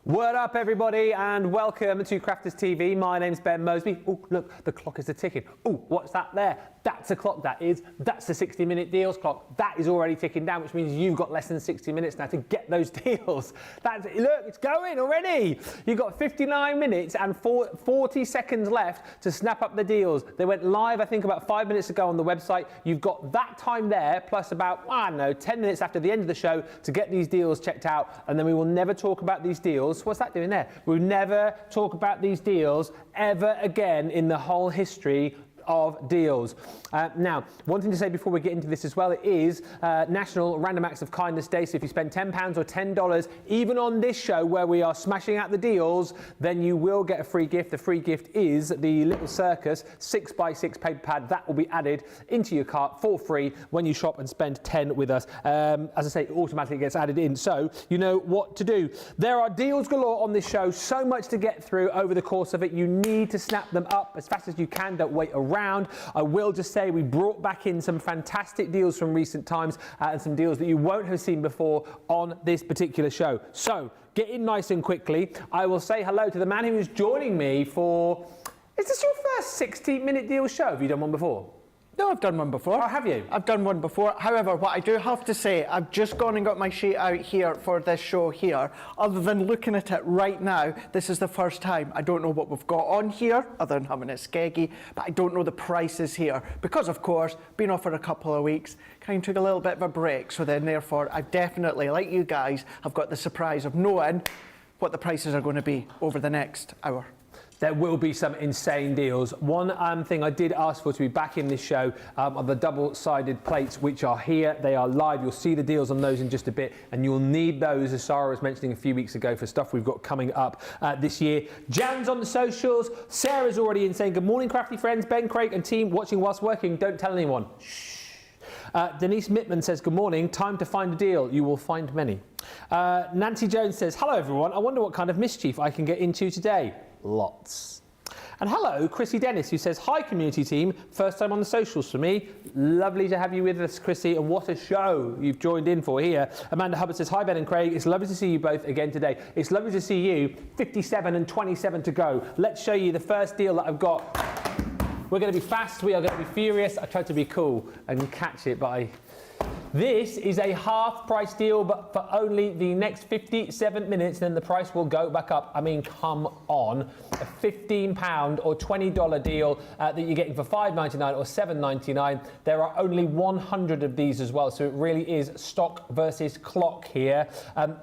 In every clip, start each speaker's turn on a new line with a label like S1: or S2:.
S1: What up, everybody, and welcome to Crafters TV. My name's Ben Moseby. Oh, look, the clock is ticking. Oh, what's that there? That's a clock, that is. That's the 60-minute deals clock. That is already ticking down, which means you've got less than 60 minutes now to get those deals. Look, it's going already. You've got 59 minutes and 40 seconds left to snap up the deals. They went live, I think, about 5 minutes ago on the website. You've got that time there, plus about, I don't know, 10 minutes after the end of the show to get these deals checked out, and then we will never talk about these deals. What's that doing there? We'll never talk about these deals ever again in the whole history of deals. Now, one thing to say before we get into this as well, it is National Random Acts of Kindness Day, so if you spend £10 or $10, even on this show where we are smashing out the deals, then you will get a free gift. The free gift is the Little Circus 6x6 paper pad. That will be added into your cart for free when you shop and spend 10 with us. As I say, it automatically gets added in, so you know what to do. There are deals galore on this show, so much to get through over the course of it. You need to snap them up as fast as you can. Don't wait around. I will just say we brought back in some fantastic deals from recent times and some deals that you won't have seen before on this particular show. So get in nice and quickly. I will say hello to the man who is joining me for, is this your first 60-minute deal show? Have you done one before?
S2: No, I've done one before.
S1: Oh, have you?
S2: I've done one before. However, what I do have to say, I've just gone and got my sheet out here for this show here. Other than looking at it right now, this is the first time. I don't know what we've got on here, other than having it skeggy, but I don't know the prices here. Because, of course, been off for a couple of weeks, kind of took a little bit of a break. So then, therefore, I've definitely, like you guys, have got the surprise of knowing what the prices are going to be over the next hour.
S1: There will be some insane deals. One thing I did ask for to be back in this show are the double-sided plates, which are here. They are live. You'll see the deals on those in just a bit, and you'll need those, as Sarah was mentioning a few weeks ago, for stuff we've got coming up this year. Jan's on the socials. Sarah's already in saying, good morning, crafty friends. Ben, Craig and team watching whilst working. Don't tell anyone. Shh. Denise Mittman says, good morning, time to find a deal. You will find many. Nancy Jones says, hello, everyone. I wonder what kind of mischief I can get into today. Lots. And hello, Chrissy Dennis, who says, hi, community team. First time on the socials for me. Lovely to have you with us, Chrissy, and what a show you've joined in for here. Amanda Hubbard says, hi, Ben and Craig. It's lovely to see you both again today. It's lovely to see you. 57 and 27 to go. Let's show you the first deal that I've got. We're going to be fast. We are going to be furious. I tried to be cool and catch it, but This is a half price deal, but for only the next 57 minutes, then the price will go back up. I mean, come on. A £15 or $20 deal that you're getting for $5.99 or $7.99. There are only 100 of these as well, so it really is stock versus clock here.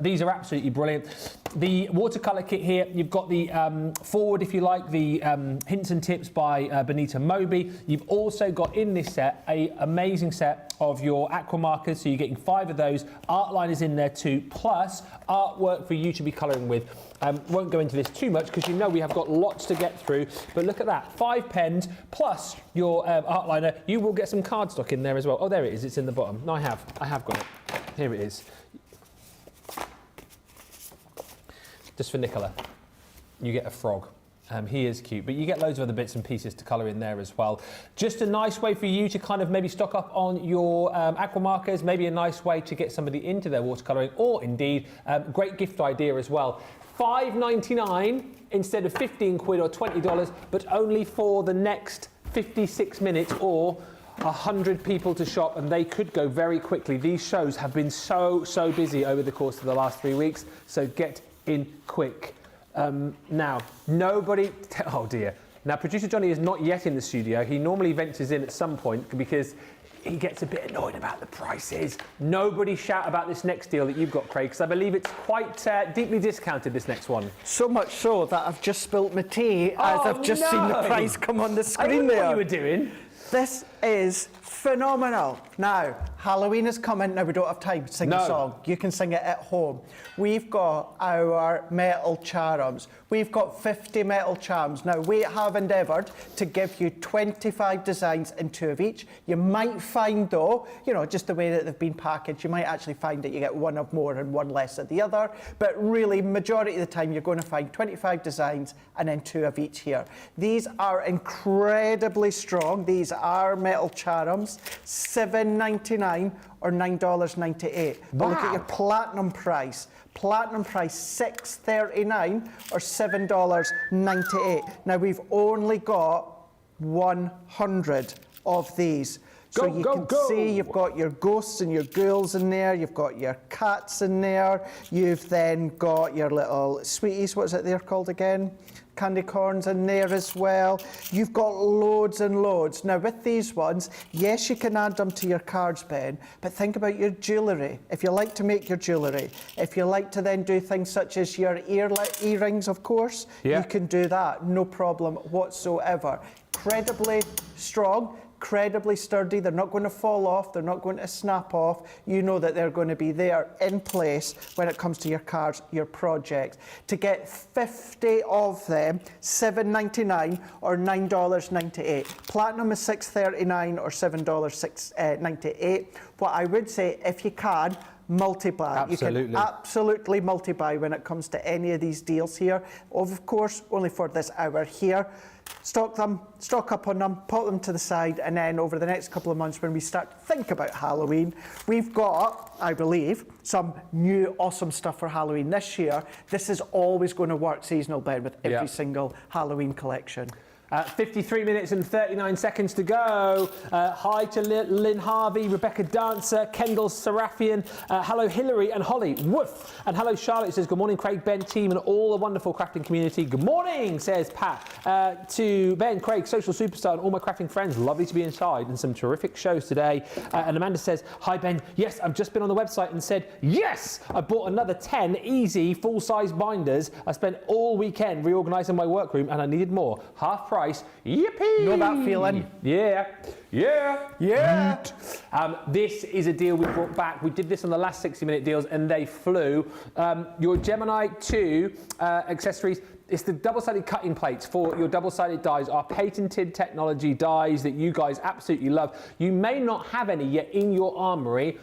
S1: These are absolutely brilliant. The watercolour kit here, you've got the forward, if you like, the hints and tips by Benita Moby. You've also got in this set an amazing set of your aqua markers, so you're getting 5 of those. Art line is in there too, plus artwork for you to be colouring with. Won't go into this too much because you know we have got lots to get through, but look at that, 5 pens plus your art liner. You will get some cardstock in there as well. Oh, there it is, it's in the bottom. No, I have got it. Here it is. Just for Nicola, you get a frog. He is cute, but you get loads of other bits and pieces to colour in there as well. Just a nice way for you to kind of maybe stock up on your aqua markers, maybe a nice way to get somebody into their watercolouring, or indeed, great gift idea as well. $5.99 instead of 15 quid or $20, but only for the next 56 minutes or 100 people to shop, and they could go very quickly. These shows have been so busy over the course of the last 3 weeks, so get in quick. Now, oh dear. Now, producer Jonny is not yet in the studio. He normally ventures in at some point because he gets a bit annoyed about the prices. Nobody shout about this next deal that you've got, Craig, because I believe it's quite deeply discounted, this next one.
S2: So much so that I've just spilt my tea as I've just seen the price come on the screen there.
S1: I don't know what you were doing.
S2: This is phenomenal. Now, Halloween is coming. Now, we don't have time to sing the song. You can sing it at home. We've got our metal charms. We've got 50 metal charms. Now, we have endeavoured to give you 25 designs in 2 of each. You might find, though, you know, just the way that they've been packaged, you might actually find that you get 1 of more and 1 less of the other. But really, majority of the time, you're going to find 25 designs and then 2 of each here. These are incredibly strong. These are metal charms. $7.99 $6.39 or $9.98. But look at your platinum price. Platinum price $6.39 or $7.98. Now we've only got 100 of these. So you can see you've got your ghosts and your ghouls in there, you've got your cats in there, you've then got your little sweeties, what is it they're called again? Candy corns in there as well. You've got loads and loads. Now with these ones, yes, you can add them to your cards, Ben, but think about your jewellery. If you like to make your jewellery, if you like to then do things such as your earrings, of course, you can do that, no problem whatsoever. Incredibly strong, incredibly sturdy. They're not going to fall off. They're not going to snap off. You know that they're going to be there in place when it comes to your cards, your projects. To get 50 of them, $7.99 or $9.98. Platinum is $6.39 or $7.98. What I would say, if you can, multi-buy.
S1: Absolutely.
S2: You can absolutely multi-buy when it comes to any of these deals here. Of course, only for this hour here. Stock them, stock up on them, put them to the side, and then over the next couple of months when we start to think about Halloween, we've got, I believe, some new awesome stuff for Halloween this year. This is always going to work seasonal, Ben, with every single Halloween collection.
S1: 53 minutes and 39 seconds to go. Hi to Lynn Harvey, Rebecca Dancer, Kendall Serafian. Hello, Hillary and Holly. Woof. And hello, Charlotte. It says, good morning, Craig, Ben, team, and all the wonderful crafting community. Good morning, says Pat. To Ben, Craig, social superstar, and all my crafting friends. Lovely to be inside and some terrific shows today. And Amanda says, hi, Ben. Yes, I've just been on the website and said, yes, I bought another 10 easy full-size binders. I spent all weekend reorganising my workroom and I needed more. Half price. Yippee!
S2: Know that feeling?
S1: Yeah. This is a deal we brought back. We did this on the last 60-minute deals and they flew. Your Gemini 2 accessories, it's the double-sided cutting plates for your double-sided dies, our patented technology dies that you guys absolutely love. You may not have any yet in your armoury.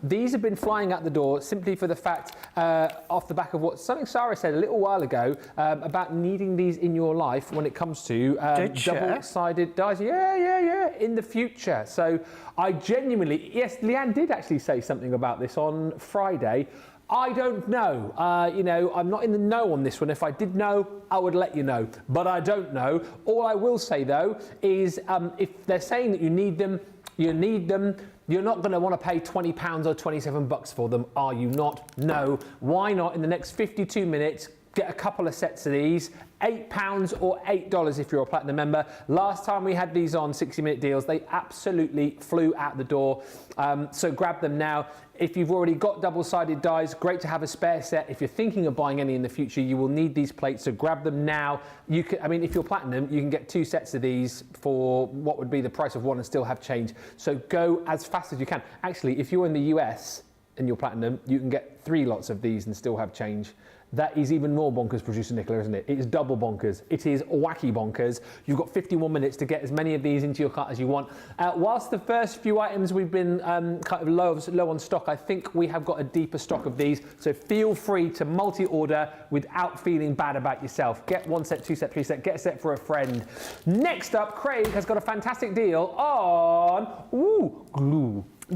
S1: These have been flying out the door simply for the fact, off the back of what something Sarah said a little while ago about needing these in your life when it comes to double-sided dies. Yeah, in the future. So I genuinely, yes, Leanne did actually say something about this on Friday. I don't know. I'm not in the know on this one. If I did know, I would let you know. But I don't know. All I will say, though, is if they're saying that you need them, you need them. You're not going to want to pay £20 or $27 for them, are you not? No. Why not, in the next 52 minutes, get a couple of sets of these, £8 or $8 if you're a Platinum member. Last time we had these on 60-minute deals, they absolutely flew out the door. So grab them now. If you've already got double-sided dies, great to have a spare set. If you're thinking of buying any in the future, you will need these plates, so grab them now. You can, I mean, if you're Platinum, you can get 2 sets of these for what would be the price of one and still have change. So go as fast as you can. Actually, if you're in the US and you're Platinum, you can get 3 lots of these and still have change. That is even more bonkers, Producer Nicola, isn't it? It is double bonkers. It is wacky bonkers. You've got 51 minutes to get as many of these into your cart as you want. Whilst the first few items we've been kind of low on stock, I think we have got a deeper stock of these. So feel free to multi-order without feeling bad about yourself. Get 1 set, 2 set, 3 set, get a set for a friend. Next up, Craig has got a fantastic deal on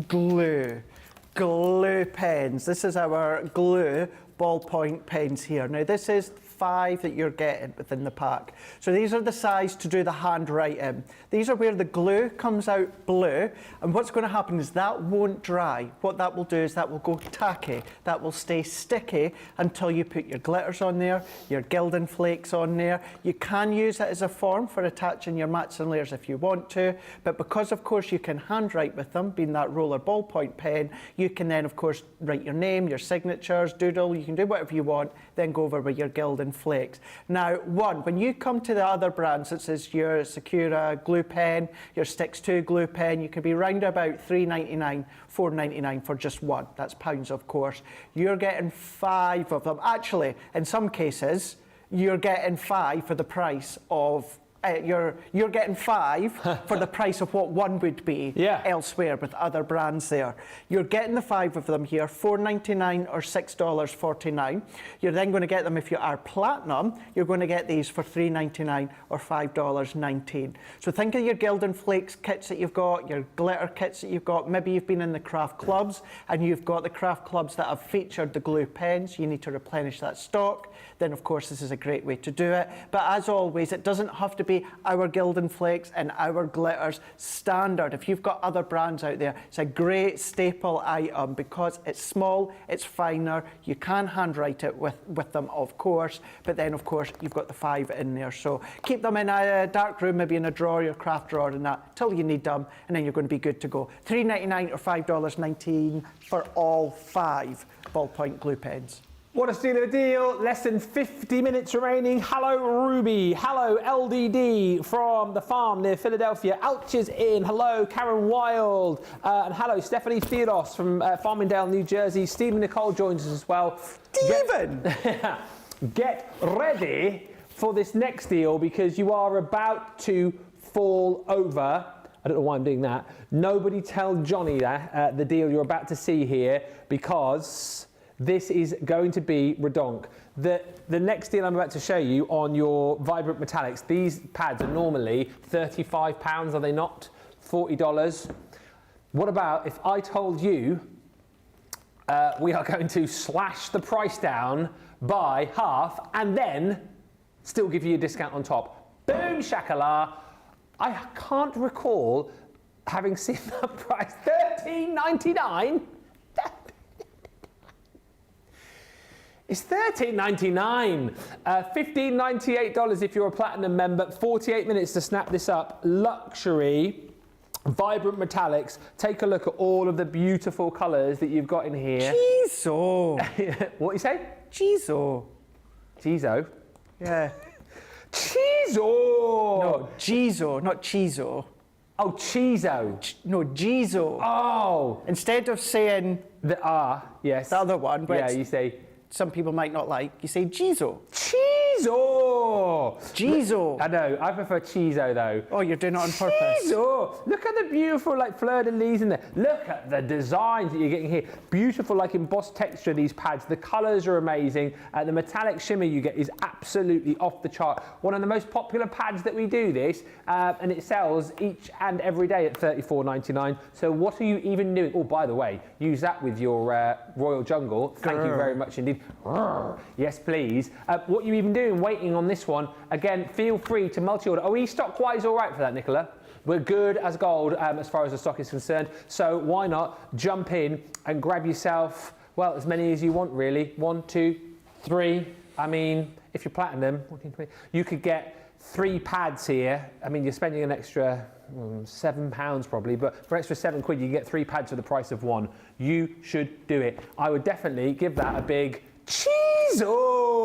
S2: glue pens. This is our glue ballpoint pens here. Now this is 5 that you're getting within the pack. So these are the size to do the handwriting. These are where the glue comes out blue, and what's going to happen is that won't dry. What that will do is that will go tacky. That will stay sticky until you put your glitters on there, your gilding flakes on there. You can use it as a form for attaching your mats and layers if you want to, but because of course you can handwrite with them, being that roller ballpoint pen, you can then of course write your name, your signatures, doodle, you can do whatever you want, then go over with your gilding flakes. Now, when you come to the other brands, such as your Sakura glue pen, your Stix 2 glue pen, you could be round about $3.99, $4.99 for just one. That's pounds, of course. You're getting 5 of them. Actually, in some cases, you're getting 5 for the price of you're getting 5 for the price of what one would be elsewhere with other brands there. You're getting the 5 of them here, $4.99 or $6.49. You're then going to get them, if you are platinum, you're going to get these for $3.99 or $5.19. So think of your Gildan Flakes kits that you've got, your glitter kits that you've got. Maybe you've been in the craft clubs and you've got the craft clubs that have featured the glue pens. You need to replenish that stock. Then, of course, this is a great way to do it. But as always, it doesn't have to be our Gildan Flakes and our glitters standard. If you've got other brands out there, it's a great staple item because it's small, it's finer. You can handwrite it with them, of course. But then, of course, you've got the 5 in there. So keep them in a dark room, maybe in a drawer, your craft drawer and that, till you need them, and then you're going to be good to go. $3.99 or $5.19 for all 5 ballpoint glue pens.
S1: What a steal of a deal. Less than 50 minutes remaining. Hello, Ruby. Hello, LDD from the farm near Philadelphia. Ouches in. Hello, Karen Wild. And hello, Stephanie Theodos from Farmingdale, New Jersey. Stephen Nicole joins us as well.
S2: Stephen!
S1: Get ready for this next deal because you are about to fall over. I don't know why I'm doing that. Nobody tell Jonny that, the deal you're about to see here, because this is going to be redonk. The next deal I'm about to show you on your Vibrant Metallics, these pads are normally £35, are they not? $40. What about if I told you we are going to slash the price down by half and then still give you a discount on top? Boom shakala. I can't recall having seen that price, $13.99. It's $13.99, $15.98 if you're a platinum member, 48 minutes to snap this up. Luxury, Vibrant Metallics. Take a look at all of the beautiful colours that you've got in here.
S2: Jizo.
S1: What you say?
S2: Jizo.
S1: Jizo?
S2: Yeah.
S1: Cheezo!
S2: No, Jizo, not Chizo.
S1: Oh, Chizo.
S2: No, Jizo.
S1: Oh!
S2: Instead of saying
S1: the yes.
S2: the other one, which
S1: yeah, you say
S2: some people might not like, you say Jizo.
S1: Chizo!
S2: Jizo.
S1: I know, I prefer Chizo though.
S2: Oh, you're doing it on purpose.
S1: Chizo! Look at the beautiful like fleur-de-lis in there. Look at the designs that you're getting here. Beautiful like embossed texture, these pads. The colours are amazing. The metallic shimmer you get is absolutely off the chart. One of the most popular pads that we do this, and it sells each and every day at $34.99. So what are you even doing? Oh, by the way, use that with your Royal Jungle. Thank you very much indeed. Yes, please. What are you even doing waiting on this one? Again, feel free to multi-order. Are we stock-wise all right for that, Nicola? We're good as gold as far as the stock is concerned. So why not jump in and grab yourself, well, as many as you want, really. 1, 2, 3. I mean, if you're platinum, you could get 3 pads here. I mean, you're spending an extra £7 probably, but for an extra £7 you can get 3 pads for the price of 1. You should do it. I would definitely give that a big cheese-o!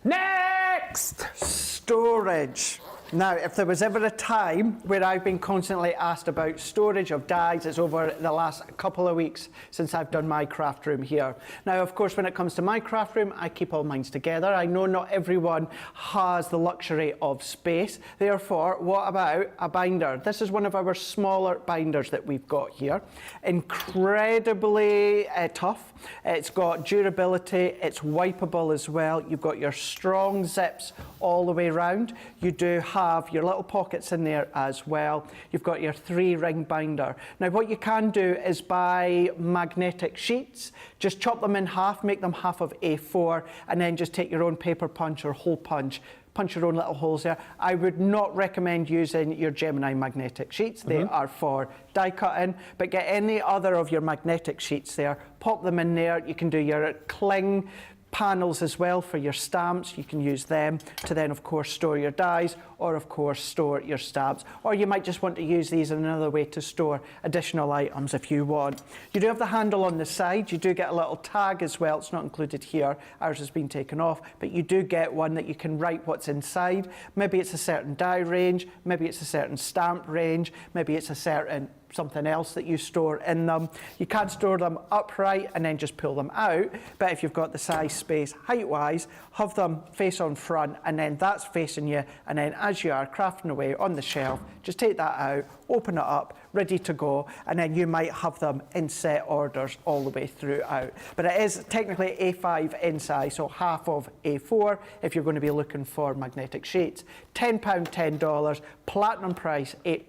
S1: Next!
S2: Storage. Now, if there was ever a time where I've been constantly asked about storage of dyes, it's over the last couple of weeks since I've done my craft room here. Now, of course, when it comes to my craft room, I keep all mine together. I know not everyone has the luxury of space. Therefore, what about a binder? This is one of our smaller binders that we've got here. Incredibly tough. It's got durability. It's wipeable as well. You've got your strong zips all the way around. You do have your little pockets in there as well. You've got your 3-ring binder. Now what you can do is buy magnetic sheets, just chop them in half, make them half of A4, and then just take your own paper punch or hole punch, punch your own little holes there. I would not recommend using your Gemini magnetic sheets. They are for die cutting, but get any other of your magnetic sheets there, pop them in there. You can do your cling panels as well for your stamps. You can use them to then of course store your dies, or of course store your stamps, or you might just want to use these in another way to store additional items if you want. You do have the handle on the side. You do get a little tag as well. It's not included here, ours has been taken off, but you do get one that you can write what's inside. Maybe it's a certain die range, maybe it's a certain stamp range, maybe it's a certain something else that you store in them. You can store them upright and then just pull them out, but if you've got the size space height-wise, have them face on front, and then that's facing you, and then as you are crafting away on the shelf, just take that out, open it up, ready to go, and then you might have them in set orders all the way throughout. But it is technically A5 in size, so half of A4 if you're going to be looking for magnetic sheets. £10, $10, platinum price £8,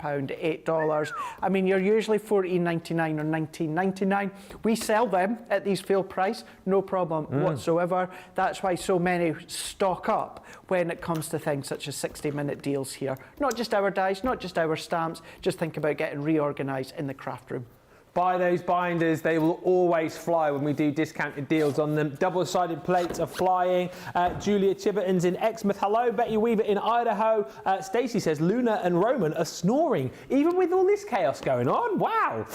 S2: $8. I mean, you're usually $14.99 or $19.99. We sell them at these full price, no problem whatsoever. That's why so many stock up when it comes to things such as 60-minute deals here. Not just our dies, not just our stamps, just think about getting reorganised in the craft room.
S1: Buy those binders, they will always fly when we do discounted deals on them. Double-sided plates are flying. Julia Chiverton's in Exmouth. Hello, Betty Weaver in Idaho. Stacey says Luna and Roman are snoring, even with all this chaos going on. Wow.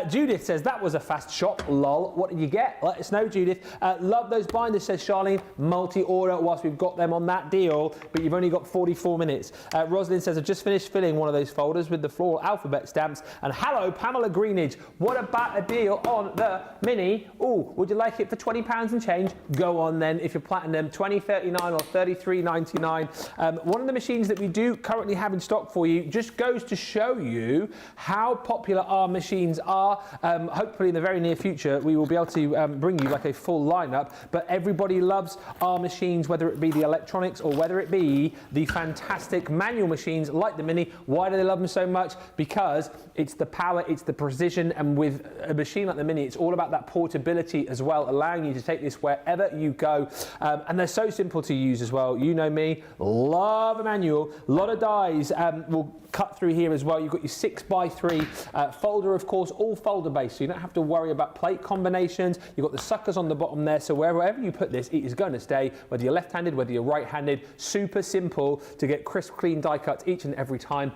S1: Judith says that was a fast shop, lol. What did you get? Let us know, Judith. Love those binders, says Charlene. Multi-order whilst we've got them on that deal, but you've only got 44 minutes. Rosalind says I've just finished filling one of those folders with the floral alphabet stamps. And hello, Pamela Greenidge. What about a deal on the Mini? Oh, would you like it for £20 and change? Go on then. If you're platinum, $20.39 or $33.99. One of the machines that we do currently have in stock for you just goes to show you how popular our machines are. Hopefully in the very near future we will be able to bring you like a full lineup, but everybody loves our machines, whether it be the electronics or whether it be the fantastic manual machines like the Mini. Why do they love them so much? Because it's the power, it's the precision, and with a machine like the Mini, it's all about that portability as well, allowing you to take this wherever you go. And they're so simple to use as well. You know me, love a manual. A lot of dies will cut through here as well. You've got your 6x3 folder, of course, all folder based, so you don't have to worry about plate combinations. You've got the suckers on the bottom there, so wherever you put this, it is going to stay, whether you're left-handed, whether you're right-handed. Super simple to get crisp, clean die cuts each and every time.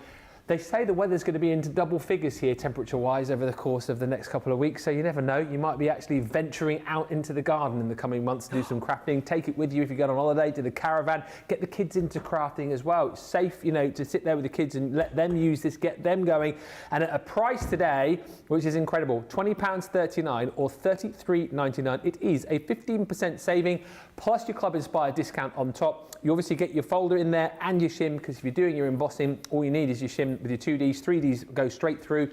S1: They say the weather's going to be into double figures here temperature-wise over the course of the next couple of weeks, so you never know. You might be actually venturing out into the garden in the coming months to do some crafting. Take it with you if you go on holiday to the caravan. Get the kids into crafting as well. It's safe, you know, to sit there with the kids and let them use this, get them going. And at a price today, which is incredible, £20.39 or $33.99. It is a 15% saving, plus your Club Inspired discount on top. You obviously get your folder in there and your shim, because if you're doing your embossing, all you need is your shim with your 2Ds, 3Ds go straight through.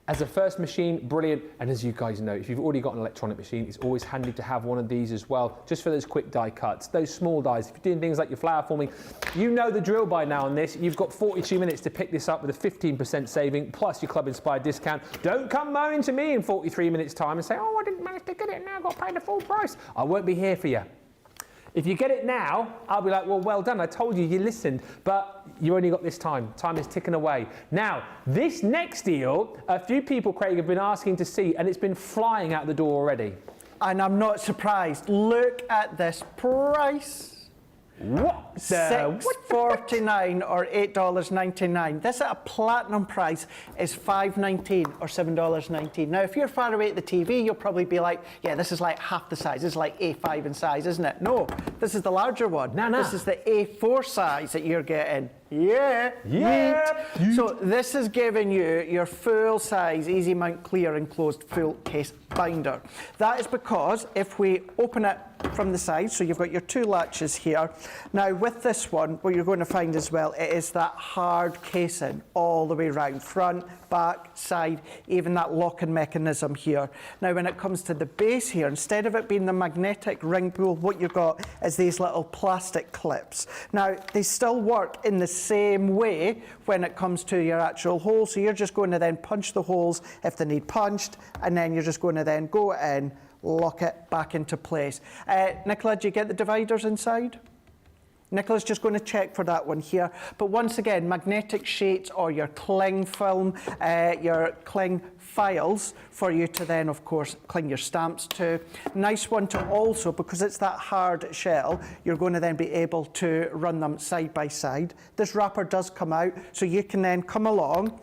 S1: As a first machine, brilliant. And as you guys know, if you've already got an electronic machine, it's always handy to have one of these as well, just for those quick die cuts, those small dies. If you're doing things like your flower forming, you know the drill by now on this. You've got 42 minutes to pick this up with a 15% saving, plus your Club Inspired discount. Don't come moaning to me in 43 minutes time and say, oh, I didn't manage to get it now, I got paid the full price. I won't be here for you. If you get it now, I'll be like, well done, I told you, you listened, but you only got this time. Time is ticking away. Now, this next deal, a few people, Craig, have been asking to see, and it's been flying out the door already.
S2: And I'm not surprised. Look at this price.
S1: What?
S2: $6.49 or $8.99. This at a platinum price is $5.19 or $7.19. Now, if you're far away at the TV, you'll probably be like, yeah, this is like half the size. This is like A5 in size, isn't it? No, this is the larger one.
S1: No.
S2: This is the A4 size that you're getting. Yeah. So this is giving you your full size, easy mount, clear enclosed full case binder. That is because if we open it from the side, so you've got your two latches here. Now with this one, what you're going to find as well, it is that hard casing all the way around, front, back, side, even that locking mechanism here. Now when it comes to the base here, instead of it being the magnetic ring pull, what you've got is these little plastic clips. Now they still work in the same way when it comes to your actual hole, so you're just going to then punch the holes if they need punched, and then you're just going to then go in, lock it back into place. Nicola, did you get the dividers inside? Nicola's just going to check for that one here. But once again, magnetic sheets or your cling film, your cling files for you to then, of course, cling your stamps to. Nice one to also, because it's that hard shell, you're going to then be able to run them side by side. This wrapper does come out, so you can then come along.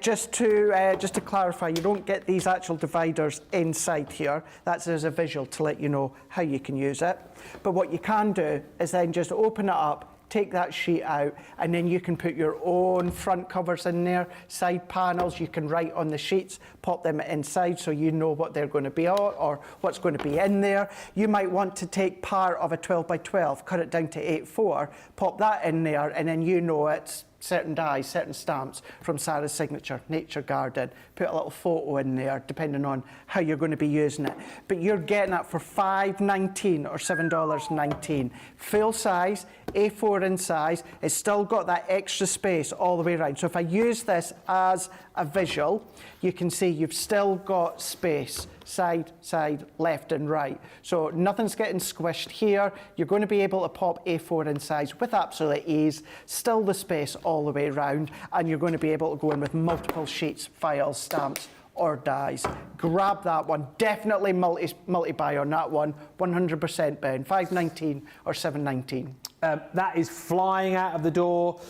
S2: Just to clarify, you don't get these actual dividers inside here. That's as a visual to let you know how you can use it. But what you can do is then just open it up, take that sheet out, and then you can put your own front covers in there, side panels. You can write on the sheets, pop them inside so you know what they're going to be on or what's going to be in there. You might want to take part of a 12 by 12, cut it down to 8/4, pop that in there, and then you know it's certain dies, certain stamps from Sarah's Signature, Nature Garden. Put a little photo in there, depending on how you're going to be using it. But you're getting it for $5.19 or $7.19. Full size, A4 in size. It's still got that extra space all the way around. So if I use this as a visual, you can see you've still got space. Side, side, left and right. So nothing's getting squished here. You're going to be able to pop A4 in size with absolute ease, still the space all the way around, and you're going to be able to go in with multiple sheets, files, stamps, or dies. Grab that one. Definitely multi-buy on that one. 100% bound. $5.19 or $7.19.
S1: That is flying out of the door.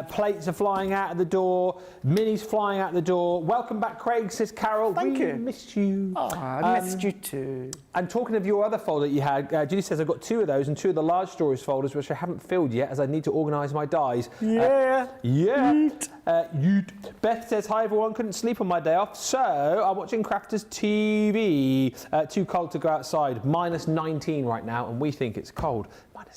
S1: Plates are flying out of the door. Minis flying out the door. Welcome back, Craig, says Carol.
S2: Thank you.
S1: Missed you.
S2: Oh, I missed you too.
S1: And talking of your other folder that you had, Judy says I've got 2 of those and 2 of the large stories folders, which I haven't filled yet as I need to organise my dies.
S2: Yeah.
S1: Yeet. Beth says, hi everyone, couldn't sleep on my day off, so I'm watching Crafters TV. Too cold to go outside. -19 right now, and we think it's cold. -19.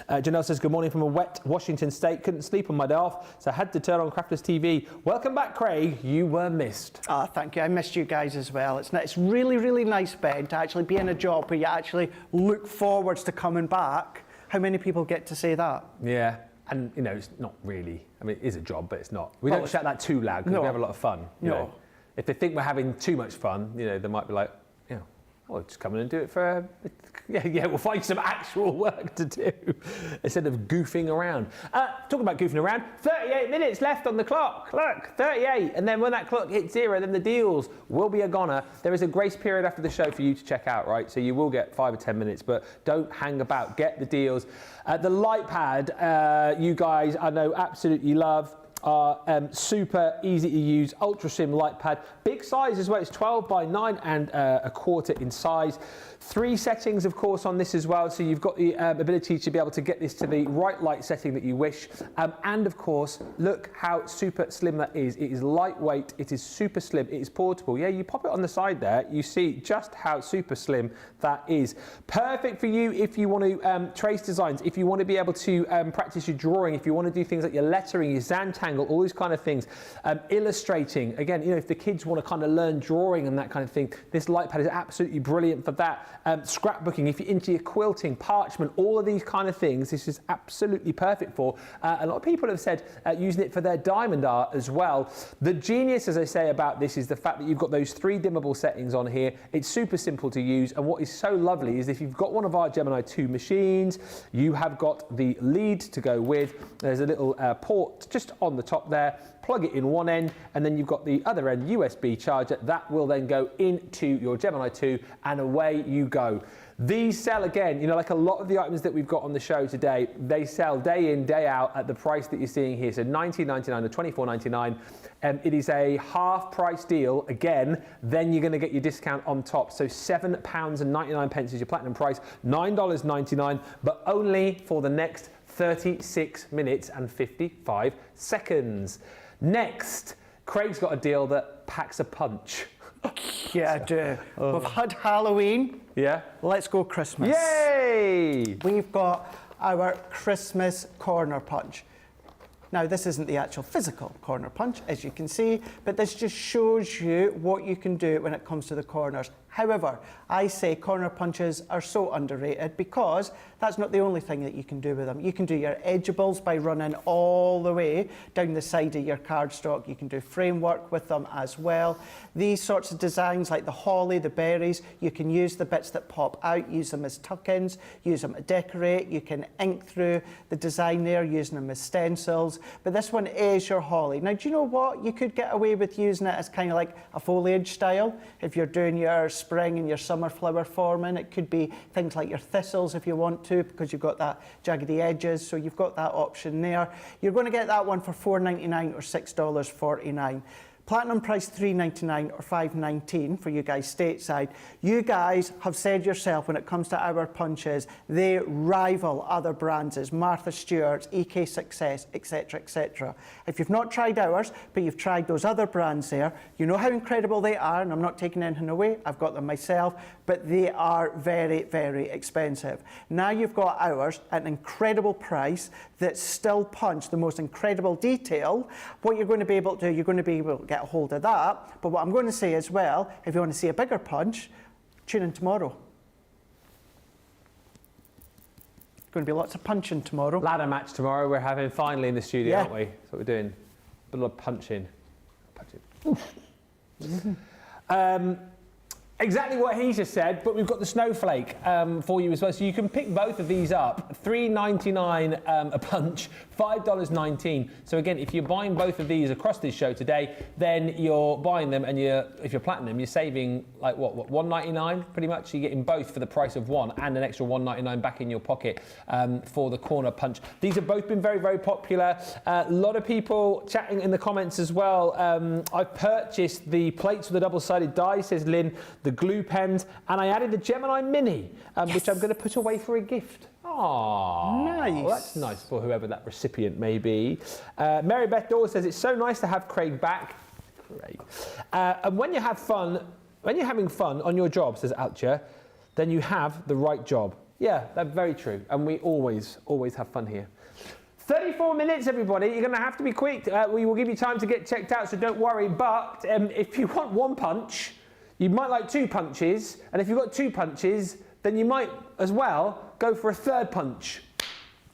S1: Janelle says, good morning from a wet Washington state. Couldn't sleep on my day off, so I had to turn on Crafters TV. Welcome back, Craig. You were missed.
S2: Oh, thank you. I missed you guys as well. It's really, really nice, Ben, to actually be in a job where you actually look forwards to coming back. How many people get to say that?
S1: Yeah. And, you know, it's not really, I mean, it is a job, but it's not. We don't shout that too loud because we have a lot of fun. You know. If they think we're having too much fun, you know, they might be like, you know, oh, just come in and do it for, yeah, we'll find some actual work to do instead of goofing around. Talking about goofing around, 38 minutes left on the clock. Look, 38. And then when that clock hits 0, then the deals will be a goner. There is a grace period after the show for you to check out, right? So you will get 5 or 10 minutes, but don't hang about. Get the deals. The light pad, you guys, I know, absolutely love. Super easy to use, ultra slim light pad, big size as well. It's 12 by 9 and a quarter in size. 3 settings, of course, on this as well. So you've got the ability to be able to get this to the right light setting that you wish. And of course, look how super slim that is. It is lightweight. It is super slim. It is portable. Yeah, you pop it on the side there. You see just how super slim that is. Perfect for you if you want to trace designs, if you want to be able to practice your drawing, if you want to do things like your lettering, your Zentangle, all these kind of things. Illustrating, again, you know, if the kids want to kind of learn drawing and that kind of thing, this light pad is absolutely brilliant for that. Scrapbooking, if you're into your quilting, parchment, all of these kind of things, this is absolutely perfect for. A lot of people have said using it for their diamond art as well. The genius, as I say, about this is the fact that you've got those 3 dimmable settings on here. It's super simple to use, and what is so lovely is if you've got one of our Gemini 2 machines, you have got the lead to go with. There's a little port just on the top there. Plug it in one end, and then you've got the other end USB charger that will then go into your Gemini 2, and away you go. These sell, again, you know, like a lot of the items that we've got on the show today, they sell day in, day out at the price that you're seeing here. So $19.99 or $24.99. It is a half price deal. Again, then you're going to get your discount on top. So £7.99 is your platinum price, $9.99, but only for the next 36 minutes and 55 seconds. Next, Craig's got a deal that packs a punch.
S2: Yeah, I do. We've had Halloween.
S1: Yeah.
S2: Let's go Christmas.
S1: Yay!
S2: We've got our Christmas corner punch. Now, this isn't the actual physical corner punch, as you can see, but this just shows you what you can do when it comes to the corners. However, I say corner punches are so underrated because that's not the only thing that you can do with them. You can do your edgeables by running all the way down the side of your cardstock. You can do framework with them as well. These sorts of designs like the holly, the berries, you can use the bits that pop out, use them as tuck-ins, use them to decorate. You can ink through the design there using them as stencils. But this one is your holly. Now, do you know what? You could get away with using it as kind of like a foliage style. If you're doing your spring and your summer flower forming, it could be things like your thistles if you want to, because you've got that jaggedy edges, so you've got that option there. You're going to get that one for $4.99 or $6.49. Platinum price $3.99 or $5.19 for you guys stateside. You guys have said yourself when it comes to our punches, they rival other brands as Martha Stewart's, EK Success, etc, etc. If you've not tried ours, but you've tried those other brands there, you know how incredible they are, and I'm not taking anything away, I've got them myself, but they are very, very expensive. Now you've got ours at an incredible price that still punch the most incredible detail. What you're going to be able to do, you're going to be able to get a hold of that. But what I'm going to say as well, if you want to see a bigger punch, tune in tomorrow. Going to be lots of punching tomorrow.
S1: Ladder match tomorrow. We're having finally in the studio, aren't we? That's what we're doing. A lot of punching. Exactly what he just said, but we've got the snowflake for you as well. So you can pick both of these up. $3.99 a punch, $5.19. So again, if you're buying both of these across this show today, then you're buying them, and if you're platinum, you're saving like what $1.99 pretty much. You're getting both for the price of one, and an extra $1.99 back in your pocket for the corner punch. These have both been very, very popular. A lot of people chatting in the comments as well. I've purchased the plates with the double-sided die, says Lynn, the glue pens, and I added the Gemini Mini, which I'm going to put away for a gift. Oh,
S2: nice.
S1: Well, that's nice for whoever that recipient may be. Mary Beth Dawes says it's so nice to have Craig back. Craig. And when you're having fun on your job, says Altja, then you have the right job. Yeah, that's very true. And we always have fun here. 34 minutes, everybody. You're going to have to be quick. We will give you time to get checked out, so don't worry. But if you want one punch, you might like two punches, and if you've got two punches, then you might as well go for a third punch.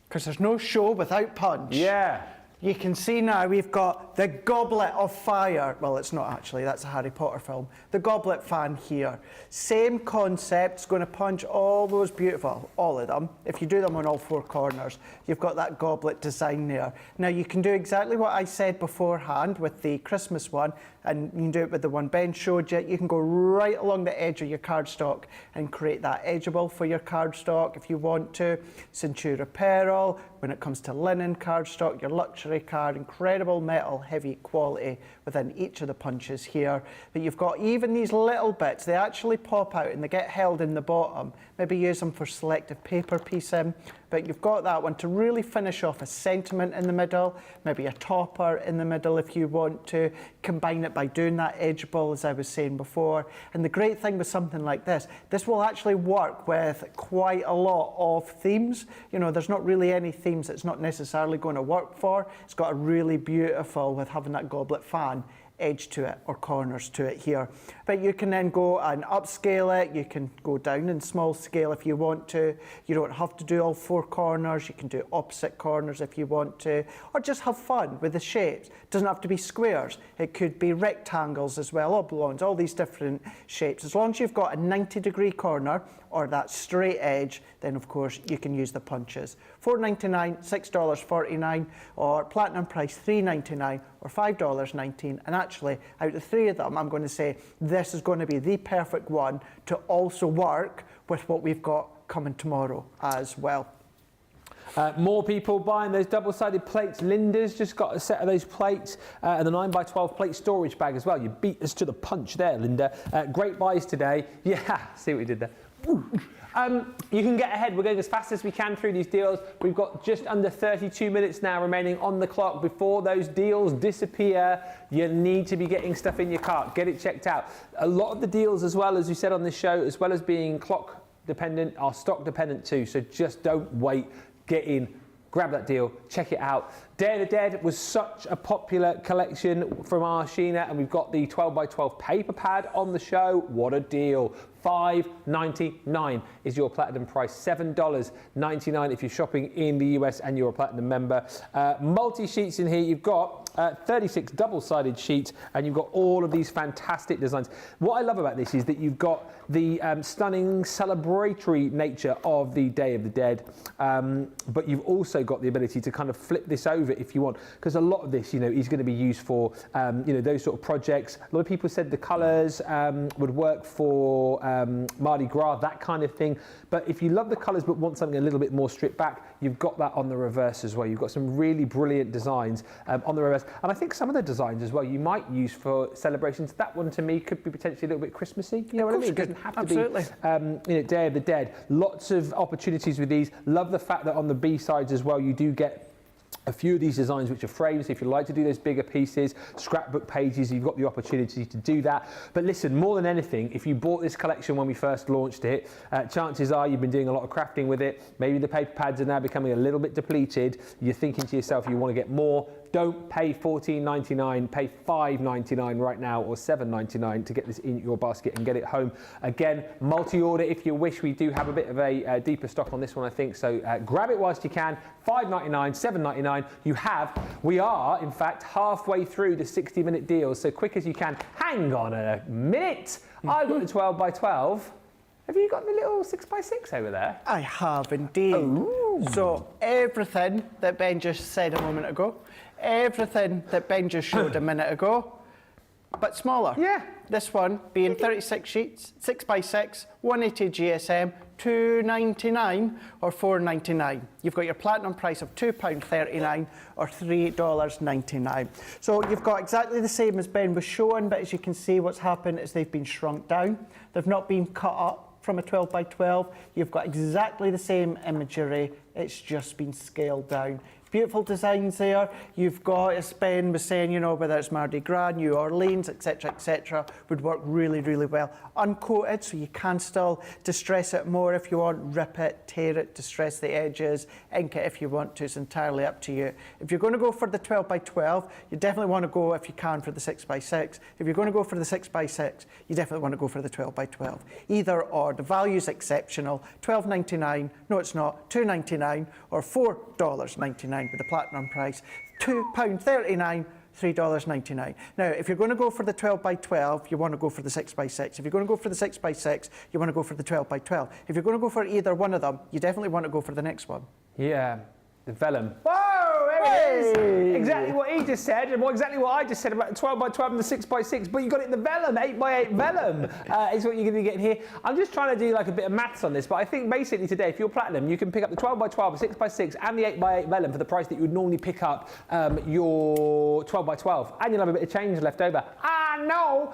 S2: Because there's no show without punch.
S1: Yeah.
S2: You can see now we've got the Goblet of Fire. Well, it's not actually, that's a Harry Potter film. The Goblet fan here. Same concept, it's going to punch all those beautiful, all of them. If you do them on all four corners, you've got that goblet design there. Now you can do exactly what I said beforehand with the Christmas one, and you can do it with the one Ben showed you. You can go right along the edge of your cardstock and create that edgeable for your cardstock if you want to. Centura Pearl, when it comes to linen cardstock, your luxury card, incredible metal, heavy quality within each of the punches here. But you've got even these little bits, they actually pop out and they get held in the bottom. Maybe use them for selective paper piecing. But you've got that one to really finish off a sentiment in the middle, maybe a topper in the middle if you want to. Combine it by doing that edgeable, as I was saying before. And the great thing with something like this will actually work with quite a lot of themes. You know, there's not really any themes that's not necessarily going to work for. It's got a really beautiful, with having that goblet fan, edge to it or corners to it here. But you can then go and upscale it. You can go down in small scale if you want to. You don't have to do all four corners. You can do opposite corners if you want to, or just have fun with the shapes. It doesn't have to be squares. It could be rectangles as well, oblongs, all these different shapes. As long as you've got a 90-degree corner or that straight edge, then of course you can use the punches. $4.99, $6.49, or platinum price $3.99 or $5.19. And actually, out of the three of them, I'm going to say this is going to be the perfect one to also work with what we've got coming tomorrow as well.
S1: More people buying those double-sided plates. Linda's just got a set of those plates and the 9x12 plate storage bag as well. You beat us to the punch there, Linda. Great buys today. Yeah, see what we did there. You can get ahead. We're going as fast as we can through these deals. We've got just under 32 minutes now remaining on the clock before those deals disappear. You need to be getting stuff in your cart. Get it checked out. A lot of the deals, as well as we said on this show, as well as being clock dependent, are stock dependent too. So just don't wait. Get in, grab that deal, check it out. Day of the Dead was such a popular collection from our Sheena, and we've got the 12x12 paper pad on the show. What a deal. $5.99 is your platinum price. $7.99 if you're shopping in the US and you're a platinum member. Multi-sheets in here. You've got 36 double-sided sheets, and you've got all of these fantastic designs. What I love about this is that you've got the stunning celebratory nature of the Day of the Dead, but you've also got the ability to kind of flip this over if you want, because a lot of this, you know, is going to be used for, you know, those sort of projects. A lot of people said the colours would work for Mardi Gras, that kind of thing. But if you love the colours but want something a little bit more stripped back, you've got that on the reverse as well. You've got some really brilliant designs on the reverse. And I think some of the designs as well you might use for celebrations. That one to me could be potentially a little bit Christmassy. You know what I mean? It doesn't have to be Day of the Dead. Lots of opportunities with these. Love the fact that on the B sides as well, you do get a few of these designs which are frames. So if you like to do those bigger pieces, scrapbook pages, you've got the opportunity to do that. But listen, more than anything, if you bought this collection when we first launched it, chances are you've been doing a lot of crafting with it. Maybe the paper pads are now becoming a little bit depleted. You're thinking to yourself, you want to get more. Don't pay $14.99, pay $5.99 right now, or $7.99 to get this in your basket and get it home. Again, multi-order if you wish. We do have a bit of a deeper stock on this one, I think, so grab it whilst you can. $5.99, $7.99. We are, in fact, halfway through the 60-minute deals, so quick as you can. Hang on a minute. I've got the 12 by 12. Have you got the little 6x6 over there?
S2: I have indeed.
S1: Ooh.
S2: So everything that Ben just said a moment ago, everything that Ben just showed a minute ago, but smaller.
S1: Yeah.
S2: This one being 36 sheets, 6x6, 180 GSM, $2.99 or $4.99. You've got your platinum price of £2.39 or $3.99. So you've got exactly the same as Ben was showing, but as you can see, what's happened is they've been shrunk down. They've not been cut up from a 12 by 12. You've got exactly the same imagery. It's just been scaled down. Beautiful designs there. You've got, as Ben was saying, you know, whether it's Mardi Gras, New Orleans, etc., would work really, really well. Uncoated, so you can still distress it more if you want, rip it, tear it, distress the edges, ink it if you want to. It's entirely up to you. If you're going to go for the 12 by 12, you definitely want to go, if you can, for the 6 by 6. If you're going to go for the 6 by 6, you definitely want to go for the 12 by 12. Either or, the value's exceptional. $12.99, no it's not, $2.99 or $4.99 with the platinum price, £2.39, $3.99. Now, if you're going to go for the 12 by 12, you want to go for the 6 by 6. If you're going to go for the 6 by 6, you want to go for the 12 by 12. If you're going to go for either one of them, you definitely want to go for the next one.
S1: Yeah, the vellum. Whoa, there it is. Exactly what he just said, and exactly what I just said about the 12 by 12 and the 6 by 6, but you got it in the vellum, 8 by 8 vellum is what you're going to get here. I'm just trying to do like a bit of maths on this, but I think basically today, if you're platinum, you can pick up the 12 by 12, 6 by 6, and the 8 by 8 vellum for the price that you would normally pick up your 12 by 12, and you'll have a bit of change left over. No!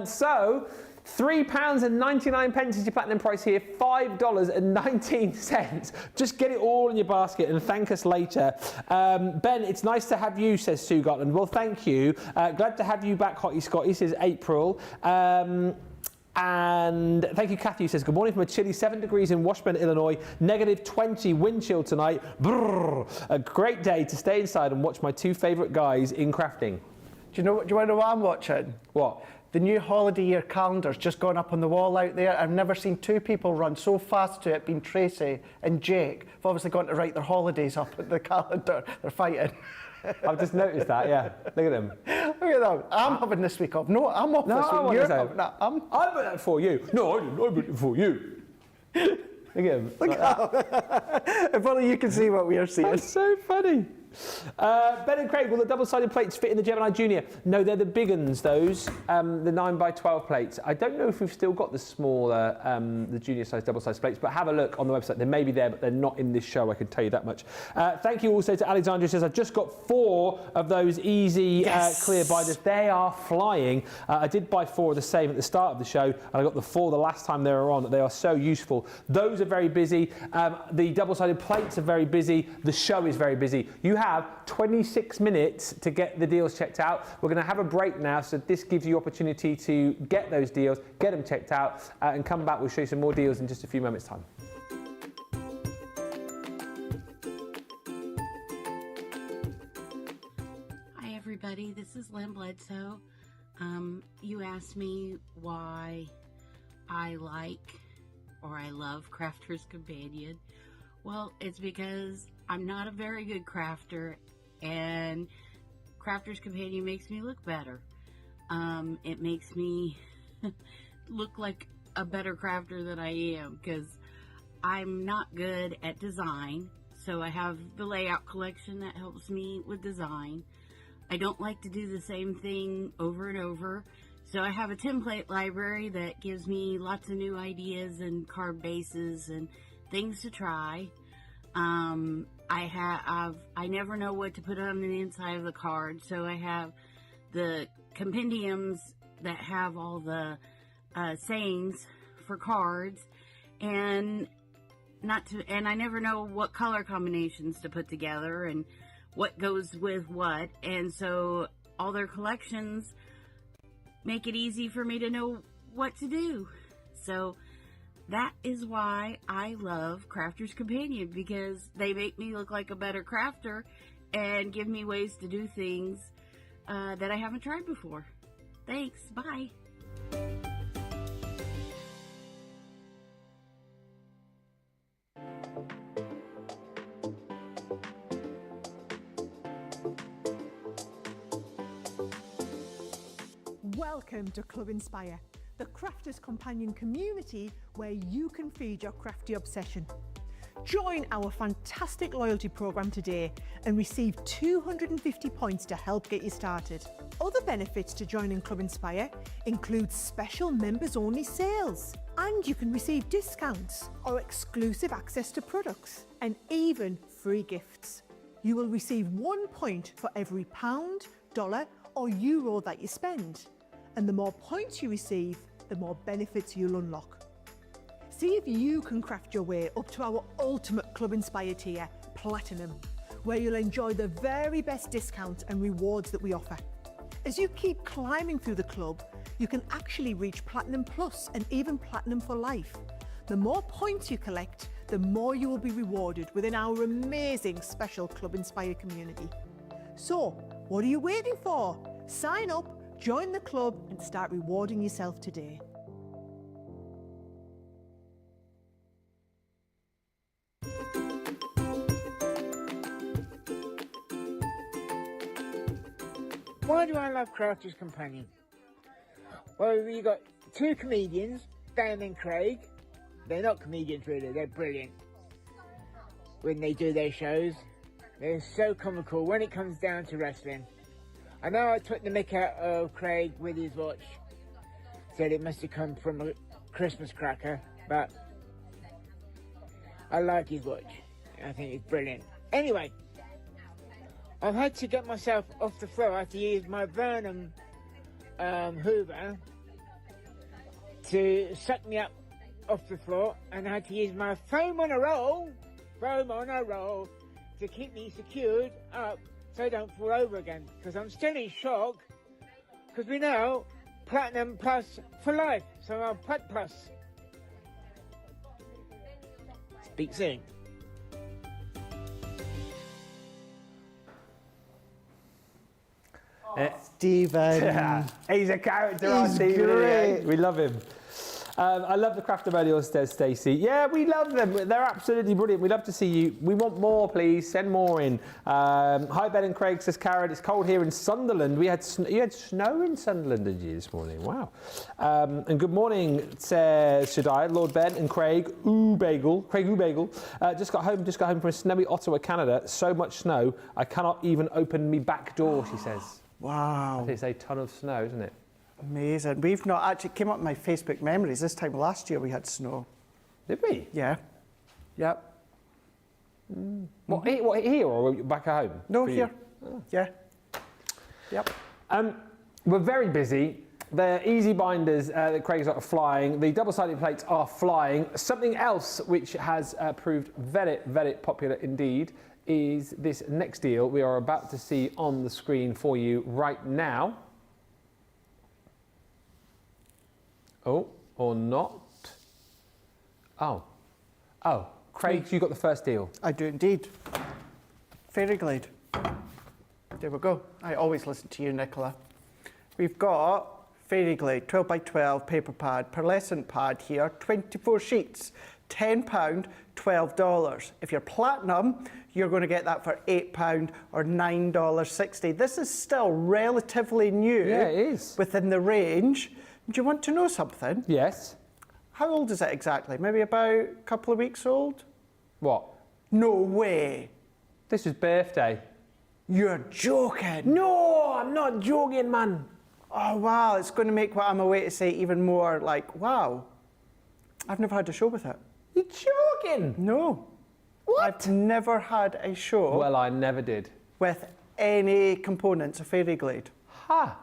S1: So £3.99 is your platinum price here, $5.19. Just get it all in your basket and thank us later. Ben, it's nice to have you, says Sue Gotland. Well, thank you. Glad to have you back, Hottie Scotty, says April. And thank you, Kathy, who says, good morning from a chilly 7 degrees in Washburn, Illinois, -20 wind chill tonight. Brrr. A great day to stay inside and watch my two favourite guys in crafting.
S2: Do you want to know what I'm watching?
S1: What?
S2: The new holiday year calendar's just gone up on the wall out there. I've never seen two people run so fast to it, being Tracy and Jake. They've obviously gone to write their holidays up at the calendar. They're fighting.
S1: I've just noticed that, yeah. Look at them.
S2: Look at them. I'm having this week off. No, I'm off this week. You're off. No,
S1: I put that for you. No, I didn't. I put it for you. Look at him.
S2: Look at that. If only you can see what we are seeing.
S1: That's so funny. Ben and Craig, will the double-sided plates fit in the Gemini Junior? No, they're the big ones, those, the 9 by 12 plates. I don't know if we've still got the smaller, the junior-sized double-sized plates, but have a look on the website. They may be there, but they're not in this show, I can tell you that much. Thank you also to Alexandra, who says, I've just got 4 of those easy clear binders. They are flying. I did buy 4 of the same at the start of the show, and I got the 4 the last time they were on. They are so useful. Those are very busy. The double-sided plates are very busy. The show is very busy. You have 26 minutes to get the deals checked out. We're going to have a break now, so this gives you opportunity to get those deals, get them checked out, and come back. We'll show you some more deals in just a few moments' time.
S3: Hi everybody, this is Lynn Bledsoe. You asked me why I like or I love Crafter's Companion. Well, it's because I'm not a very good crafter, and Crafter's Companion makes me look better. It makes me look like a better crafter than I am, because I'm not good at design. So I have the layout collection that helps me with design. I don't like to do the same thing over and over. So I have a template library that gives me lots of new ideas and card bases and things to try. I never know what to put on the inside of the card, so I have the compendiums that have all the sayings for cards, and I never know what color combinations to put together and what goes with what, and so all their collections make it easy for me to know what to do. So that is why I love Crafter's Companion, because they make me look like a better crafter and give me ways to do things that I haven't tried before. Thanks. Bye.
S4: Welcome to Club Inspire, the Crafters Companion community where you can feed your crafty obsession. Join our fantastic loyalty program today and receive 250 points to help get you started. Other benefits to joining Club Inspire include special members-only sales, and you can receive discounts or exclusive access to products, and even free gifts. You will receive 1 point for every pound, dollar or euro that you spend. And the more points you receive, the more benefits you'll unlock. See if you can craft your way up to our ultimate Club Inspire tier, Platinum, where you'll enjoy the very best discounts and rewards that we offer. As you keep climbing through the club, you can actually reach Platinum Plus and even Platinum for life. The more points you collect, the more you will be rewarded within our amazing special Club Inspire community. So, what are you waiting for? Sign up, join the club and start rewarding yourself today.
S5: Why do I love Crafter's Companion? Well, you got two comedians, Dan and Craig. They're not comedians really, they're brilliant when they do their shows. They're so comical when it comes down to wrestling. I know I took the mick out of Craig with his watch. Said it must have come from a Christmas cracker, but I like his watch. I think it's brilliant. Anyway, I've had to get myself off the floor. I had to use my Vernon Hoover to suck me up off the floor, and I had to use my foam on a roll to keep me secured up so I don't fall over again, because I'm still in shock, because we know Platinum Plus for life, so I'm Plat Plus. Speak soon.
S2: Stephen.
S1: Yeah, he's a character,
S2: He's
S1: Stephen.
S2: great.
S1: We love him. I love the crafter manuals, says Stacey. Yeah, we love them. They're absolutely brilliant. We'd love to see you. We want more, please. Send more in. Hi, Ben and Craig, says Karen. It's cold here in Sunderland. You had snow in Sunderland, did you, this morning? Wow. And good morning, says Shaddai, Lord Ben and Craig Bagel. Just got home from a snowy Ottawa, Canada. So much snow, I cannot even open me back door, she says.
S2: Wow.
S1: I think it's a ton of snow, isn't it?
S2: Amazing. We've not actually came up in my Facebook memories. This time last year we had snow.
S1: Did we?
S2: Yeah. Yep.
S1: What, here or back at home?
S2: No,
S1: for you?
S2: here. Yeah. Yep.
S1: We're very busy. The easy binders that Craig's got are flying. The double-sided plates are flying. Something else which has proved very, very popular indeed is this next deal we are about to see on the screen for you right now. Oh, or not. Oh. Craig, you got the first deal.
S2: I do indeed. Fairy Glade. There we go. I always listen to you, Nicola. We've got Fairy Glade, 12 by 12 paper pad, pearlescent pad here, 24 sheets, £10, $12. If you're platinum, you're going to get that for £8 or $9.60. This is still relatively new.
S1: Yeah, it is.
S2: Within the range. Do you want to know something?
S1: Yes.
S2: How old is it exactly? Maybe about a couple of weeks old?
S1: What?
S2: No way.
S1: This was birthday.
S2: You're joking.
S1: No, I'm not joking, man.
S2: Oh, wow. It's going to make what I'm away to say even more like, wow. I've never had a show with it.
S1: You're joking.
S2: No.
S1: What?
S2: I've never had a show
S1: Well, I never did.
S2: with any components of Fairy Glade.
S1: Ha!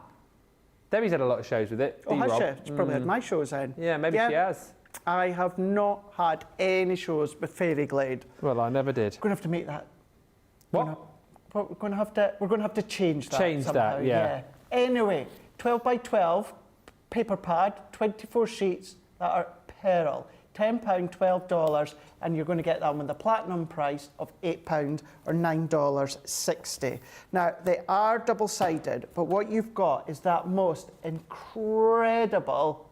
S1: Debbie's had a lot of shows with it.
S2: Oh, has
S1: D-Rob.
S2: she? She's probably had my shows in.
S1: Yeah, maybe she has.
S2: I have not had any shows with Fairy Glade.
S1: Well, I never did.
S2: We're going to have to make that.
S1: What?
S2: We're going to have to change that.
S1: Change
S2: somehow,
S1: that, yeah.
S2: Anyway, 12 by 12 paper pad, 24 sheets that are pearl. £10, $12, and you're going to get that with the platinum price of £8 or $9.60. Now, they are double-sided, but what you've got is that most incredible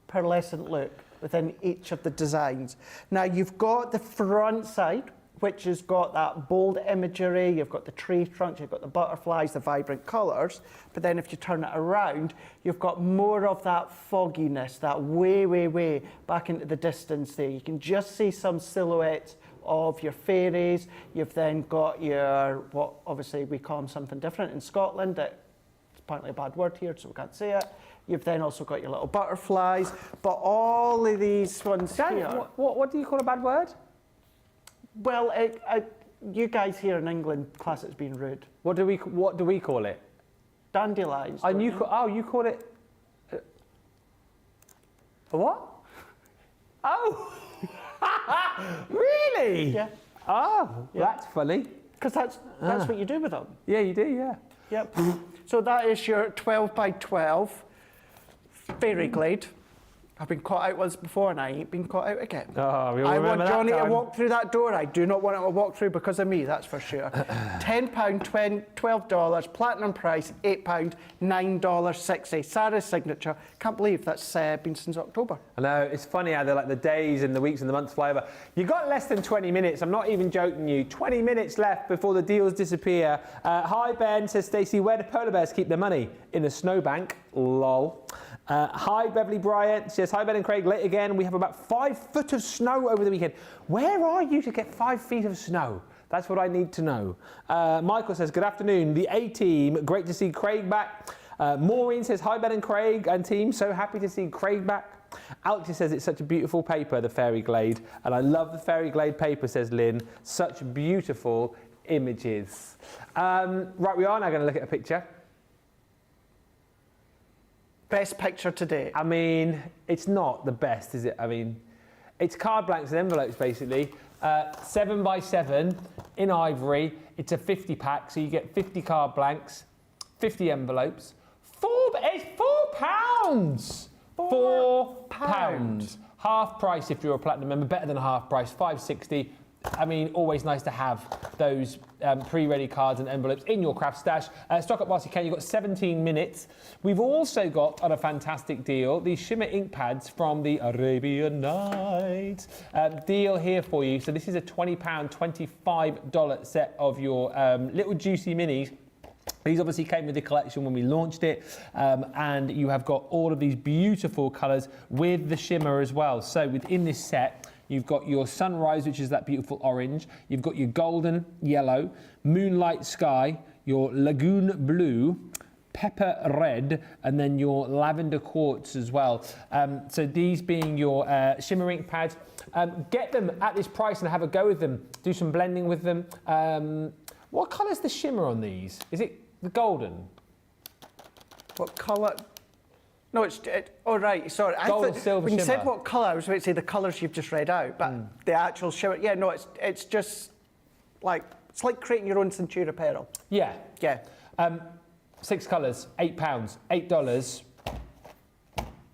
S2: pearlescent look within each of the designs. Now, you've got the front side, which has got that bold imagery, you've got the tree trunks, you've got the butterflies, the vibrant colours, but then if you turn it around, you've got more of that fogginess, that way back into the distance there. You can just see some silhouettes of your fairies. You've then got your, what obviously we call them something different in Scotland, it's apparently a bad word here, so we can't say it. You've then also got your little butterflies, but all of these ones here...
S1: What do you call a bad word?
S2: Well, you guys here in England class it as being rude.
S1: What do we call it?
S2: Dandelions.
S1: And you call it a what? Oh, really?
S2: Yeah.
S1: Oh,
S2: Yeah.
S1: that's funny.
S2: Because that's what you do with them.
S1: Yeah, you do. Yeah.
S2: Yep. So that is your 12 by 12 Fairy Glade. I've been caught out once before and I ain't been caught out again.
S1: Oh, we all
S2: I
S1: remember
S2: want
S1: that
S2: Jonny to
S1: time.
S2: walk through that door. I do not want him to walk through because of me, that's for sure. £10, $12, platinum price, £8, $9.60. Sarah's signature. Can't believe that's been since October.
S1: I know, it's funny how the days and the weeks and the months fly over. You got less than 20 minutes, I'm not even joking you. 20 minutes left before the deals disappear. Hi Ben, says Stacey, where do polar bears keep their money? In a snowbank, lol. Hi Beverly Bryant, says, hi Ben and Craig, late again. We have about 5 foot of snow over the weekend. Where are you to get 5 feet of snow? That's what I need to know. Michael says, good afternoon, the A-team, great to see Craig back. Maureen says, hi Ben and Craig and team, so happy to see Craig back. Alex says it's such a beautiful paper, the Fairy Glade, and I love the Fairy Glade paper, says Lynn. Such beautiful images. Right, we are now going to look at a picture.
S2: Best picture today.
S1: I mean, it's not the best, is it? I mean, it's card blanks and envelopes, basically. 7 by 7 in ivory. It's a 50 pack, so you get 50 card blanks, 50 envelopes. It's £4! £4. Half price if you're a platinum member, better than half price, £5.60. I mean, always nice to have those pre-ready cards and envelopes in your craft stash. Stock up whilst you can. You've got 17 minutes. We've also got, on a fantastic deal, these shimmer ink pads from the Arabian Nights. Deal here for you. So this is a £20, $25 set of your little juicy minis. These obviously came with the collection when we launched it, and you have got all of these beautiful colours with the shimmer as well. So within this set, you've got your sunrise, which is that beautiful orange. You've got your golden yellow, moonlight sky, your lagoon blue, pepper red, and then your lavender quartz as well. So these being your shimmer ink pads. Get them at this price and have a go with them. Do some blending with them. What colour's the shimmer on these? Is it the golden?
S2: What colour? No, oh right, sorry.
S1: Gold, silver,
S2: when you
S1: shimmer.
S2: said what colour, I was about to say the colours you've just read out, but the actual shimmer, yeah, no, it's just like, it's like creating your own Centura pearl.
S1: Yeah.
S2: Yeah.
S1: 6 colours, £8, $8,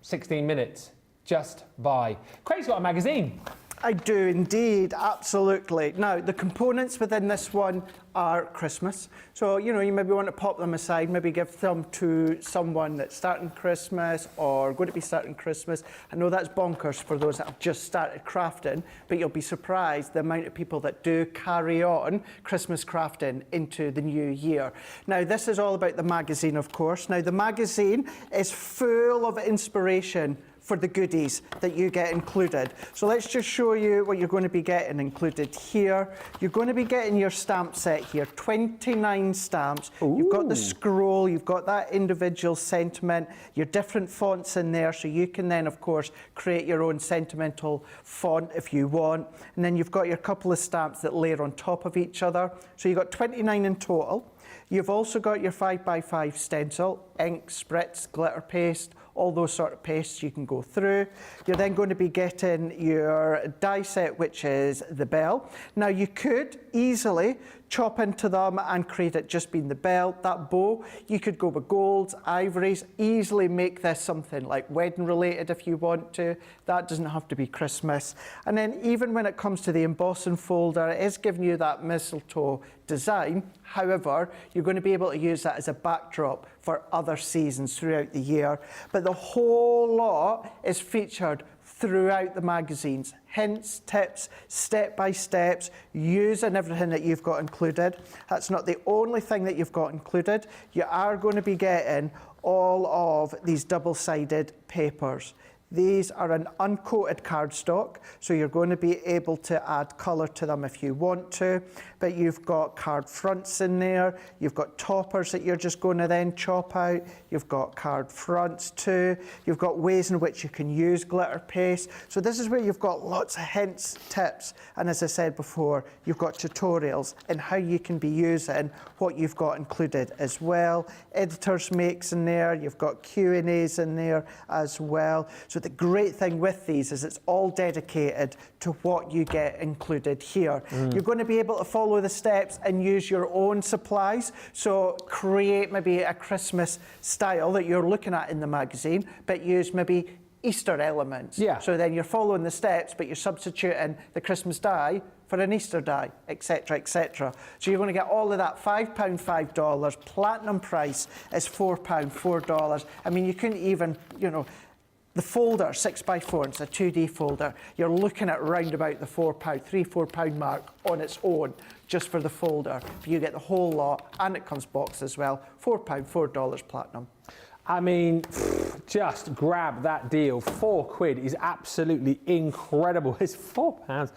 S1: 16 minutes. Just buy. Craig's got a magazine.
S2: I do indeed, absolutely. Now, the components within this one are Christmas. So, you know, you maybe want to pop them aside, maybe give them to someone that's starting Christmas or going to be starting Christmas. I know that's bonkers for those that have just started crafting, but you'll be surprised the amount of people that do carry on Christmas crafting into the new year. Now, this is all about the magazine, of course. Now, the magazine is full of inspiration for the goodies that you get included. So let's just show you what you're going to be getting included here. You're going to be getting your stamp set here, 29 stamps. Ooh. You've got the scroll, you've got that individual sentiment, your different fonts in there, so you can then, of course, create your own sentimental font if you want. And then you've got your couple of stamps that layer on top of each other. So you've got 29 in total. You've also got your 5x5 stencil, ink, spritz, glitter paste, all those sort of pastes you can go through. You're then going to be getting your die set, which is the bell. Now you could easily chop into them and create it just being the bell, that bow. You could go with golds, ivories, easily make this something like wedding related if you want to. That doesn't have to be Christmas. And then even when it comes to the embossing folder, it is giving you that mistletoe design. However, you're going to be able to use that as a backdrop for other seasons throughout the year. But the whole lot is featured throughout the magazines. Hints, tips, step-by-steps, using everything that you've got included. That's not the only thing that you've got included. You are going to be getting all of these double-sided papers. These are an uncoated cardstock, so you're going to be able to add colour to them if you want to. But you've got card fronts in there, you've got toppers that you're just going to then chop out, you've got card fronts too, you've got ways in which you can use glitter paste. So this is where you've got lots of hints, tips, and as I said before, you've got tutorials in how you can be using what you've got included as well. Editors makes in there, you've got Q&As in there as well. So the great thing with these is it's all dedicated to what you get included here. You're going to be able to follow the steps and use your own supplies. So create maybe a Christmas style that you're looking at in the magazine, but use maybe Easter elements. Yeah. So then you're following the steps, but you're substituting the Christmas die for an Easter die, etc., etc. So you're going to get all of that. £5, $5. Platinum price is £4, $4. I mean, you couldn't even, you know, the folder, 6x4, it's a 2D folder. You're looking at round about the £4, £3-4 mark on its own, just for the folder. But you get the whole lot, and it comes boxed as well. £4, $4 platinum.
S1: I mean, just grab that deal. £4 is absolutely incredible. It's £4.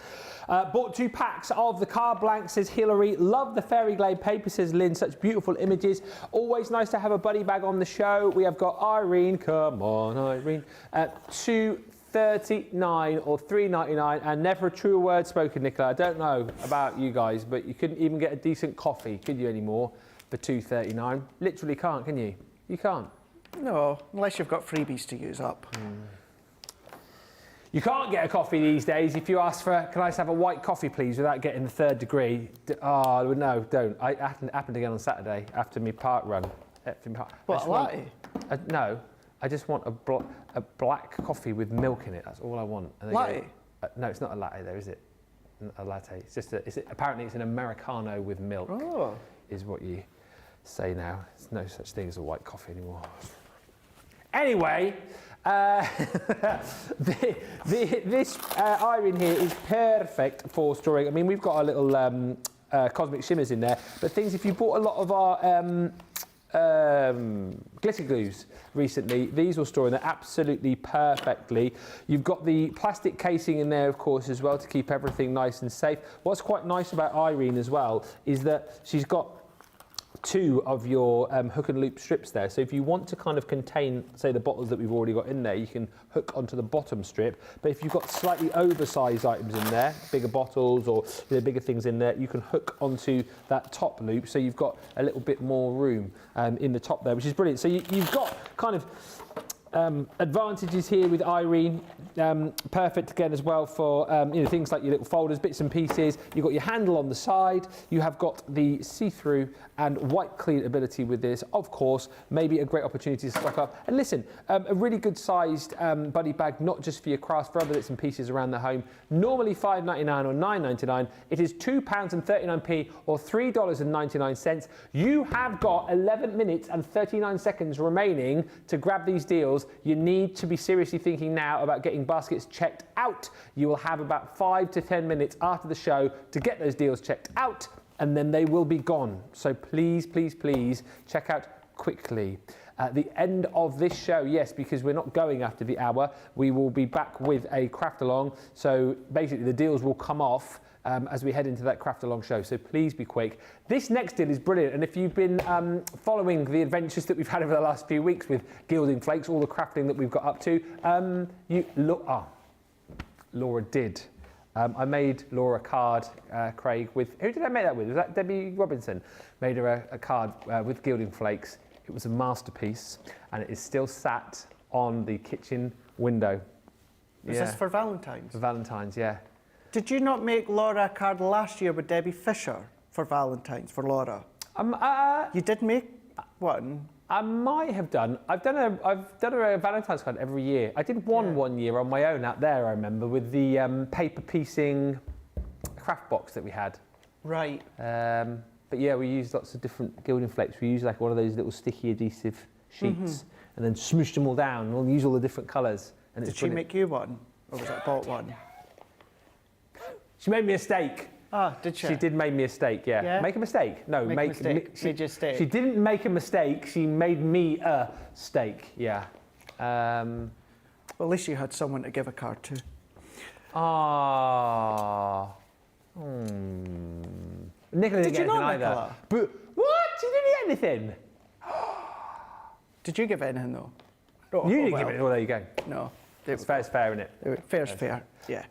S1: Bought 2 packs of the card blank, says Hillary. Love the fairy glade paper, says Lynn. Such beautiful images. Always nice to have a buddy bag on the show. We have got Irene. Come on, Irene. $2.39 or $3.99, and never a truer word spoken, Nicola. I don't know about you guys, but you couldn't even get a decent coffee, could you, anymore, for $2.39? Literally can't, can you? You can't.
S2: No, unless you've got freebies to use up.
S1: You can't get a coffee these days if you ask for, can I just have a white coffee, please, without getting the 3rd degree. Oh, no, don't. It happened again on Saturday after my park run.
S2: What, a latte?
S1: No, I just want a black coffee with milk in it. That's all I want.
S2: Latte?
S1: No, it's not a latte, though, is it? Not a latte. It's just apparently it's an Americano with milk. Oh. Is what you say now. There's no such thing as a white coffee anymore. Anyway, this iron here is perfect for storing. I mean, we've got our little cosmic shimmers in there, but things, if you bought a lot of our glitter glues recently, these will store in there absolutely perfectly. You've got the plastic casing in there, of course, as well, to keep everything nice and safe. What's quite nice about Irene as well is that she's got 2 of your hook and loop strips there. So if you want to kind of contain, say, the bottles that we've already got in there, you can hook onto the bottom strip. But if you've got slightly oversized items in there, bigger bottles or bigger things in there, you can hook onto that top loop. So you've got a little bit more room in the top there, which is brilliant. So you've got kind of advantages here with Irene, perfect again as well for things like your little folders, bits and pieces. You've got your handle on the side, you have got the see-through and white clean ability with this. Of course, maybe a great opportunity to stock up. And listen, a really good sized buddy bag, not just for your crafts, for other bits and pieces around the home. Normally $5.99 or $9.99. It is £2.39 or $3.99. You have got 11 minutes and 39 seconds remaining to grab these deals. You need to be seriously thinking now about getting baskets checked out. You will have about 5 to 10 minutes after the show to get those deals checked out, and then they will be gone. So please, please, please check out quickly. At the end of this show, yes, because we're not going after the hour, we will be back with a craft along. So basically the deals will come off as we head into that craft along show. So please be quick. This next deal is brilliant. And if you've been following the adventures that we've had over the last few weeks with gilding flakes, all the crafting that we've got up to, Laura did. I made Laura a card, Craig, with, who did I make that with? Was that Debbie Robinson? Made her a card with gilding flakes. It was a masterpiece, and it is still sat on the kitchen window.
S2: Was this for Valentine's?
S1: For Valentine's, yeah.
S2: Did you not make Laura a card last year with Debbie Fisher for Valentine's, for Laura? You did make one?
S1: I might have done. I've done her a Valentine's card every year. I did one year on my own out there, I remember, with the paper piecing craft box that we had.
S2: Right.
S1: But yeah, we used lots of different gilding flakes. We used like one of those little sticky adhesive sheets and then smooshed them all down and we'll use all the different colours. And
S2: did she make you one? Or was it bought one?
S1: She made me a steak.
S2: Ah, did she?
S1: She did make me a steak, yeah. Make a mistake? No,
S2: make a mistake. Made you a steak.
S1: She didn't make a mistake, she made me a steak, yeah.
S2: Well, at least you had someone to give a card to.
S1: Nicola didn't
S2: Did you
S1: get
S2: not,
S1: anything either.
S2: Nicola?
S1: But what? She didn't get anything?
S2: Did you give anything though?
S1: You didn't give it. Well, there you go.
S2: No.
S1: It's fair, isn't it?
S2: Fair's fair, yeah.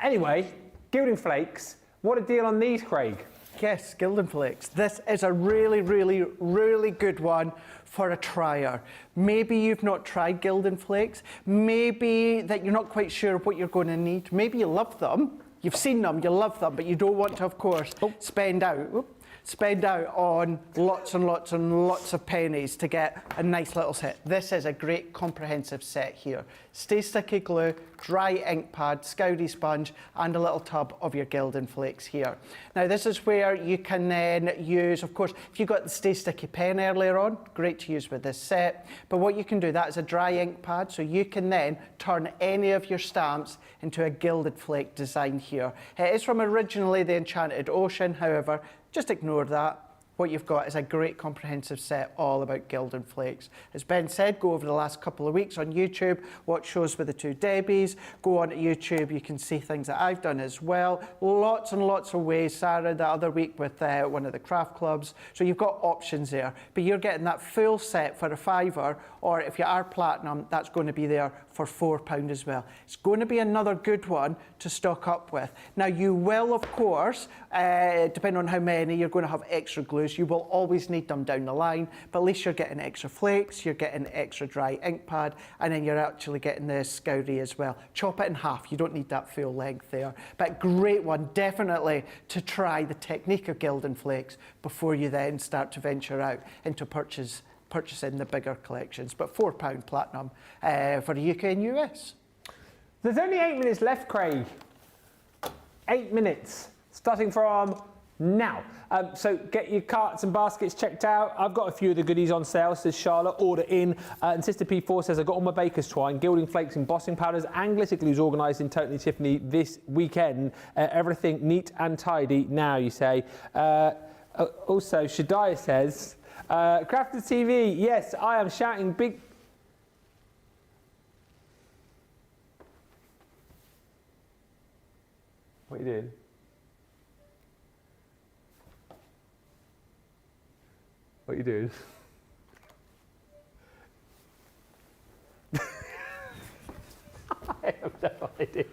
S1: Anyway, gilding flakes. What a deal on these, Craig.
S2: Yes, gilding flakes. This is a really, really, really good one for a trier. Maybe you've not tried gilding flakes. Maybe that you're not quite sure what you're going to need. Maybe you love them. You've seen them, you love them, but you don't want to, of course, spend out on lots and lots and lots of pennies to get a nice little set. This is a great comprehensive set here. Stay sticky glue, dry ink pad, scoury sponge, and a little tub of your gilding flakes here. Now this is where you can then use, of course, if you got the stay sticky pen earlier on, great to use with this set. But what you can do, that is a dry ink pad, so you can then turn any of your stamps into a gilded flake design here. It is from originally the Enchanted Ocean, however, just ignore that. What you've got is a great comprehensive set all about gilding flakes. As Ben said, go over the last couple of weeks on YouTube, watch shows with the two Debbies, go on to YouTube, you can see things that I've done as well. Lots and lots of ways. Sarah the other week with one of the craft clubs. So you've got options there, but you're getting that full set for a £5, or if you are platinum, that's going to be there for £4 as well. It's going to be another good one to stock up with. Now you will, of course, depending on how many, you're going to have extra glues. You will always need them down the line, but at least you're getting extra flakes, you're getting extra dry ink pad, and then you're actually getting the scoury as well. Chop it in half, you don't need that full length there. But great one, definitely to try the technique of gilding flakes before you then start to venture out into purchasing the bigger collections. But £4 platinum for the UK and US.
S1: There's only 8 minutes left, Craig. 8 minutes, starting from now. So get your carts and baskets checked out. I've got a few of the goodies on sale, says Charlotte, order in. And Sister P4 says, I've got all my baker's twine, gilding flakes, embossing powders and glitter glues organised in Totally Tiffany this weekend. Everything neat and tidy now, you say. Also, Shadiah says, Crafted TV, yes, I am shouting big... What are you doing? What are you doing? I have no idea.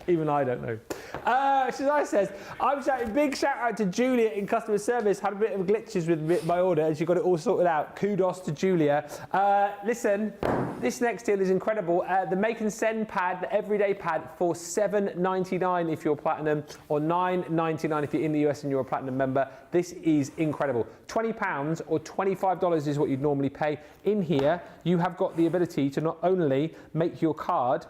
S1: Even I don't know. Shazai says, I'm shouting big shout out to Julia in customer service. Had a bit of glitches with my order and she got it all sorted out. Kudos to Julia. Listen, this next deal is incredible. The Make and Send pad, the everyday pad, for $7.99 if you're platinum, or $9.99 if you're in the US and you're a platinum member. This is incredible. £20 or $25 is what you'd normally pay. In here, you have got the ability to not only make your card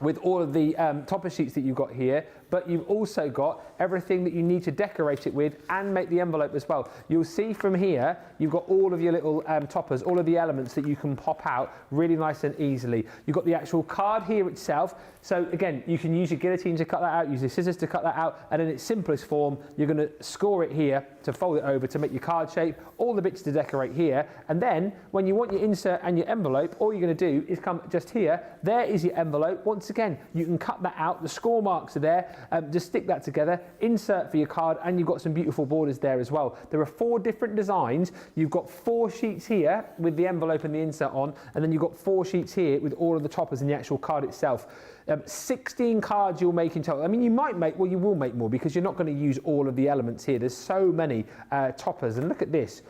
S1: with all of the topper sheets that you've got here, but you've also got everything that you need to decorate it with and make the envelope as well. You'll see from here, you've got all of your little toppers, all of the elements that you can pop out really nice and easily. You've got the actual card here itself. So again, you can use your guillotine to cut that out, use your scissors to cut that out, and in its simplest form, you're going to score it here to fold it over to make your card shape, all the bits to decorate here, and then when you want your insert and your envelope, all you're going to do is come just here. There is your envelope. Once again, you can cut that out. The score marks are there. Just stick that together, insert for your card, and you've got some beautiful borders there as well. There are 4 different designs. You've got 4 sheets here with the envelope and the insert on, and then you've got 4 sheets here with all of the toppers and the actual card itself. 16 cards you'll make in total. I mean, you might make, well, you will make more because you're not going to use all of the elements here. There's so many toppers, and look at this.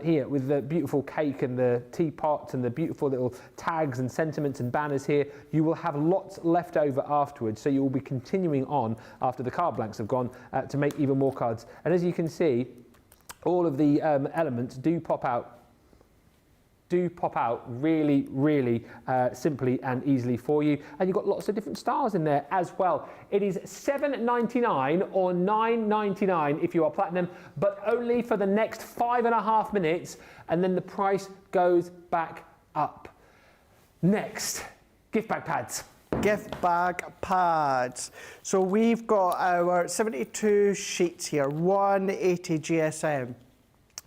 S1: Here with the beautiful cake and the teapots and the beautiful little tags and sentiments and banners here, you will have lots left over afterwards, so you will be continuing on after the card blanks have gone to make even more cards. And as you can see, all of the elements do pop out really, really simply and easily for you. And you've got lots of different styles in there as well. It is $7.99 or $9.99 if you are platinum, but only for the next 5.5 minutes, and then the price goes back up. Next, gift bag pads.
S2: Gift bag pads. So we've got our 72 sheets here, 180 GSM.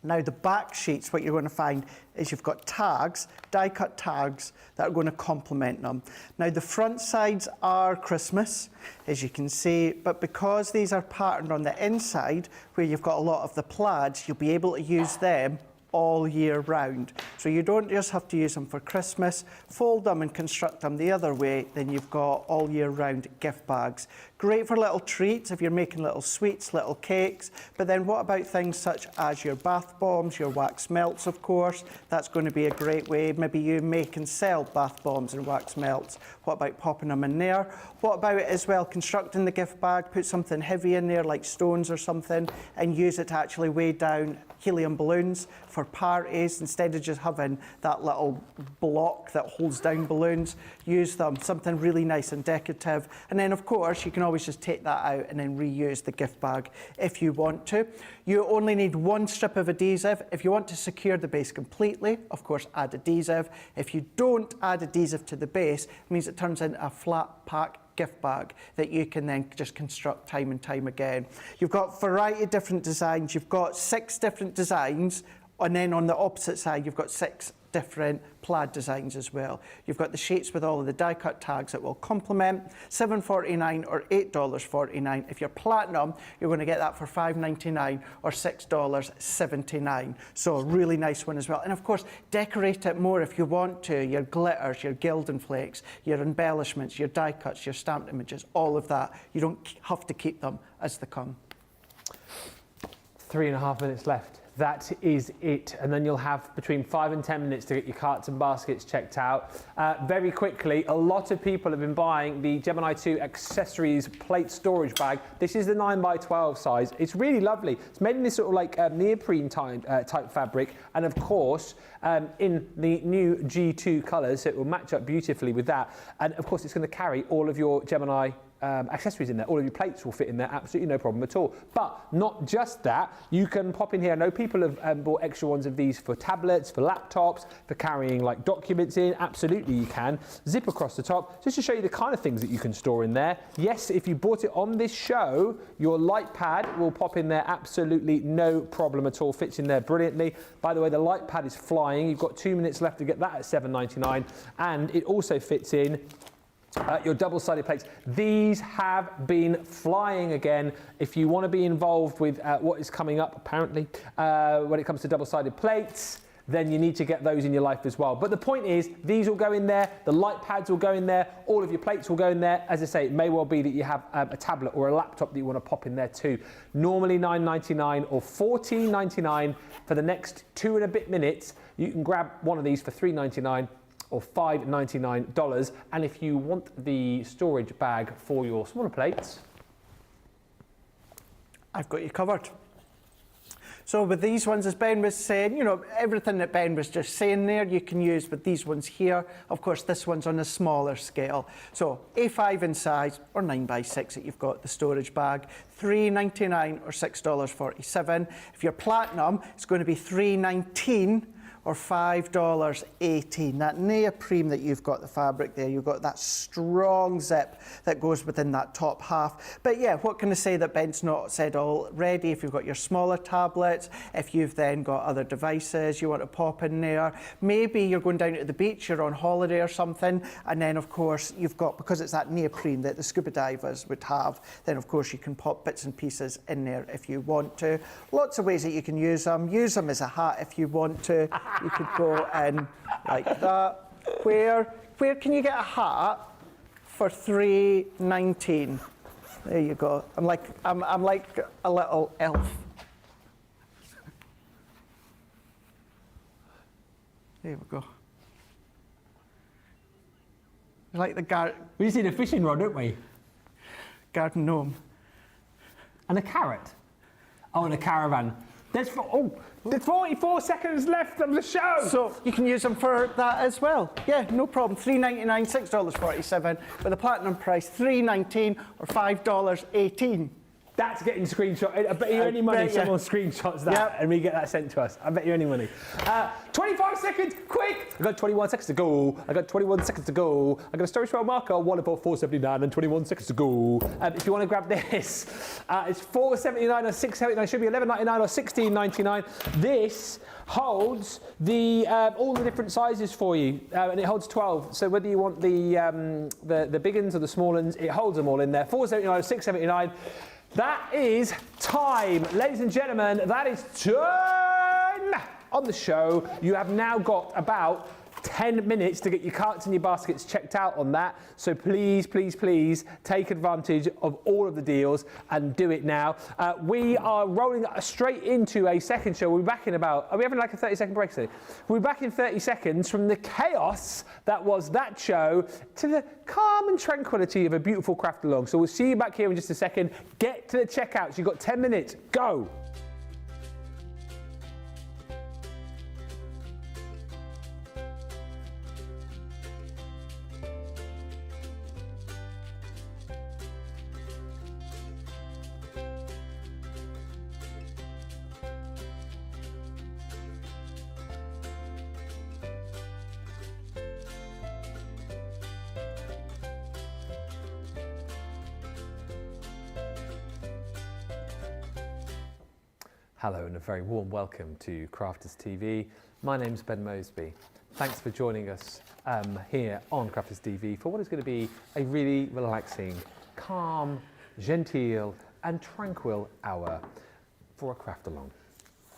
S2: Now the back sheets, what you're going to find is you've got tags, die-cut tags that are going to complement them. Now the front sides are Christmas, as you can see, but because these are patterned on the inside, where you've got a lot of the plaids, you'll be able to use them all year round. So you don't just have to use them for Christmas, fold them and construct them the other way, then you've got all year round gift bags. Great for little treats if you're making little sweets, little cakes, but then what about things such as your bath bombs, your wax melts, of course? That's going to be a great way. Maybe you make and sell bath bombs and wax melts. What about popping them in there? What about it as well, constructing the gift bag, put something heavy in there like stones or something, and use it to actually weigh down helium balloons for parties instead of just having that little block that holds down balloons. Use them, something really nice and decorative. And then of course you can always just take that out and then reuse the gift bag if you want to. You only need 1 strip of adhesive. If you want to secure the base completely, of course add adhesive. If you don't add adhesive to the base, it means it turns into a flat pack gift bag that you can then just construct time and time again. You've got a variety of different designs. You've got 6 different designs, and then on the opposite side you've got 6 different plaid designs as well. You've got the sheets with all of the die-cut tags that will complement, $7.49 or $8.49. If you're platinum, you're going to get that for $5.99 or $6.79. So a really nice one as well. And of course, decorate it more if you want to. Your glitters, your gilding flakes, your embellishments, your die-cuts, your stamped images, all of that. You don't have to keep them as they come.
S1: 3.5 minutes left. That is it, and then you'll have between 5 and 10 minutes to get your carts and baskets checked out. Very quickly, a lot of people have been buying the Gemini 2 accessories plate storage bag. This is the 9x12 size. It's really lovely. It's made in this sort of like neoprene type fabric, and of course in the new G2 colours, so it will match up beautifully with that. And of course, it's going to carry all of your Gemini accessories in there. All of your plates will fit in there, absolutely no problem at all. But not just that, you can pop in here. I know people have bought extra ones of these for tablets, for laptops, for carrying like documents in. Absolutely you can. Zip across the top, just to show you the kind of things that you can store in there. Yes, if you bought it on this show, your light pad will pop in there, absolutely no problem at all. Fits in there brilliantly. By the way, the light pad is flying. You've got 2 minutes left to get that at $7.99, and it also fits in your double-sided plates. These have been flying again. If you want to be involved with what is coming up, apparently, when it comes to double-sided plates, then you need to get those in your life as well. But the point is, these will go in there, the light pads will go in there, all of your plates will go in there. As I say, it may well be that you have a tablet or a laptop that you want to pop in there too. Normally $9.99 or $14.99 for the next 2 and a bit minutes. You can grab one of these for $3.99 or $5.99. And if you want the storage bag for your smaller plates,
S2: I've got you covered. So with these ones, as Ben was saying, you know, everything that Ben was just saying there, you can use with these ones here. Of course, this one's on a smaller scale. So A5 in size, or 9x6 that you've got, the storage bag, $3.99 or $6.47. If you're platinum, it's going to be $3.19 or $5.18. That neoprene that you've got, the fabric there, you've got that strong zip that goes within that top half. But yeah, what can I say that Ben's not said already? If you've got your smaller tablets, if you've then got other devices you want to pop in there, maybe you're going down to the beach, you're on holiday or something, and then of course you've got, because it's that neoprene that the scuba divers would have, then of course you can pop bits and pieces in there if you want to. Lots of ways that you can use them. Use them as a hat if you want to. You could go in like that. Where can you get a hat for $3.19? There you go. I'm like a little elf. There we go. Like the
S1: We just need a fishing rod, don't we?
S2: garden gnome.
S1: And a carrot. Oh, and a caravan. There's 44 seconds left of the show.
S2: So you can use them for that as well. Yeah, no problem. $3.99, $6.47. With a platinum price, $3.19 or $5.18.
S1: That's getting screenshot. I bet you any money someone screenshots that and we get that sent to us. I bet you any money. 25 seconds, quick! I got 21 seconds to go. I got 21 seconds to go. I got a storage file marker, one about $4.79 and 21 seconds to go. If you want to grab this, it's $4.79 or $6.79. It should be $11.99 or $16.99. This holds the all the different sizes for you, and it holds 12. So whether you want the big ones or the small ones, it holds them all in there. $4.79 or $6.79. That is time, ladies and gentlemen, that is time on the show. You have now got about 10 minutes to get your carts and your baskets checked out on that. So please, please, please take advantage of all of the deals and do it now. We are rolling straight into a second show. We'll be back in about, are we having like a 30-second break today? We'll be back in 30 seconds from the chaos that was that show to the calm and tranquility of a beautiful craft along. So we'll see you back here in just a second. Get to the checkouts. You've got 10 minutes. Go. Hello and a very warm welcome to Crafters TV. My name's Ben Moseby. Thanks for joining us here on Crafters TV for what is going to be a really relaxing, calm, genteel and tranquil hour for a craft along.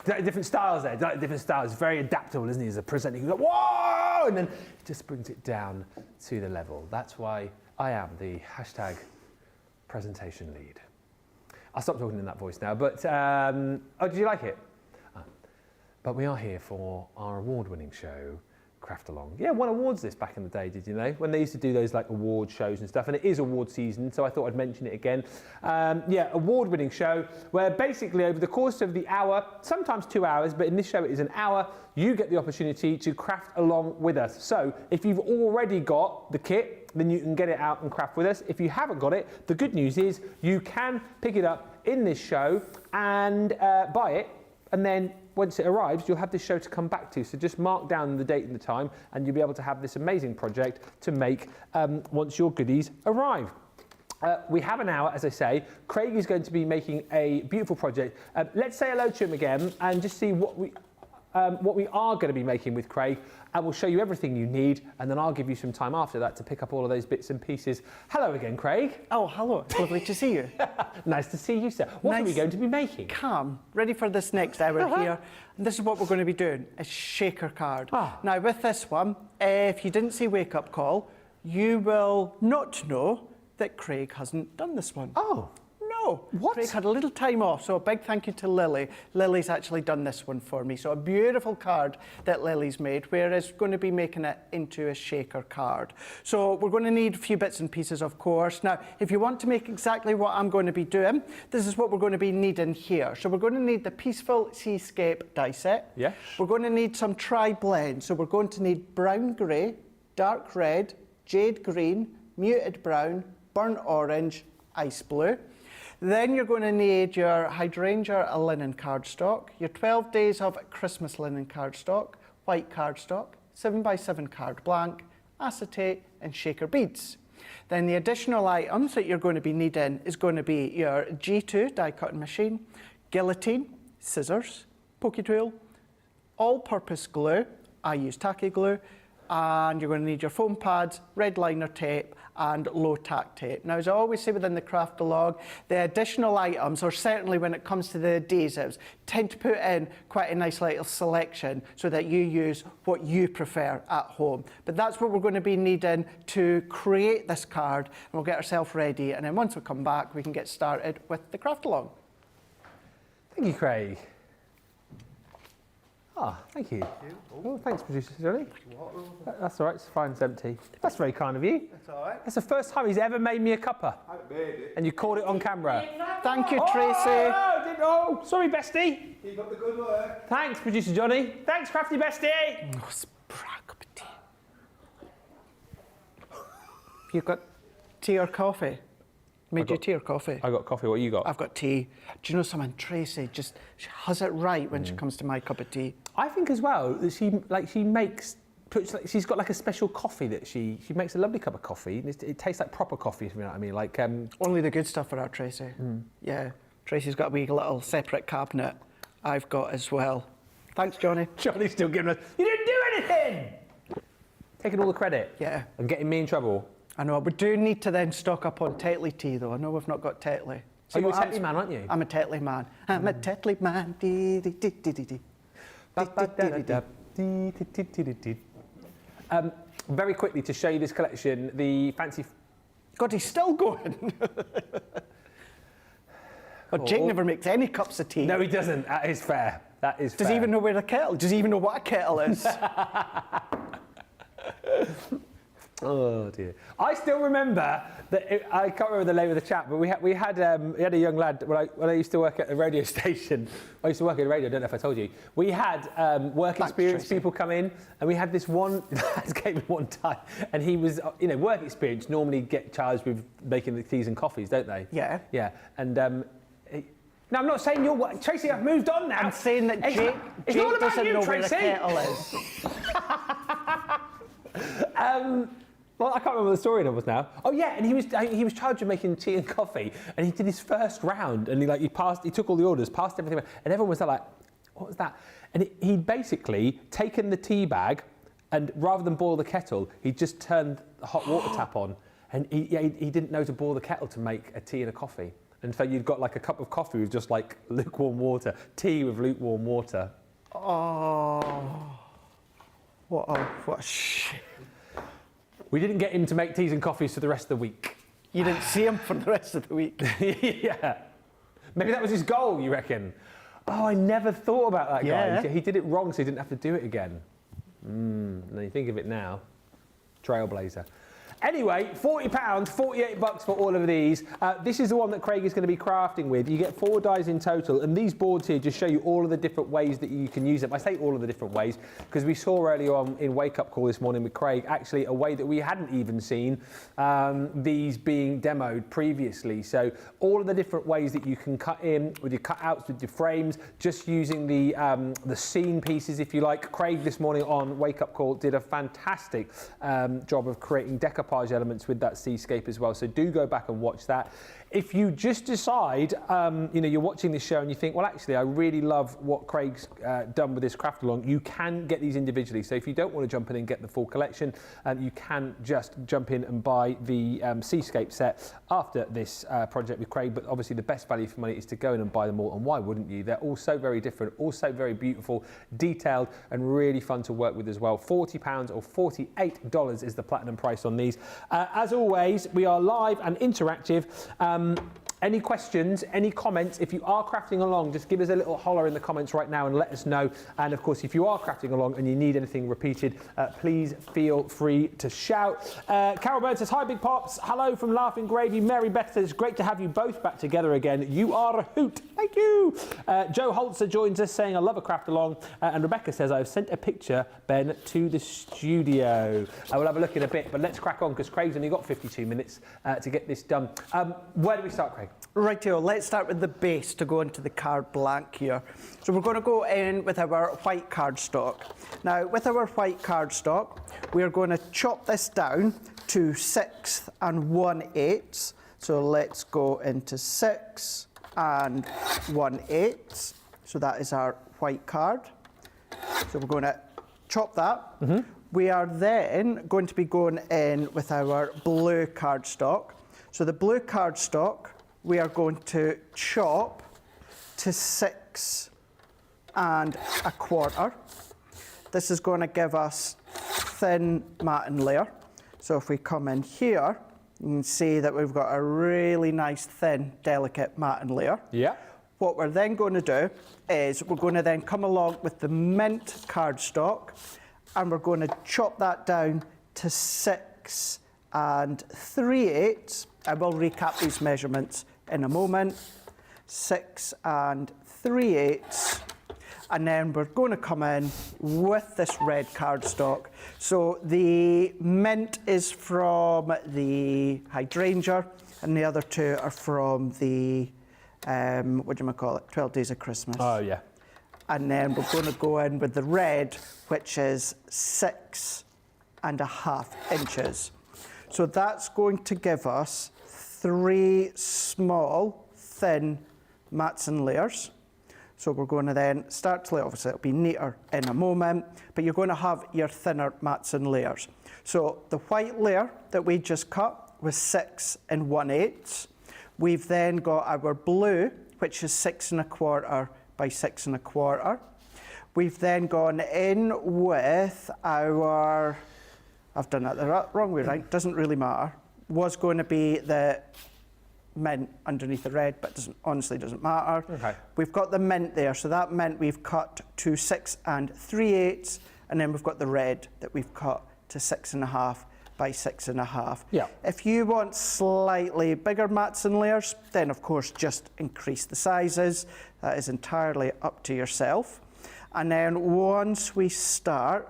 S1: Different styles there, different styles. Very adaptable, isn't he? As a presenter, you go, whoa! And then it just brings it down to the level. That's why I am the hashtag presentation lead. I'll stop talking in that voice now, but, oh, did you like it? But we are here for our award-winning show, Craft Along. Yeah, won awards this back in the day, did you know? When they used to do those like award shows and stuff, and it is award season, so I thought I'd mention it again. Yeah, award-winning show, where basically over the course of the hour, sometimes 2 hours, but in this show it is an hour, you get the opportunity to craft along with us. So if you've already got the kit, then you can get it out and craft with us. If you haven't got it, the good news is you can pick it up in this show and buy it, and then once it arrives, you'll have this show to come back to. So just mark down the date and the time, and you'll be able to have this amazing project to make once your goodies arrive. We have an hour, as I say. Craig is going to be making a beautiful project. Let's say hello to him again and just see what we are going to be making with Craig, and we'll show you everything you need, and then I'll give you some time after that to pick up all of those bits and pieces. Hello again, Craig.
S2: Oh, hello. It's lovely to see you.
S1: Nice to see you, sir. What are we going to be making?
S2: Calm. Ready for this next hour here. And this is what we're going to be doing, a shaker card. Now, with this one, if you didn't see Wake Up Call, you will not know that Craig hasn't done this one.
S1: Oh.
S2: No.
S1: What?
S2: Craig had a little time off, so a big thank you to Lily. Lily's actually done this one for me. So a beautiful card that Lily's made, whereas going to be making it into a shaker card. So we're going to need a few bits and pieces, of course. Now, if you want to make exactly what I'm going to be doing, this is what we're going to be needing here. So we're going to need the Peaceful Seascape die set.
S1: Yes.
S2: We're going to need some TriBlend. So we're going to need brown grey, dark red, jade green, muted brown, burnt orange, ice blue. Then you're going to need your hydrangea linen cardstock, your 12 days of Christmas linen cardstock, white cardstock, 7x7 card blank, acetate and shaker beads. Then the additional items that you're going to be needing is going to be your G2 die cutting machine, guillotine, scissors, poke tool, all-purpose glue, I use tacky glue, and you're going to need your foam pads, red liner tape and low tack tape. Now, as I always say within the Craftalog, the additional items, or certainly when it comes to the adhesives, tend to put in quite a nice little selection so that you use what you prefer at home. But that's what we're going to be needing to create this card, and we'll get ourselves ready, and then once we come back we can get started with the Craftalog.
S1: Thank you, Craig. Ah, thank you. Oh, thanks, producer Jonny. That's all right, it's fine, it's empty. That's very kind of you.
S2: That's all right.
S1: That's the first time he's ever made me a cuppa.
S6: I made it.
S1: And you caught it on camera.
S2: Thank you, Tracy.
S1: Oh, sorry, bestie.
S6: Keep up the good work.
S1: Thanks, producer Jonny. Thanks, crafty bestie.
S2: Oh, it's a cup of tea. You've got tea or coffee? Made you tea or coffee?
S1: I got coffee, what you got?
S2: I've got tea. Do you know something? Tracy she has it right when she comes to my cup of tea.
S1: I think as well that she makes, she's got like a special coffee that she makes a lovely cup of coffee. And it tastes like proper coffee, if you know what I mean. Like
S2: Only the good stuff for our Tracy. Yeah, Tracy's got a wee little separate cabinet. I've got as well. Thanks, Jonny.
S1: Johnny's still giving us. You didn't do anything. Taking all the credit.
S2: Yeah.
S1: And getting me in trouble.
S2: I know. We do need to then stock up on Tetley tea, though. I know we've not got Tetley.
S1: Are you a
S2: what
S1: Tetley
S2: happens-
S1: man, aren't you?
S2: I'm a Tetley man. I'm a Tetley man. Dee, dee, dee, dee, dee, dee.
S1: Very quickly to show you this collection, the fancy.
S2: God, he's still going. God, Jake never makes any cups of tea.
S1: No, he doesn't. That is fair. That is fair.
S2: Does he even know where a kettle? Does he even know what a kettle is?
S1: Oh dear. I still remember that I can't remember the name of the chap, but we had a young lad when I used to work at the radio station. I used to work at the radio. I don't know if I told you. We had work experience
S2: Tracy.
S1: people come in, and we had this one lad came in one time, and he was work experience normally get charged with making the teas and coffees, don't they?
S2: Yeah.
S1: Yeah. And no, I'm not saying you're Tracy. I've moved on now.
S2: I'm saying that Jake
S1: It's all about
S2: doesn't
S1: you,
S2: know where a
S1: Tracy.
S2: kettle is.
S1: Well, I can't remember the story was now. Oh yeah, and he was charged with making tea and coffee, and he did his first round, and he took all the orders, passed everything, and everyone was like, "What was that?" And he'd basically taken the tea bag, and rather than boil the kettle, he just turned the hot water tap on, and he didn't know to boil the kettle to make a tea and a coffee, and so you'd got like a cup of coffee with just like lukewarm water, tea with lukewarm water.
S2: Oh, what a shit.
S1: We didn't get him to make teas and coffees for the rest of the week.
S2: You didn't see him for the rest of the week.
S1: Yeah. Maybe that was his goal, you reckon? Oh, I never thought about that guy.
S2: Yeah.
S1: He did it wrong, so he didn't have to do it again. Now you think of it now. Trailblazer. Anyway, £40, $48 for all of these. This is the one that Craig is going to be crafting with. You get 4 dies in total, and these boards here just show you all of the different ways that you can use them. I say all of the different ways because we saw earlier on in Wake Up Call this morning with Craig actually a way that we hadn't even seen these being demoed previously. So all of the different ways that you can cut in with your cutouts, with your frames, just using the scene pieces, if you like. Craig this morning on Wake Up Call did a fantastic job of creating decoupage elements with that seascape as well, so do go back and watch that. If you just decide, you're watching this show and you think, well, actually, I really love what Craig's done with this craft along, you can get these individually. So if you don't want to jump in and get the full collection, you can just jump in and buy the seascape set after this project with Craig. But obviously, the best value for money is to go in and buy them all. And why wouldn't you? They're all so very different, also very beautiful, detailed, and really fun to work with as well. £40 or $48 is the platinum price on these. As always, we are live and interactive. Any questions, any comments? If you are crafting along, just give us a little holler in the comments right now and let us know. And of course, if you are crafting along and you need anything repeated, please feel free to shout. Carol Bird says, hi Big Pops, hello from Laughing Gravy. Mary Beth says, great to have you both back together again. You are a hoot. Thank you. Joe Holzer joins us saying, I love a craft along. And Rebecca says, I've sent a picture, Ben, to the studio. I will have a look in a bit, but let's crack on because Craig's only got 52 minutes to get this done. Where do we start, Craig?
S2: Rightio, let's start with the base to go into the card blank here. So we're going to go in with our white cardstock. Now, with our white cardstock, we're going to chop this down to 6 1/8. So let's go into 6 1/8. So that is our white card. So we're going to chop that. Mm-hmm. We are then going to be going in with our blue cardstock. So the blue cardstock, we are going to chop to 6 1/4. This is going to give us thin matten layer. So if we come in here, you can see that we've got a really nice, thin, delicate matten layer.
S1: Yeah.
S2: What we're then going to do is we're going to then come along with the mint cardstock and we're going to chop that down to 6 3/8. I will recap these measurements in a moment. 6 3/8. And then we're going to come in with this red cardstock. So the mint is from the hydrangea and the other two are from the, 12 Days of Christmas.
S1: Oh, yeah.
S2: And then we're going to go in with the red, which is 6 1/2 inches. So that's going to give us 3 small, thin matson layers. So we're going to then start to lay, obviously it'll be neater in a moment, but you're going to have your thinner matson layers. So the white layer that we just cut was 6 1/8. We've then got our blue, which is 6 1/4 by 6 1/4. We've then gone in with our, I've done it the wrong way round, doesn't really matter, was going to be the mint underneath the red, but honestly doesn't matter.
S1: Okay.
S2: We've got the mint there, so that mint we've cut to 6 3/8, and then we've got the red that we've cut to 6 1/2 by 6 1/2.
S1: Yeah.
S2: If you want slightly bigger matson layers, then of course just increase the sizes. That is entirely up to yourself. And then once we start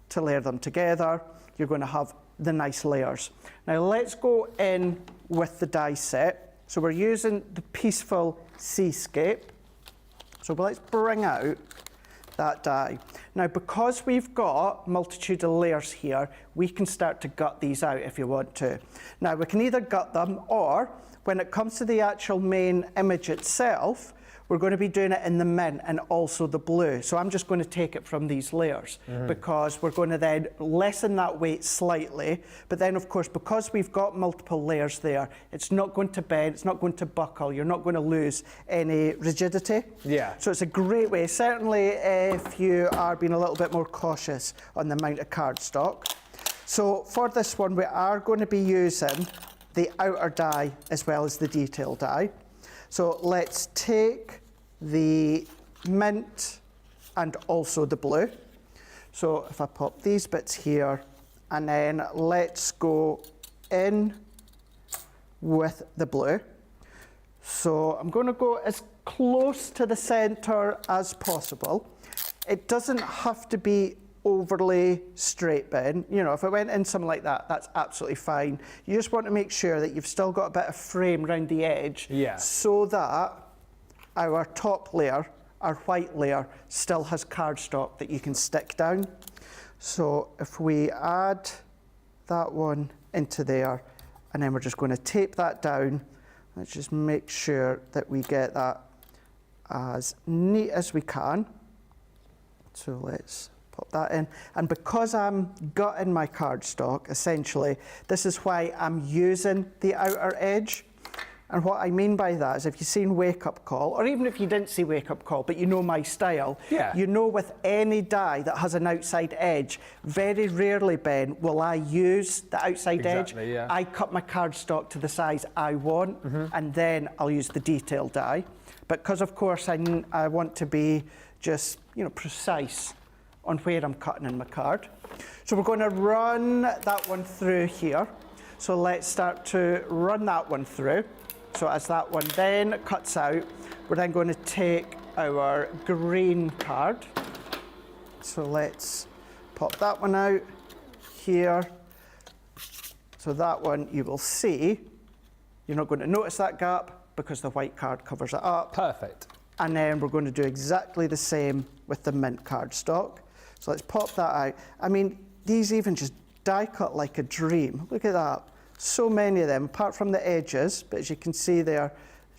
S2: to layer them together, you're going to have the nice layers. Now let's go in with the die set. So we're using the Peaceful Seascape. So let's bring out that die. Now because we've got multitude of layers here, we can start to gut these out if you want to. Now we can either gut them, or when it comes to the actual main image itself, we're going to be doing it in the mint and also the blue. So I'm just going to take it from these layers because we're going to then lessen that weight slightly. But then, of course, because we've got multiple layers there, it's not going to bend, it's not going to buckle, you're not going to lose any rigidity.
S1: Yeah.
S2: So it's a great way, certainly if you are being a little bit more cautious on the amount of cardstock. So for this one, we are going to be using the outer die as well as the detail die. So let's take the mint and also the blue. So if I pop these bits here, and then let's go in with the blue. So I'm going to go as close to the center as possible. It doesn't have to be overly straight, Ben. You know, if it went in something like that, that's absolutely fine. You just want to make sure that you've still got a bit of frame around the edge, so that our top layer, our white layer, still has cardstock that you can stick down. So if we add that one into there, and then we're just going to tape that down, let's just make sure that we get that as neat as we can. So let's pop that in. And because I'm gutting my cardstock, essentially, this is why I'm using the outer edge, And what I mean by that is if you've seen Wake Up Call, or even if you didn't see Wake Up Call, but you know my style, you know with any die that has an outside edge, very rarely, Ben, will I use the outside edge.
S1: Yeah.
S2: I cut my cardstock to the size I want, and then I'll use the detail die. But because, of course, I want to be just, you know, precise on where I'm cutting in my card. So we're going to run that one through here. So let's start to run that one through. So as that one then cuts out, we're then going to take our green card. So let's pop that one out here. So that one you will see, you're not going to notice that gap because the white card covers it up.
S1: Perfect.
S2: And then we're going to do exactly the same with the mint cardstock. So let's pop that out. I mean, these even just die cut like a dream. Look at that. So many of them, apart from the edges, but as you can see there,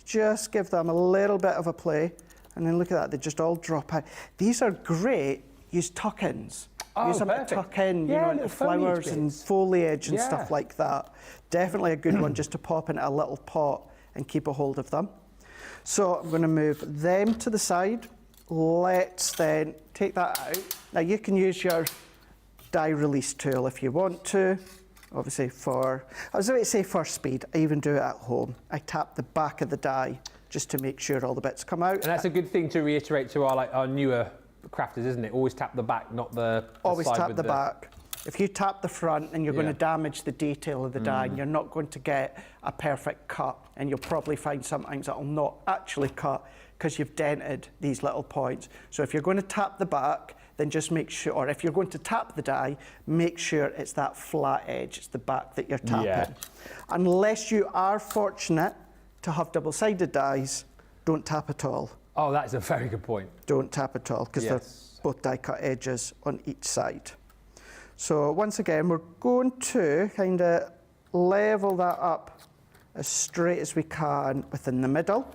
S2: just give them a little bit of a play, and then look at that, they just all drop out. These are great, use tuck-ins. Use them to tuck in, you know, into flowers and foliage and stuff like that. Definitely a good one just to pop into a little pot and keep a hold of them. So I'm going to move them to the side. Let's then take that out. Now you can use your die release tool if you want to. Obviously I was about to say for speed, I even do it at home. I tap the back of the die just to make sure all the bits come out.
S1: And that's a good thing to reiterate to our newer crafters, isn't it? Always tap the back, not the
S2: always
S1: side
S2: tap
S1: with
S2: the back. If you tap the front, then you're going to damage the detail of the die, and you're not going to get a perfect cut. And you'll probably find sometimes that will not actually cut because you've dented these little points. So if you're going to tap the back, then just make sure, or if you're going to tap the die, make sure it's that flat edge, it's the back that you're tapping. Unless you are fortunate to have double-sided dies, don't tap at all.
S1: Oh, that is a very good point.
S2: Don't tap at all, because they're both die-cut edges on each side. So once again, we're going to kind of level that up as straight as we can within the middle.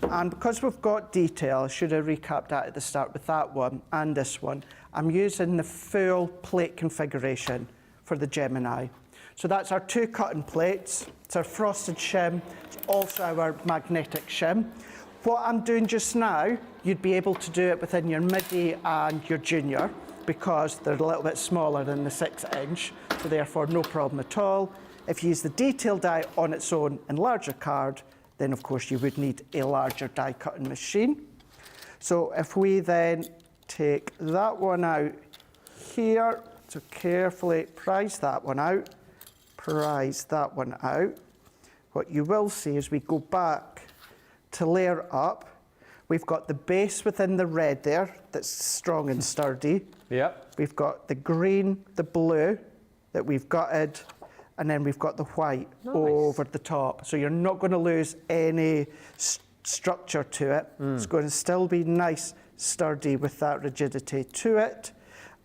S2: And because we've got detail, I should have recapped that at the start with that one and this one, I'm using the full plate configuration for the Gemini. So that's our 2 cutting plates, it's our frosted shim, it's also our magnetic shim. What I'm doing just now, you'd be able to do it within your midi and your junior because they're a little bit smaller than the 6-inch, so therefore no problem at all. If you use the detail die on its own and larger card, then of course you would need a larger die cutting machine. So if we then take that one out here, so carefully prise that one out, prise that one out. What you will see as we go back to layer up, we've got the base within the red there that's strong and sturdy. We've got the green, the blue that we've gutted, and then we've got the white over the top. So you're not going to lose any structure to it. It's going to still be nice, sturdy with that rigidity to it.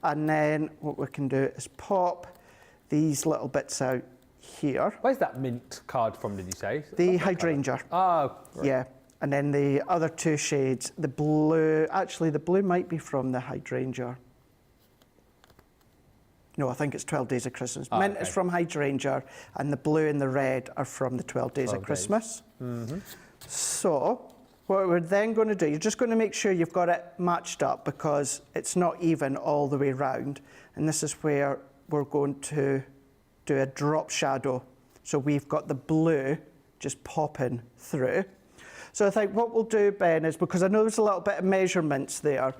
S2: And then what we can do is pop these little bits out here.
S1: Where's that mint card from, did you say?
S2: The hydrangea.
S1: Oh, right.
S2: Yeah. And then the other 2 shades, the blue, actually the blue might be from the hydrangea. No, I think it's 12 Days of Christmas. Mint is from hydrangea, and the blue and the red are from the 12 Days of Christmas. So what we're then going to do, you're just going to make sure you've got it matched up because it's not even all the way round. And this is where we're going to do a drop shadow. So we've got the blue just popping through. So I think what we'll do, Ben, is because I know there's a little bit of measurements there,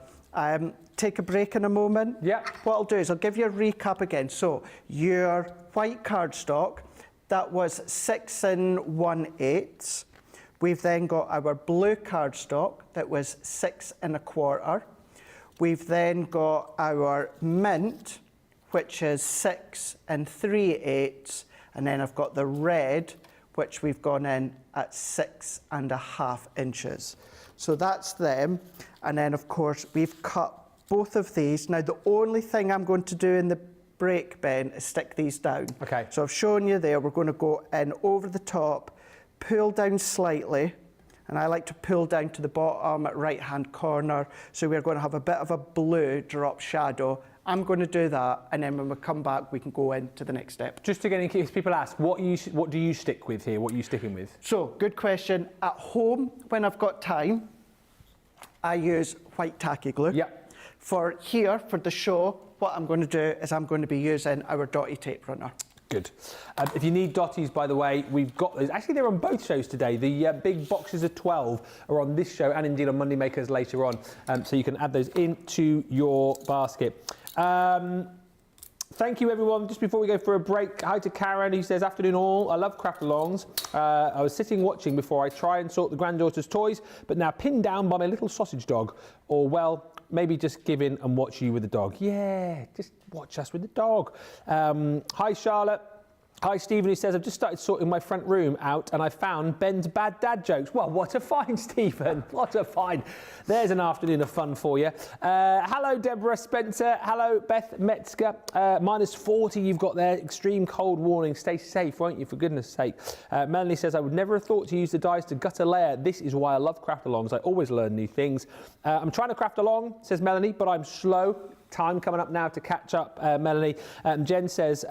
S2: take a break in a moment. What I'll do is I'll give you a recap again. So your white cardstock, that was 6 1/8. We've then got our blue cardstock that was 6 1/4. We've then got our mint, which is 6 3/8, and then I've got the red, which we've gone in at 6 1/2 inches. So that's them, and then of course we've cut both of these. Now the only thing I'm going to do in the break, Ben, is stick these down. So I've shown you there, we're going to go in over the top, pull down slightly, And I like to pull down to the bottom right-hand corner. So we're going to have a bit of a blue drop shadow. I'm going to do that, and then when we come back, we can go into the next step.
S1: Just again, in case people ask, what do you stick with here? What are you sticking with?
S2: So, good question. At home, when I've got time, I use white tacky glue.
S1: Yep.
S2: For here, for the show, what I'm going to do is I'm going to be using our dotty tape runner.
S1: Good. If you need dotties, by the way, we've got those. Actually, they're on both shows today. The big boxes of 12 are on this show and indeed on Monday Makers later on. So you can add those into your basket. Thank you, everyone. Just before we go for a break, hi to Karen, who says, afternoon all. I love craft-alongs. I was sitting watching before I try and sort the granddaughter's toys, but now pinned down by my little sausage dog. Or, well, maybe just give in and watch you with the dog. Yeah, just watch us with the dog. Hi, Charlotte. Hi, Stephen, who says, I've just started sorting my front room out and I found Ben's bad dad jokes. Well, what a find, Stephen. What a find. There's an afternoon of fun for you. Hello, Deborah Spencer. Hello, Beth Metzger. -40 you've got there. Extreme cold warning. Stay safe, won't you, for goodness sake. Melanie says, I would never have thought to use the dies to gut a layer. This is why I love craft-alongs. I always learn new things. I'm trying to craft along, says Melanie, but I'm slow. Time coming up now to catch up, Melanie. Jen says,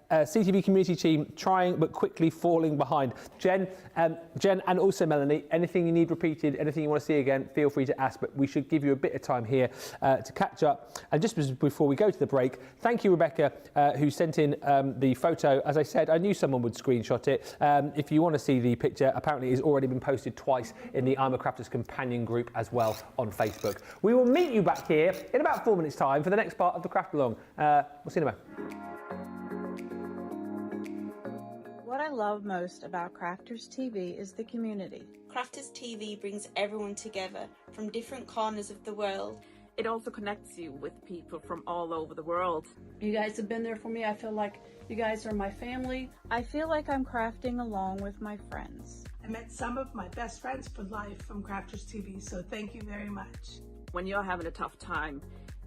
S1: CTV community team trying but quickly falling behind. Jen and also Melanie, anything you need repeated, anything you want to see again, feel free to ask, but we should give you a bit of time here to catch up. And just before we go to the break, thank you, Rebecca, who sent in the photo. As I said, I knew someone would screenshot it. If you want to see the picture, apparently it's already been posted twice in the I'm a Crafter's Companion group as well on Facebook. We will meet you back here in about 4 minutes' time for the next part of the Craft Along. We'll see you in a moment.
S7: What I love most about Crafters TV is the community.
S8: Crafters TV brings everyone together from different corners of the world.
S9: It also connects you with people from all over the world.
S10: You guys have been there for me. I feel like you guys are my family.
S7: I feel like I'm crafting along with my friends.
S11: I met some of my best friends for life from Crafters TV, so thank you very much.
S9: When you're having a tough time,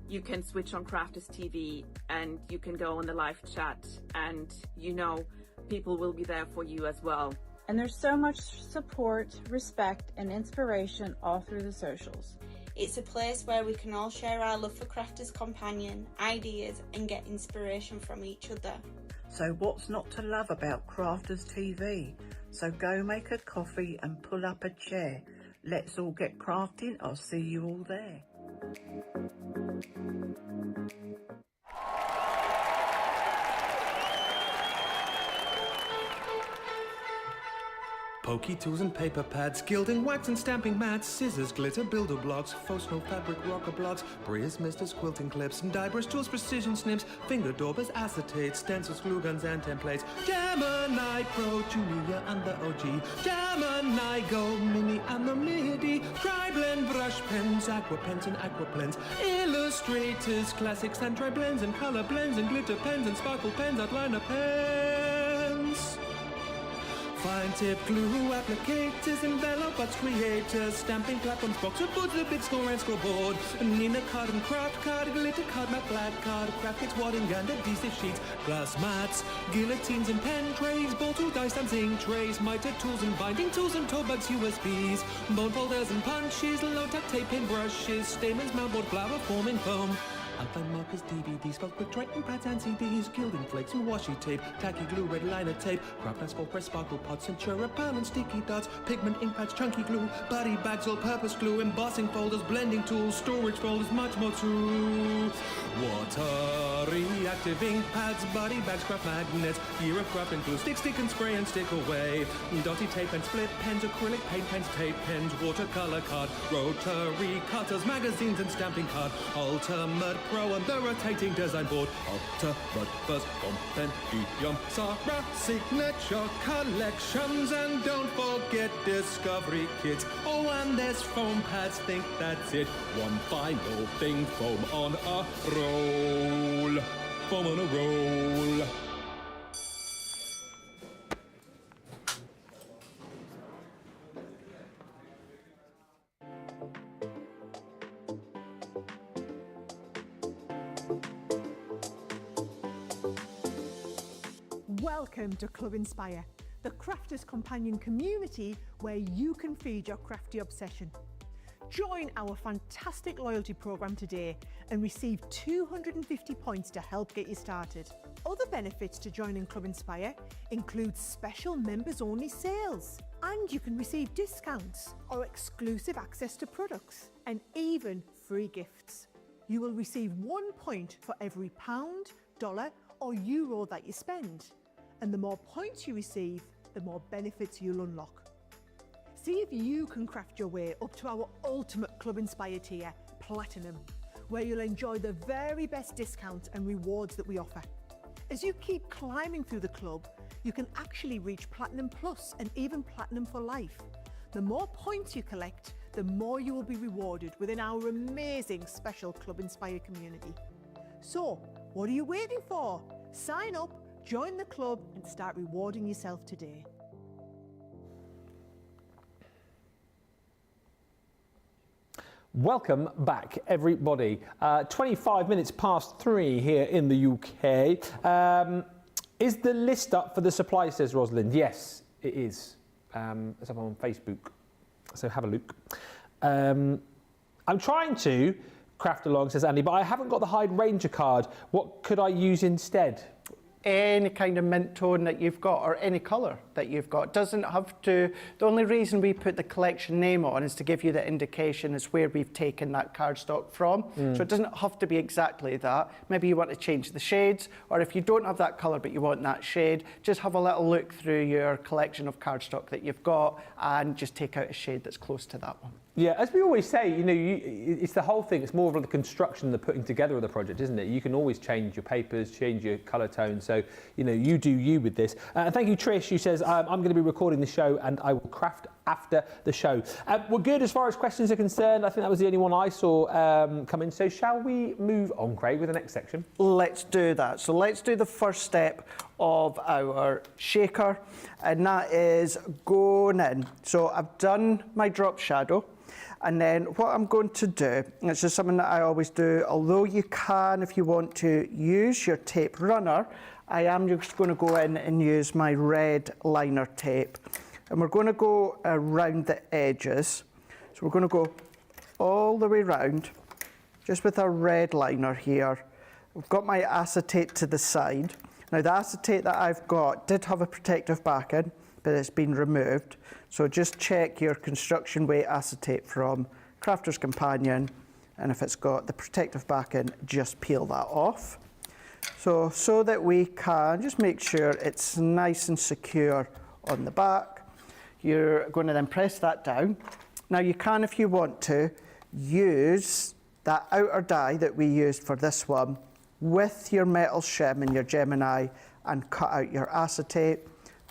S9: you can switch on Crafters TV and you can go on the live chat and you know people will be there for you as well.
S7: And there's so much support, respect, and inspiration all through the socials.
S8: It's a place where we can all share our love for Crafters Companion, ideas, and get inspiration from each other.
S12: So what's not to love about Crafters TV? So go make a coffee and pull up a chair. Let's all get crafting. I'll see you all there.
S13: Pokey tools and paper pads, gilding, wax and stamping mats, scissors, glitter, builder blocks, faux snow fabric, rocker blocks, Bria's misters, quilting clips, and die brush tools, precision snips, finger daubers, acetates, stencils, glue guns and templates, Gemini Pro, Julia and the OG, Gemini Go, Mini and the MIDI, TriBlend brush pens, aqua pens and aqua blends, illustrators, classics and TriBlends and color blends and glitter pens and sparkle pens, outliner pens. Fine tip glue, applicators, envelopers, creators, stamping platforms, boxer boards, the big score and scoreboard, Nina card and craft card, glitter card, matte black card, graphics, wadding and adhesive sheets, glass mats, guillotines and pen trays, ball tool, dice and zinc trays, miter tools and binding tools and toe bags, USBs, bone folders and punches, low-tack tape and brushes, stamens, mountboard, flower forming foam, outline markers, DVDs, spelled quick Triton pads and CDs, gilding flakes and washi tape, tacky glue, red liner tape, craft ice, press, sparkle pots, Centura pan and sticky dots, pigment, ink pads, chunky glue, body bags, all-purpose glue, embossing folders, blending tools, storage folders, much more too. Water reactive ink pads, body bags, craft magnets, year of craft and glue, stick and spray and stick away, dotty tape and split pens, acrylic paint pens, tape pens, watercolor card, rotary cutters, magazines and stamping card, ultimate Pro and the rotating design board, Ultimate First Compendium, Sarah Signature Collections, and don't forget Discovery Kits. Oh, and there's foam pads, think that's it. One final thing, foam on a roll. Foam on a roll.
S4: Welcome to Club Inspire, the Crafters Companion community where you can feed your crafty obsession. Join our fantastic loyalty program today and receive 250 points to help get you started. Other benefits to joining Club Inspire include special members-only sales, and you can receive discounts or exclusive access to products, and even free gifts. You will receive 1 point for every pound, dollar or euro that you spend, and the more points you receive, the more benefits you'll unlock. See if you can craft your way up to our ultimate Club Inspire tier, Platinum, where you'll enjoy the very best discounts and rewards that we offer. As you keep climbing through the club, you can actually reach Platinum Plus and even Platinum for life. The more points you collect, the more you will be rewarded within our amazing special Club Inspire community. So, what are you waiting for? Sign up, join the club and start rewarding yourself today.
S1: Welcome back, everybody. 25 minutes past 3 here in the UK. Is the list up for the supply, says Rosalind? Yes, it is. It's up on Facebook, so have a look. I'm trying to craft along, says Andy, but I haven't got the Hyde Ranger card. What could I use instead?
S2: Any kind of mint tone that you've got or any colour that you've got. Doesn't have to, the only reason we put the collection name on is to give you the indication as where we've taken that cardstock from. So it doesn't have to be exactly that. Maybe you want to change the shades, or if you don't have that colour but you want that shade, just have a little look through your collection of cardstock that you've got and just take out a shade that's close to that one.
S1: Yeah, as we always say, you know, it's the whole thing. It's more of the construction, the putting together of the project, isn't it? You can always change your papers, change your colour tones. So, you know, you do you with this. And thank you, Trish, who says, I'm going to be recording the show and I will craft after the show. We're good as far as questions are concerned. I think that was the only one I saw come in. So shall we move on, Craig, with the next section?
S2: Let's do that. So let's do the first step of our shaker, and that is going in. So I've done my drop shadow. And then what I'm going to do, and it's just something that I always do, although you can, if you want to, use your tape runner, I am just going to go in and use my red liner tape. And we're going to go around the edges. So we're going to go all the way round, just with our red liner here. I've got my acetate to the side. Now the acetate that I've got did have a protective backing, but it's been removed. So just check your construction weight acetate from Crafter's Companion, and if it's got the protective backing, just peel that off. So that we can just make sure it's nice and secure on the back. You're going to then press that down. Now you can, if you want to, use that outer die that we used for this one with your metal shim and your Gemini and cut out your acetate.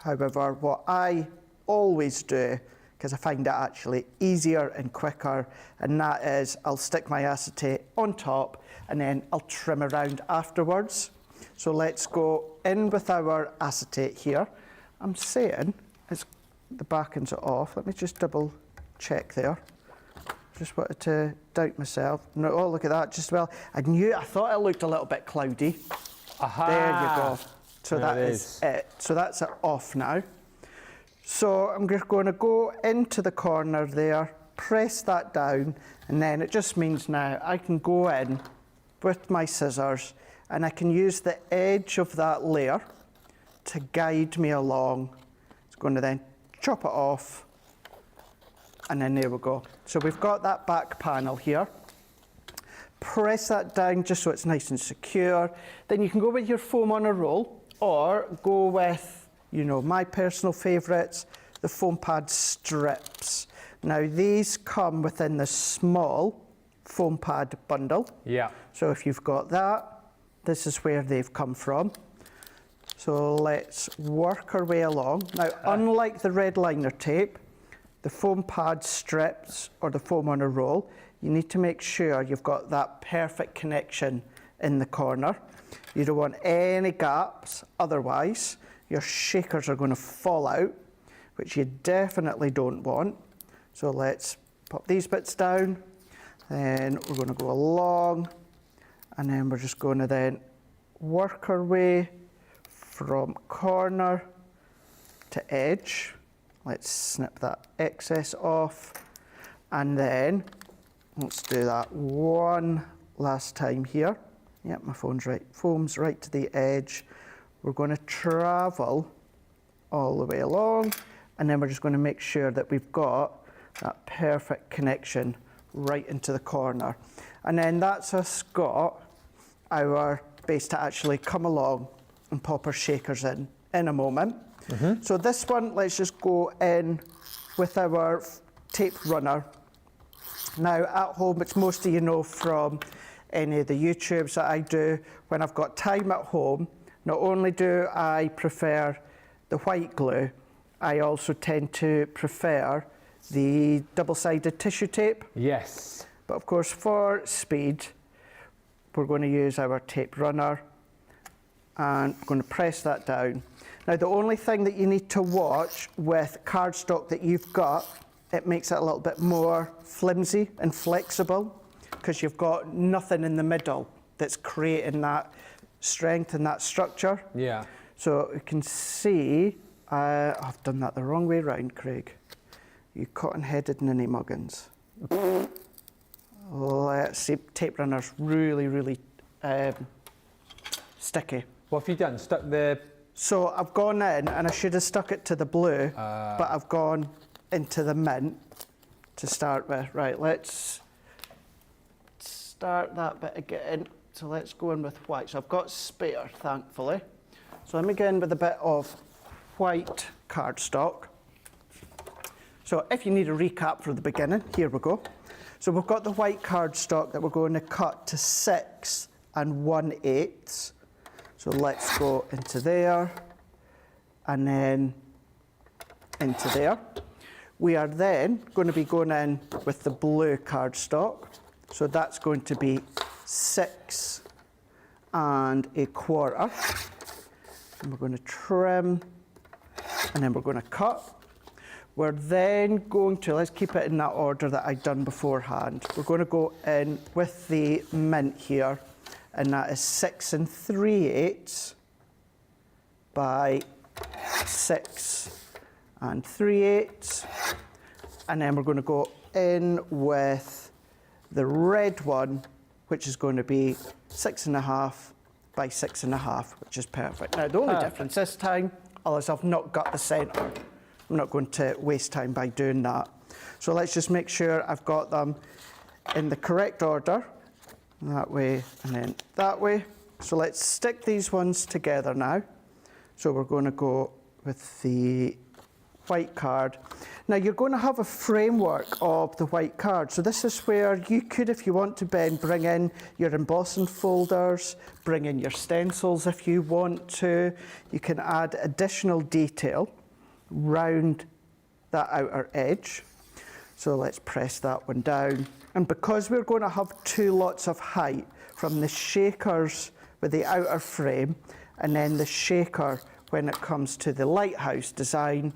S2: However, what I always do, because I find it actually easier and quicker, and that is I'll stick my acetate on top and then I'll trim around afterwards. So let's go in with our acetate here. I'm saying it's, the backings are off. Let me just double check there. Just wanted to doubt myself. No, oh, look at that, just well. I thought it looked a little bit cloudy.
S1: Aha.
S2: There you go. So
S1: There
S2: that
S1: it
S2: is it. So that's it off now. So I'm just going to go into the corner there, press that down, and then it just means now I can go in with my scissors and I can use the edge of that layer to guide me along. It's going to then chop it off, and then there we go. So we've got that back panel here. Press that down just so it's nice and secure. Then you can go with your foam on a roll, or go with, you know, my personal favourites, the foam pad strips. Now these come within the small foam pad bundle.
S1: Yeah.
S2: So if you've got that, this is where they've come from. So let's work our way along. Now, unlike the red liner tape, the foam pad strips or the foam on a roll, you need to make sure you've got that perfect connection in the corner. You don't want any gaps, otherwise your shakers are going to fall out, which you definitely don't want. So let's pop these bits down, then we're going to go along, and then we're just going to then work our way from corner to edge. Let's snip that excess off. And then let's do that one last time here. Yep, my foam's right to the edge. We're going to travel all the way along, and then we're just going to make sure that we've got that perfect connection right into the corner. And then that's us got our base to actually come along and pop our shakers in a moment. So this one, let's just go in with our tape runner. Now at home, which most of you know from any of the YouTubes that I do, when I've got time at home, not only do I prefer the white glue, I also tend to prefer the double-sided tissue tape.
S1: Yes.
S2: But of course, for speed, we're going to use our tape runner, and we're going to press that down. Now, the only thing that you need to watch with cardstock that you've got, it makes it a little bit more flimsy and flexible, because you've got nothing in the middle that's creating that strength and that structure.
S1: Yeah.
S2: So you can see, I've done that the wrong way round, Craig. You cotton-headed ninny muggins. Let's see, tape runner's really, really sticky.
S1: What have you done? Stuck the...
S2: So I've gone in, and I should have stuck it to the blue, but I've gone into the mint to start with. Right, let's start that bit again. So let's go in with white. So I've got spare, thankfully. So let me get in with a bit of white cardstock. So if you need a recap for the beginning, here we go. So we've got the white cardstock that we're going to cut to 6 1/8. So let's go into there, and then into there. We are then going to be going in with the blue cardstock. So that's going to be 6 1/4. And we're going to trim, and then we're going to cut. We're then going to, let's keep it in that order that I'd done beforehand. We're going to go in with the mint here, and that is 6 3/8 by 6 3/8. And then we're going to go in with the red one, which is going to be 6 1/2 by 6 1/2, which is perfect. Now, the only difference this time is I've not got the centre. I'm not going to waste time by doing that. So let's just make sure I've got them in the correct order. That way, and then that way. So let's stick these ones together now. So we're going to go with the white card. Now you're going to have a framework of the white card. So this is where you could, if you want to, Ben, bring in your embossing folders, bring in your stencils if you want to. You can add additional detail round that outer edge. So let's press that one down. And because we're going to have 2 lots of height from the shakers with the outer frame and then the shaker when it comes to the lighthouse design,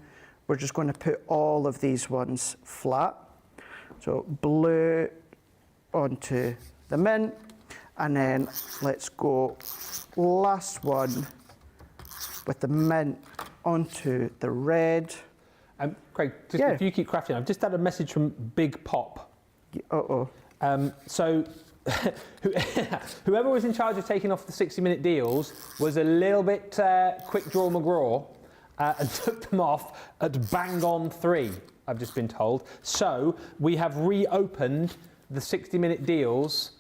S2: we're just going to put all of these ones flat. So blue onto the mint, and then let's go last one with the mint onto the red.
S1: Craig, just if you keep crafting, I've just had a message from Big Pop.
S2: Uh-oh.
S1: So whoever was in charge of taking off the 60-minute deals was a little bit quick draw McGraw and took them off at bang on 3, I've just been told. So we have reopened the 60-minute deals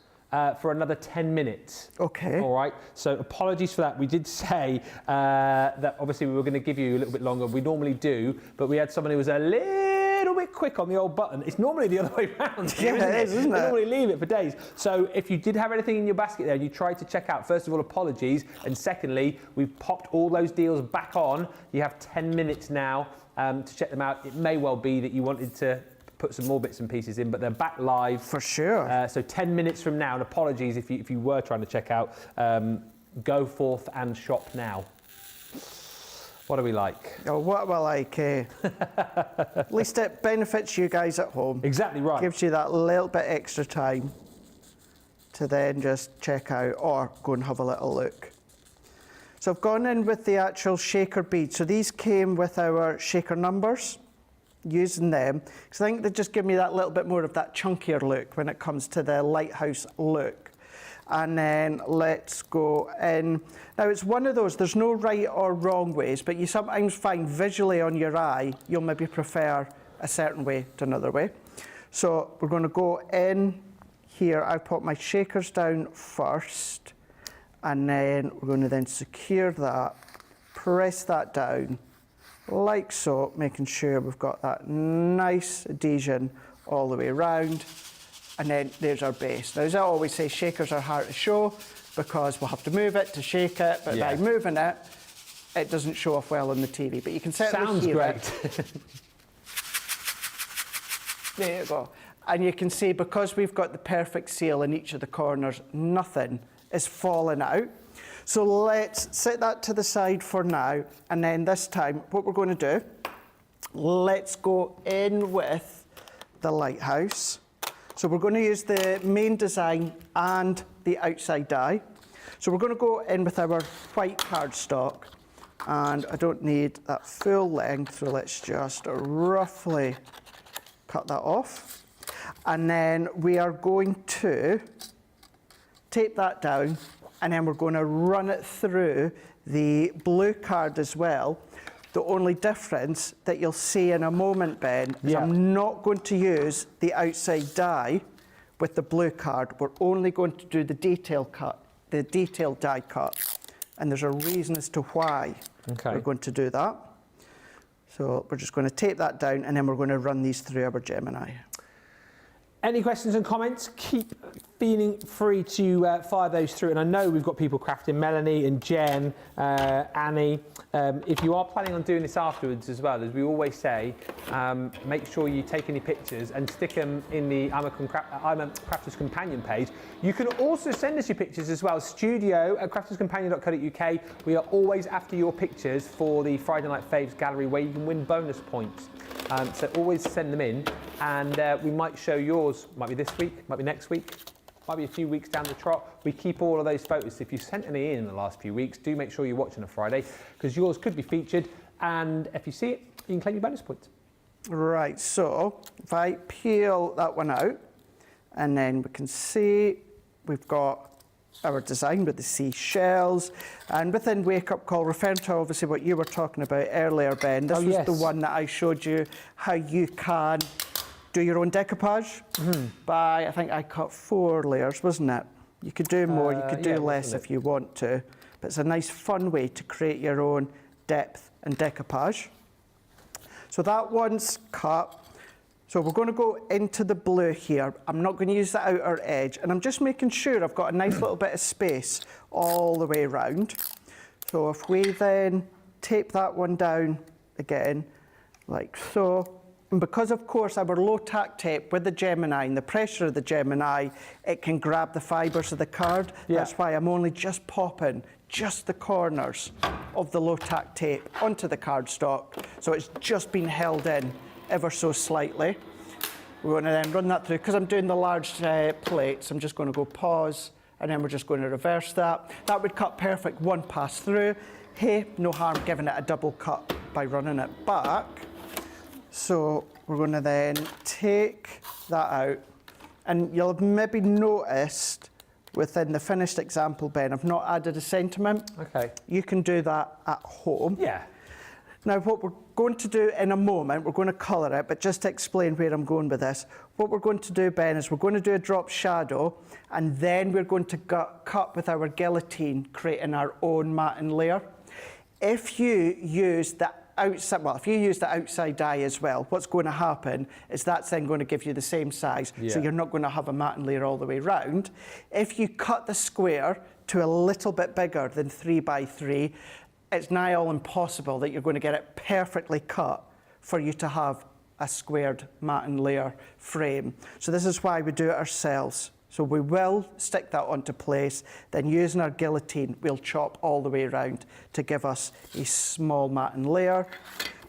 S1: for another 10 minutes.
S2: Okay.
S1: All right. So apologies for that. We did say that obviously we were going to give you a little bit longer. We normally do, but we had someone who was a little bit quick on the old button. It's normally the other way around. Here,
S2: yeah, it is, isn't it?
S1: We normally leave it for days. So if you did have anything in your basket there and you tried to check out, first of all, apologies. And secondly, we've popped all those deals back on. You have 10 minutes now to check them out. It may well be that you wanted to put some more bits and pieces in, but they're back live.
S2: For sure.
S1: So 10 minutes from now, and apologies if you were trying to check out, go forth and shop now. What do we like?
S2: Oh, what do I like? At least it benefits you guys at home.
S1: Exactly right.
S2: Gives you that little bit extra time to then just check out or go and have a little look. So I've gone in with the actual shaker bead. So these came with our shaker numbers, using them, because I think they just give me that little bit more of that chunkier look when it comes to the lighthouse look. And then let's go in. Now it's one of those, there's no right or wrong ways, but you sometimes find visually on your eye, you'll maybe prefer a certain way to another way. So we're going to go in here. I put my shakers down first, and then we're going to then secure that, press that down like so, making sure we've got that nice adhesion all the way around. And then there's our base. Now, as I always say, shakers are hard to show because we'll have to move it to shake it, but by moving it, it doesn't show off well on the TV. But you can certainly hear it. There you go. And you can see, because we've got the perfect seal in each of the corners, nothing is falling out. So let's set that to the side for now. And then this time, what we're going to do, let's go in with the lighthouse. So we're going to use the main design and the outside die. So we're going to go in with our white cardstock. And I don't need that full length, so let's just roughly cut that off. And then we are going to tape that down, and then we're going to run it through the blue card as well. The only difference that you'll see in a moment, Ben, is I'm not going to use the outside die with the blue card. We're only going to do the detail cut, the detailed die cut. And there's a reason as to why we're going to do that. So we're just going to tape that down, and then we're going to run these through our Gemini.
S1: Any questions and comments? Keep feeling free to fire those through. And I know we've got people crafting, Melanie and Jen, Annie. If you are planning on doing this afterwards as well, as we always say, make sure you take any pictures and stick them in the I'm a Crafter's Companion page. You can also send us your pictures as well, studio@crafterscompanion.co.uk. We are always after your pictures for the Friday Night Faves gallery, where you can win bonus points. So always send them in, and we might show yours. Might be this week, might be next week, might be a few weeks down the trot. We keep all of those photos. If you've sent any in the last few weeks, do make sure you're watching on Friday, because yours could be featured, and if you see it, you can claim your bonus points.
S2: Right, so if I peel that one out, and then we can see we've got our design with the seashells, and within Wake Up Call, referring to obviously what you were talking about earlier, Ben, this was the one that I showed you how you can do your own decoupage by, I think I cut 4 layers, wasn't it? You could do more, you could do less if you want to, but it's a nice fun way to create your own depth and decoupage. So that one's cut. So we're going to go into the blue here. I'm not going to use the outer edge, and I'm just making sure I've got a nice little bit of space all the way around. So if we then tape that one down again, like so, and because of course our low tack tape with the Gemini and the pressure of the Gemini, it can grab the fibres of the card. That's why I'm only just popping just the corners of the low tack tape onto the cardstock. So it's just been held in ever so slightly. We're going to then run that through. Because I'm doing the large plates, I'm just going to go pause, and then we're just going to reverse that. That would cut perfect one pass through. Hey, no harm giving it a double cut by running it back. So we're going to then take that out, and you'll have maybe noticed within the finished example, Ben, I've not added a sentiment. You can do that at home. Now, what we're going to do in a moment, we're going to colour it, but just to explain where I'm going with this, what we're going to do, Ben, is we're going to do a drop shadow, and then we're going to cut with our guillotine, creating our own matting layer. If you use the outside, well, if you use the outside die as well, what's going to happen is that's then going to give you the same size, so you're not going to have a matting layer all the way round. If you cut the square to a little bit bigger than 3 by 3, it's nigh all impossible that you're going to get it perfectly cut for you to have a squared matting layer frame. So this is why we do it ourselves. So we will stick that onto place, then using our guillotine, we'll chop all the way around to give us a small matting layer.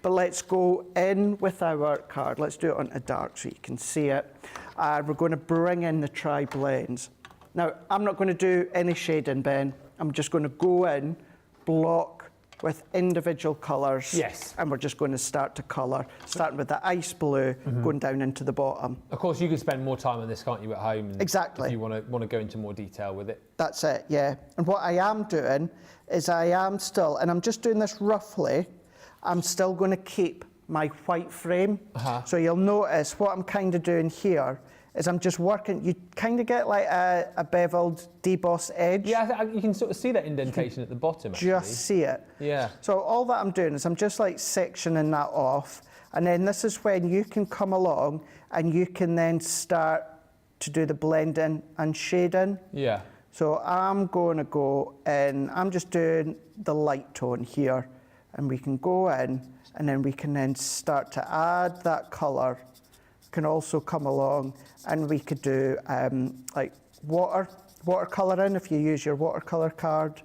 S2: But let's go in with our card. Let's do it on a dark so you can see it. We're going to bring in the TriBlends. Now, I'm not going to do any shading, Ben. I'm just going to go in block with individual colours.
S1: Yes.
S2: And we're just going to start to colour, starting with the ice blue, going down into the bottom.
S1: Of course, you can spend more time on this, can't you, at home? And
S2: Exactly.
S1: If you want to go into more detail with it.
S2: That's it, yeah. And what I am doing is I am still, and I'm just doing this roughly, I'm still going to keep my white frame. So you'll notice what I'm kind of doing here is I'm just working, you kind of get like a beveled deboss edge.
S1: Yeah, you can sort of see that indentation at the bottom, actually.
S2: Just see it.
S1: Yeah.
S2: So all that I'm doing is I'm just like sectioning that off, and then this is when you can come along and you can then start to do the blending and shading.
S1: Yeah.
S2: So I'm going to go in, I'm just doing the light tone here, and we can go in, and then we can then start to add that colour. Can also come along, and we could do like watercolouring if you use your watercolour card,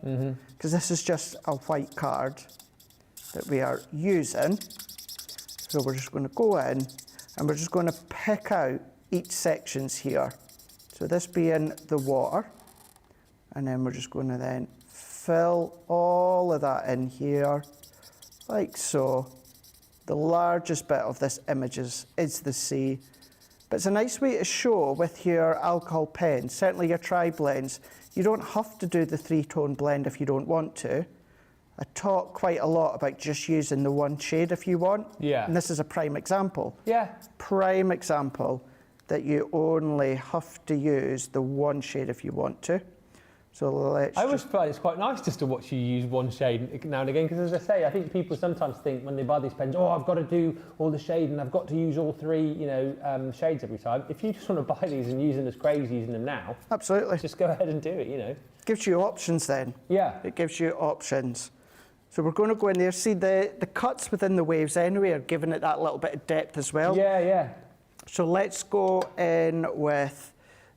S2: because this is just a white card that we are using. So we're just going to go in, and we're just going to pick out each sections here. So this being the water, and then we're just going to then fill all of that in here, like so. The largest bit of this image is the sea. But it's a nice way to show with your alcohol pens, certainly your TriBlends. You don't have to do the three-tone blend if you don't want to. I talk quite a lot about just using the one shade if you want.
S1: Yeah.
S2: And this is a prime example.
S1: Yeah.
S2: Prime example that you only have to use the one shade if you want to. So let's
S1: I always find it's quite nice just to watch you use one shade now and again, because as I say, I think people sometimes think when they buy these pens, oh, I've got to do all the shade and I've got to use all three, shades every time. If you just want to buy these and use them as Craig's using them now,
S2: absolutely,
S1: just go ahead and do it,
S2: Gives you options then.
S1: Yeah.
S2: It gives you options. So we're going to go in there. See, the cuts within the waves anyway are giving it that little bit of depth as well.
S1: Yeah, yeah.
S2: So let's go in with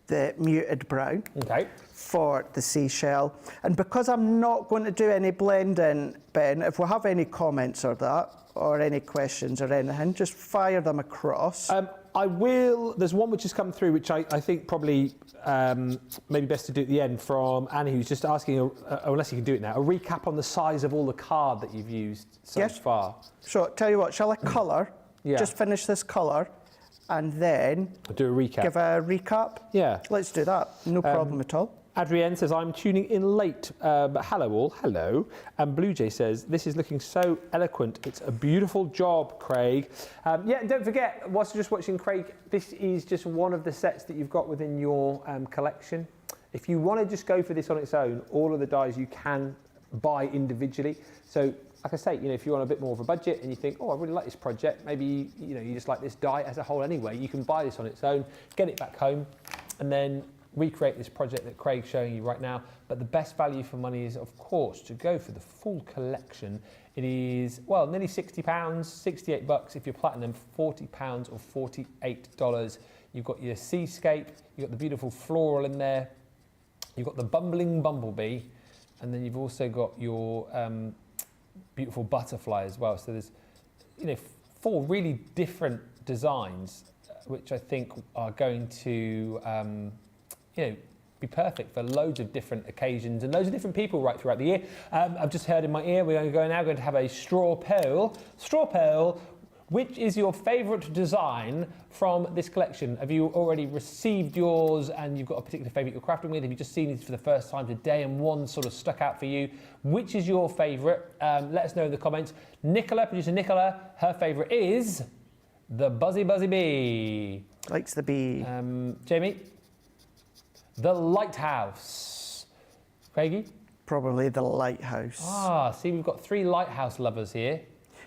S2: the muted brown.
S1: Okay.
S2: For the seashell. And because I'm not going to do any blending, Ben, if we have any comments or that, or any questions or anything, just fire them across.
S1: I will. There's one which has come through, which I think probably maybe best to do at the end, from Annie, who's just asking, unless you can do it now, a recap on the size of all the card that you've used so far.
S2: So, tell you what, shall I colour?
S1: Yeah.
S2: Just finish this colour, and then
S1: I'll do a recap.
S2: Give a recap?
S1: Yeah.
S2: Let's do that. No problem at all.
S1: Adrienne says, I'm tuning in late, but hello all, hello. And Blue Jay says, this is looking so eloquent. It's a beautiful job, Craig. Yeah, and don't forget, whilst you're just watching Craig, this is just one of the sets that you've got within your collection. If you want to just go for this on its own, all of the dies you can buy individually. So, like I say, if you're on a bit more of a budget and you think, oh, I really like this project, maybe you just like this die as a whole anyway, you can buy this on its own, get it back home, and then recreate this project that Craig's showing you right now. But the best value for money is, of course, to go for the full collection. It is, well, nearly £60, $68 if you're platinum, £40 or $48. You've got your seascape, you've got the beautiful floral in there, you've got the bumbling bumblebee, and then you've also got your beautiful butterfly as well. So there's, 4 really different designs, which I think are going to be perfect for loads of different occasions and loads of different people right throughout the year. I've just heard in my ear we're now going to have a straw poll. Straw poll, which is your favourite design from this collection? Have you already received yours and you've got a particular favourite you're crafting with? Have you just seen it for the first time today and one sort of stuck out for you? Which is your favourite? Let us know in the comments. Nicola, producer Nicola, her favourite is the Buzzy Bee.
S2: Likes the bee.
S1: Jamie? The Lighthouse. Craigie?
S2: Probably the Lighthouse.
S1: Ah, see, we've got 3 lighthouse lovers here.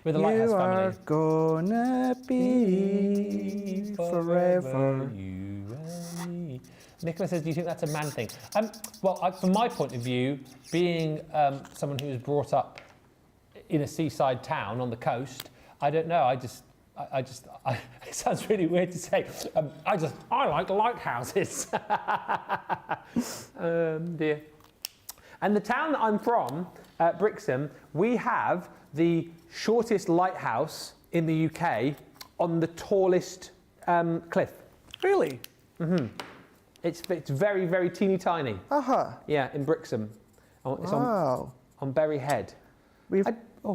S1: We're the Lighthouse family.
S2: You are gonna be forever.
S1: You and me. Nicola says, do you think that's a man thing? Well, from my point of view, being someone who was brought up in a seaside town on the coast, I don't know, it sounds really weird to say. I like lighthouses. Dear. And the town that I'm from, Brixham, we have the shortest lighthouse in the UK on the tallest cliff.
S2: Really?
S1: Mm-hmm. It's very, very teeny tiny.
S2: Uh-huh.
S1: Yeah, in Brixham. It's
S2: wow.
S1: on Berry Head.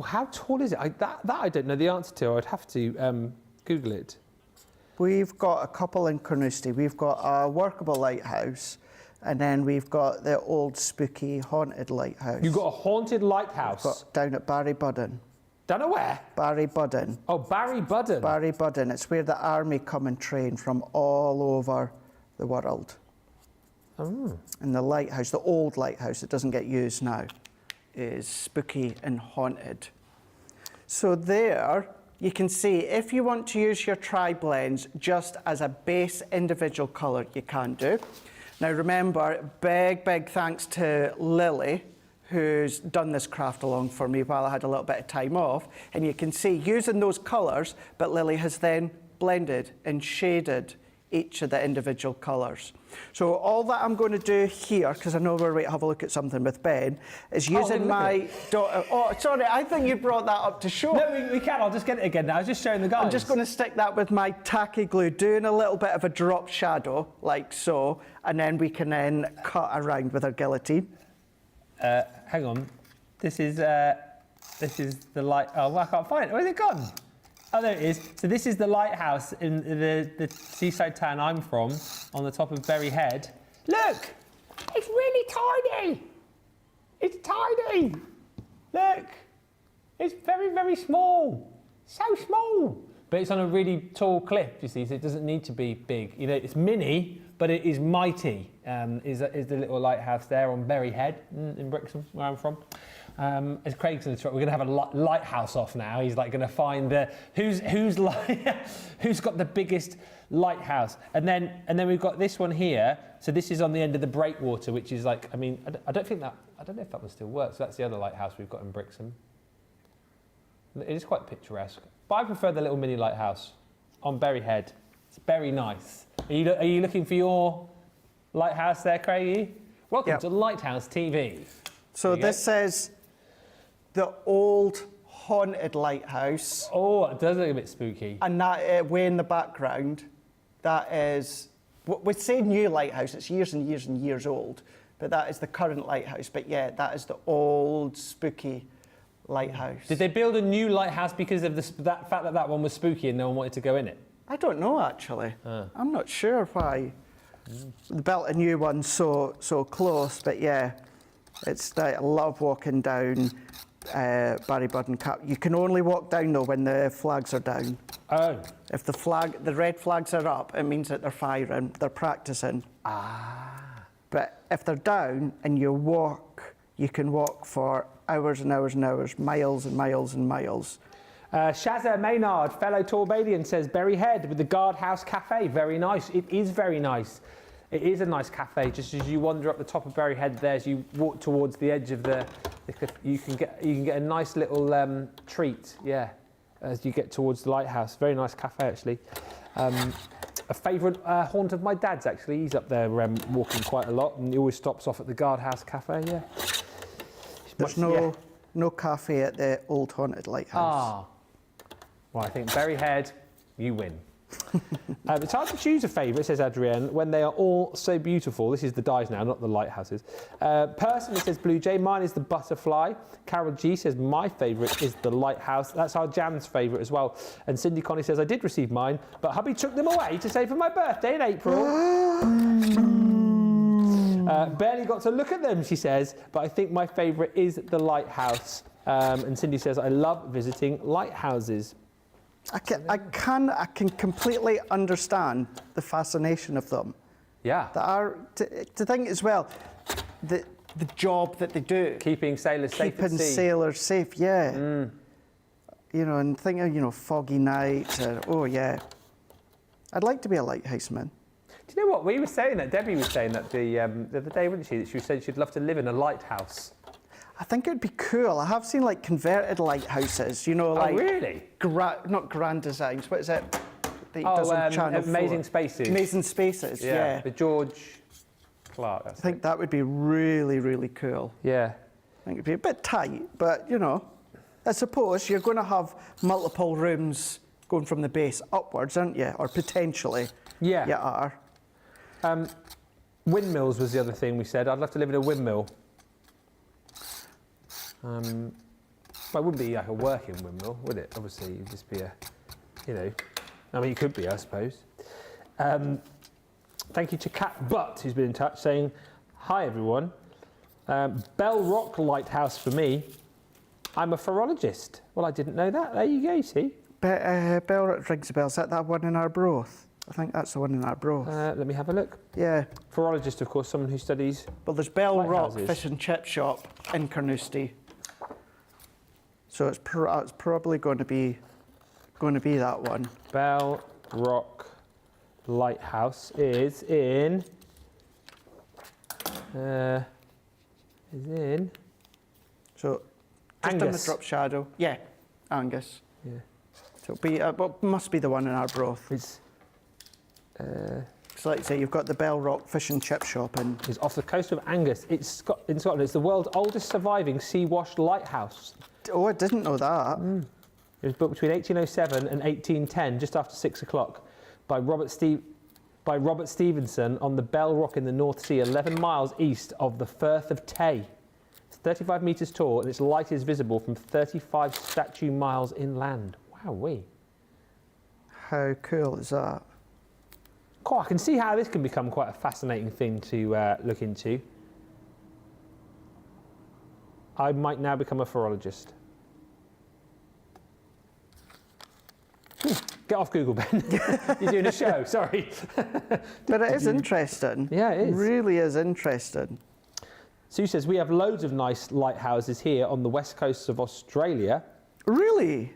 S1: How tall is it? That I don't know the answer to. I'd have to Google it.
S2: We've got a couple in Carnoustie. We've got a workable lighthouse, and then we've got the old spooky haunted lighthouse.
S1: You've got a haunted lighthouse?
S2: We've got down at Barrybudden.
S1: Down at where?
S2: Barrybudden.
S1: Oh, Barrybudden.
S2: Barrybudden. It's where the army come and train from all over the world.
S1: Oh.
S2: And the lighthouse, the old lighthouse that doesn't get used now, is spooky and haunted. So there, you can see if you want to use your tri-blends just as a base individual colour, you can do. Now remember, big thanks to Lily, who's done this craft along for me while I had a little bit of time off. And you can see using those colours, but Lily has then blended and shaded each of the individual colours. So all that I'm going to do here, because I know we're going to have a look at something with Ben, is using my daughter. Oh, sorry, I think you brought that up to show.
S1: No, we can. I'll just get it again now. I was just showing the guys.
S2: I'm just going to stick that with my tacky glue, doing a little bit of a drop shadow, like so, and then we can then cut around with our guillotine.
S1: Hang on. This is the light. Oh, I can't find it. Where's it gone? Oh, there it is. So this is the lighthouse in the seaside town I'm from, on the top of Berry Head. Look! It's really tiny! It's tiny! Look! It's very small. So small! But it's on a really tall cliff, you see, so it doesn't need to be big. You know, it's mini, but it is mighty, is the little lighthouse there on Berry Head in Brixham, where I'm from. As Craig's in the truck, we're going to have a lighthouse off now. He's like going to find the who's got the biggest lighthouse, and then we've got this one here. So this is on the end of the breakwater, which is like, I mean, I don't know if that one still works. So that's the other lighthouse we've got in Brixham. It is quite picturesque, but I prefer the little mini lighthouse on Berry Head. It's very nice. Are you looking for your lighthouse there, Craigie? Welcome to Lighthouse TV.
S2: So this says the old haunted lighthouse.
S1: Oh, it does look a bit spooky.
S2: And that way in the background, that is, we say new lighthouse, it's years and years and years old, but that is the current lighthouse. But yeah, that is the old spooky lighthouse.
S1: Did they build a new lighthouse because of that fact that one was spooky and no one wanted to go in it?
S2: I don't know, actually. I'm not sure why they built a new one so close, but yeah. It's I love walking down Barrybudden Cap. You can only walk down though when the flags are down.
S1: Oh.
S2: If the red flags are up, it means that they're firing, they're practicing.
S1: Ah.
S2: But if they're down and you can walk for hours and hours and hours, miles and miles and miles.
S1: Shazza Maynard, fellow Torbadian, says Berry Head with the Guardhouse Cafe. Very nice. It is very nice. It is a nice cafe. Just as you wander up the top of Berry Head there, as you walk towards the edge of the cliff, you can get a nice little treat. Yeah, as you get towards the lighthouse. Very nice cafe actually. A favourite haunt of my dad's actually. He's up there walking quite a lot, and he always stops off at the Guardhouse Cafe. Yeah.
S2: There's no cafe at the old haunted lighthouse.
S1: Ah. Well, I think Berry Head, you win. It's hard to choose a favourite, says Adrienne, when they are all so beautiful. This is the dies now, not the lighthouses. Personally, says Blue Jay, mine is the butterfly. Carol G says my favourite is the lighthouse. That's our Jam's favourite as well. And Cindy Connie says I did receive mine, but hubby took them away to save for my birthday in April. Barely got to look at them, she says, but I think my favourite is the lighthouse. And Cindy says I love visiting lighthouses.
S2: I can completely understand the fascination of them.
S1: Yeah.
S2: To think as well, the job that they do.
S1: Keeping sailors safe at sea.
S2: Keeping sailors safe, yeah. You know, and thinking, foggy nights, oh yeah. I'd like to be a lighthouseman.
S1: Do you know what? We were saying that, Debbie was saying that the other day, wasn't she? That she said she'd love to live in a lighthouse.
S2: I think it would be cool. I have seen like converted lighthouses, like.
S1: Oh, really?
S2: Not grand designs. What is it? That he does on Channel 4?
S1: Amazing Spaces.
S2: Amazing Spaces. Yeah.
S1: The George Clark.
S2: I think that would be really, really cool.
S1: Yeah.
S2: I think it'd be a bit tight, but I suppose you're going to have multiple rooms going from the base upwards, aren't you? Or potentially.
S1: Yeah.
S2: You are.
S1: Windmills was the other thing we said. I'd love to live in a windmill. Well, it wouldn't be like a working windmill, would it? Obviously, it'd just be a, you know, I mean, it could be, I suppose. Thank you to Cat Butt, who's been in touch, saying, hi, everyone. Bell Rock Lighthouse for me. I'm a phorologist. Well, I didn't know that. There you go, see?
S2: Bell Rock rings a bell. Is that one in Arbroath? I think that's the one in Arbroath.
S1: Let me have a look.
S2: Yeah.
S1: Phorologist, of course, someone who studies.
S2: Well, there's Bell Rock
S1: lighthouses.
S2: Fish and Chip Shop in Carnoustie. So it's probably going to be that one.
S1: Bell Rock Lighthouse is in.
S2: So just
S1: Angus.
S2: on the drop shadow. Yeah, Angus.
S1: Yeah.
S2: So it'll be, well, must be the one in Arbroath.
S1: It's.
S2: So like I say, you've got the Bell Rock Fish and Chip Shop in.
S1: It's off the coast of Angus. It's in Scotland. It's the world's oldest surviving sea-washed lighthouse.
S2: Oh, I didn't know that.
S1: It was built between 1807 and 1810, just after 6 o'clock, by Robert Stevenson on the Bell Rock in the North Sea, 11 miles east of the Firth of Tay. It's 35 metres tall, and its light is visible from 35 statute miles inland. Wowee.
S2: How cool is that?
S1: Cool, I can see how this can become quite a fascinating thing to look into. I might now become a phorologist. Get off Google, Ben. You're doing a show, sorry.
S2: But it is interesting.
S1: Yeah, it is.
S2: Really is interesting.
S1: Sue says, we have loads of nice lighthouses here on the west coast of Australia.
S2: Really?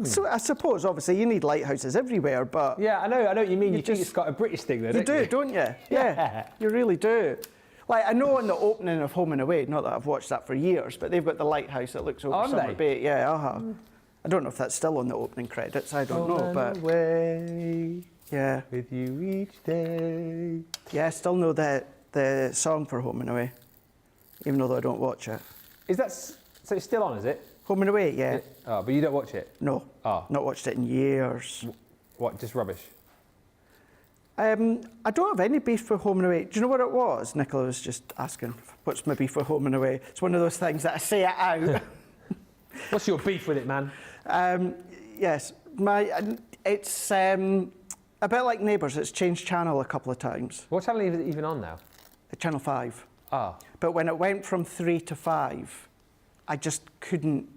S2: So I suppose, obviously, you need lighthouses everywhere, but...
S1: Yeah, I know what you mean. You think it's got a British thing, though, don't you?
S2: don't you? Yeah, you really do. Like, I know in the opening of Home and Away, not that I've watched that for years, but they've got the lighthouse that looks over Summer Bay. Yeah, I don't know if that's still on the opening credits, I don't know, but...
S1: Away
S2: yeah.
S1: with you each day.
S2: Yeah, I still know the song for Home and Away, even though I don't watch it.
S1: Is that... So it's still on, is it?
S2: Home and Away, yeah.
S1: Oh, but you don't watch it?
S2: No.
S1: Oh.
S2: Not watched it in years.
S1: What, just rubbish?
S2: I don't have any beef for Home and Away. Do you know what it was? Nicola was just asking, what's my beef for Home and Away? It's one of those things that I say it out.
S1: What's your beef with it, man?
S2: Yes, it's a bit like Neighbours. It's changed channel a couple of times.
S1: What channel is it even on now?
S2: Channel 5.
S1: Ah.
S2: But when it went from 3 to 5, I just couldn't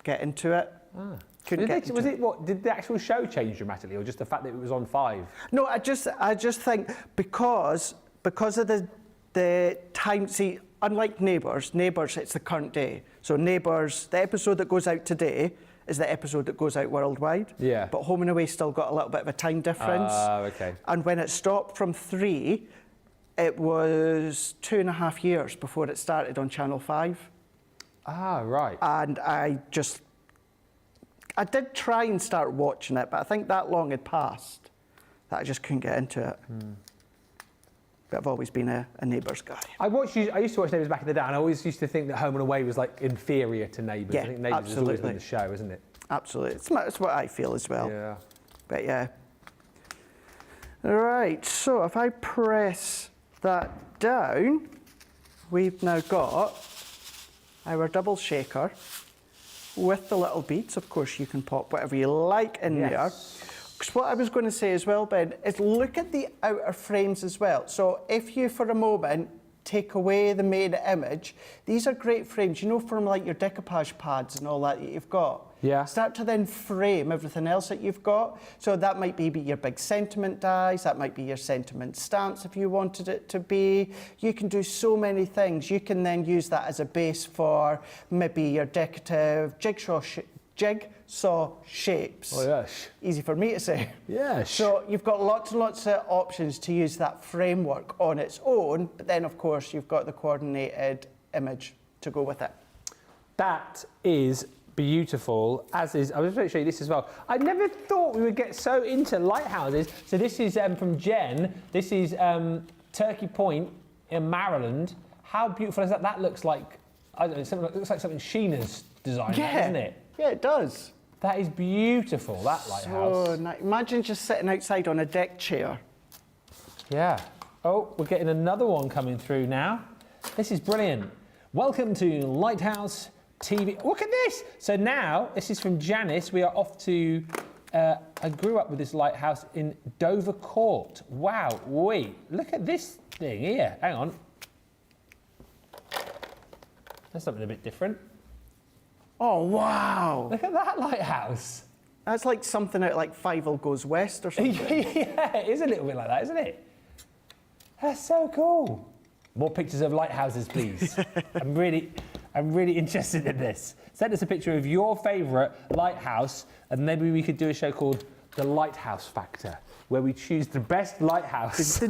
S2: get into it.
S1: Ah.
S2: Did
S1: the actual show change dramatically, or just the fact that it was on 5?
S2: No, I just think because of the time. See, unlike Neighbours, it's the current day. So Neighbours, the episode that goes out today is the episode that goes out worldwide.
S1: Yeah.
S2: But Home and Away still got a little bit of a time difference.
S1: Okay.
S2: And when it stopped from 3, it was 2.5 years before it started on Channel 5.
S1: Ah, right.
S2: And I did try and start watching it, but I think that long had passed that I just couldn't get into it. But I've always been a Neighbours guy.
S1: I used to watch Neighbours back in the day, and I always used to think that Home and Away was like inferior to Neighbours.
S2: Yeah,
S1: I think Neighbours has always
S2: absolutely.
S1: been the show, isn't it?
S2: Absolutely. It's what I feel as well.
S1: Yeah.
S2: But yeah. Right, so if I press that down, we've now got our double shaker with the little beads. Of course, you can pop whatever you like in there. Because what I was going to say as well, Ben, is look at the outer frames as well. So if you, for a moment, take away the main image, these are great frames, you know, from like your decoupage pads and all that you've got.
S1: Yeah.
S2: Start to then frame everything else that you've got. So that might be your big sentiment dies, that might be your sentiment stamps if you wanted it to be. You can do so many things. You can then use that as a base for maybe your decorative jigsaw shapes.
S1: Oh, yes.
S2: Easy for me to say.
S1: Yes.
S2: So you've got lots and lots of options to use that framework on its own, but then of course you've got the coordinated image to go with it.
S1: That is beautiful, as is, I was going to show you this as well. I never thought we would get so into lighthouses. So this is from Jen. This is Turkey Point in Maryland. How beautiful is that? That looks like, I don't know, it looks like something Sheena's designed, doesn't it?
S2: Yeah, it does.
S1: That is beautiful, that lighthouse.
S2: So nice. Imagine just sitting outside on a deck chair.
S1: Yeah. Oh, we're getting another one coming through now. This is brilliant. Welcome to Lighthouse TV. Look at this. So now, this is from Janice. We are off to, I grew up with this lighthouse in Dover Court. Wow, wait, look at this thing here. Hang on. That's something a bit different.
S2: Oh, wow.
S1: Look at that lighthouse.
S2: That's like something out like Fievel Goes West or something.
S1: Yeah, it is a little bit like that, isn't it? That's so cool. More pictures of lighthouses, please. I'm really interested in this. Send us a picture of your favourite lighthouse, and maybe we could do a show called The Lighthouse Factor, where we choose the best lighthouse.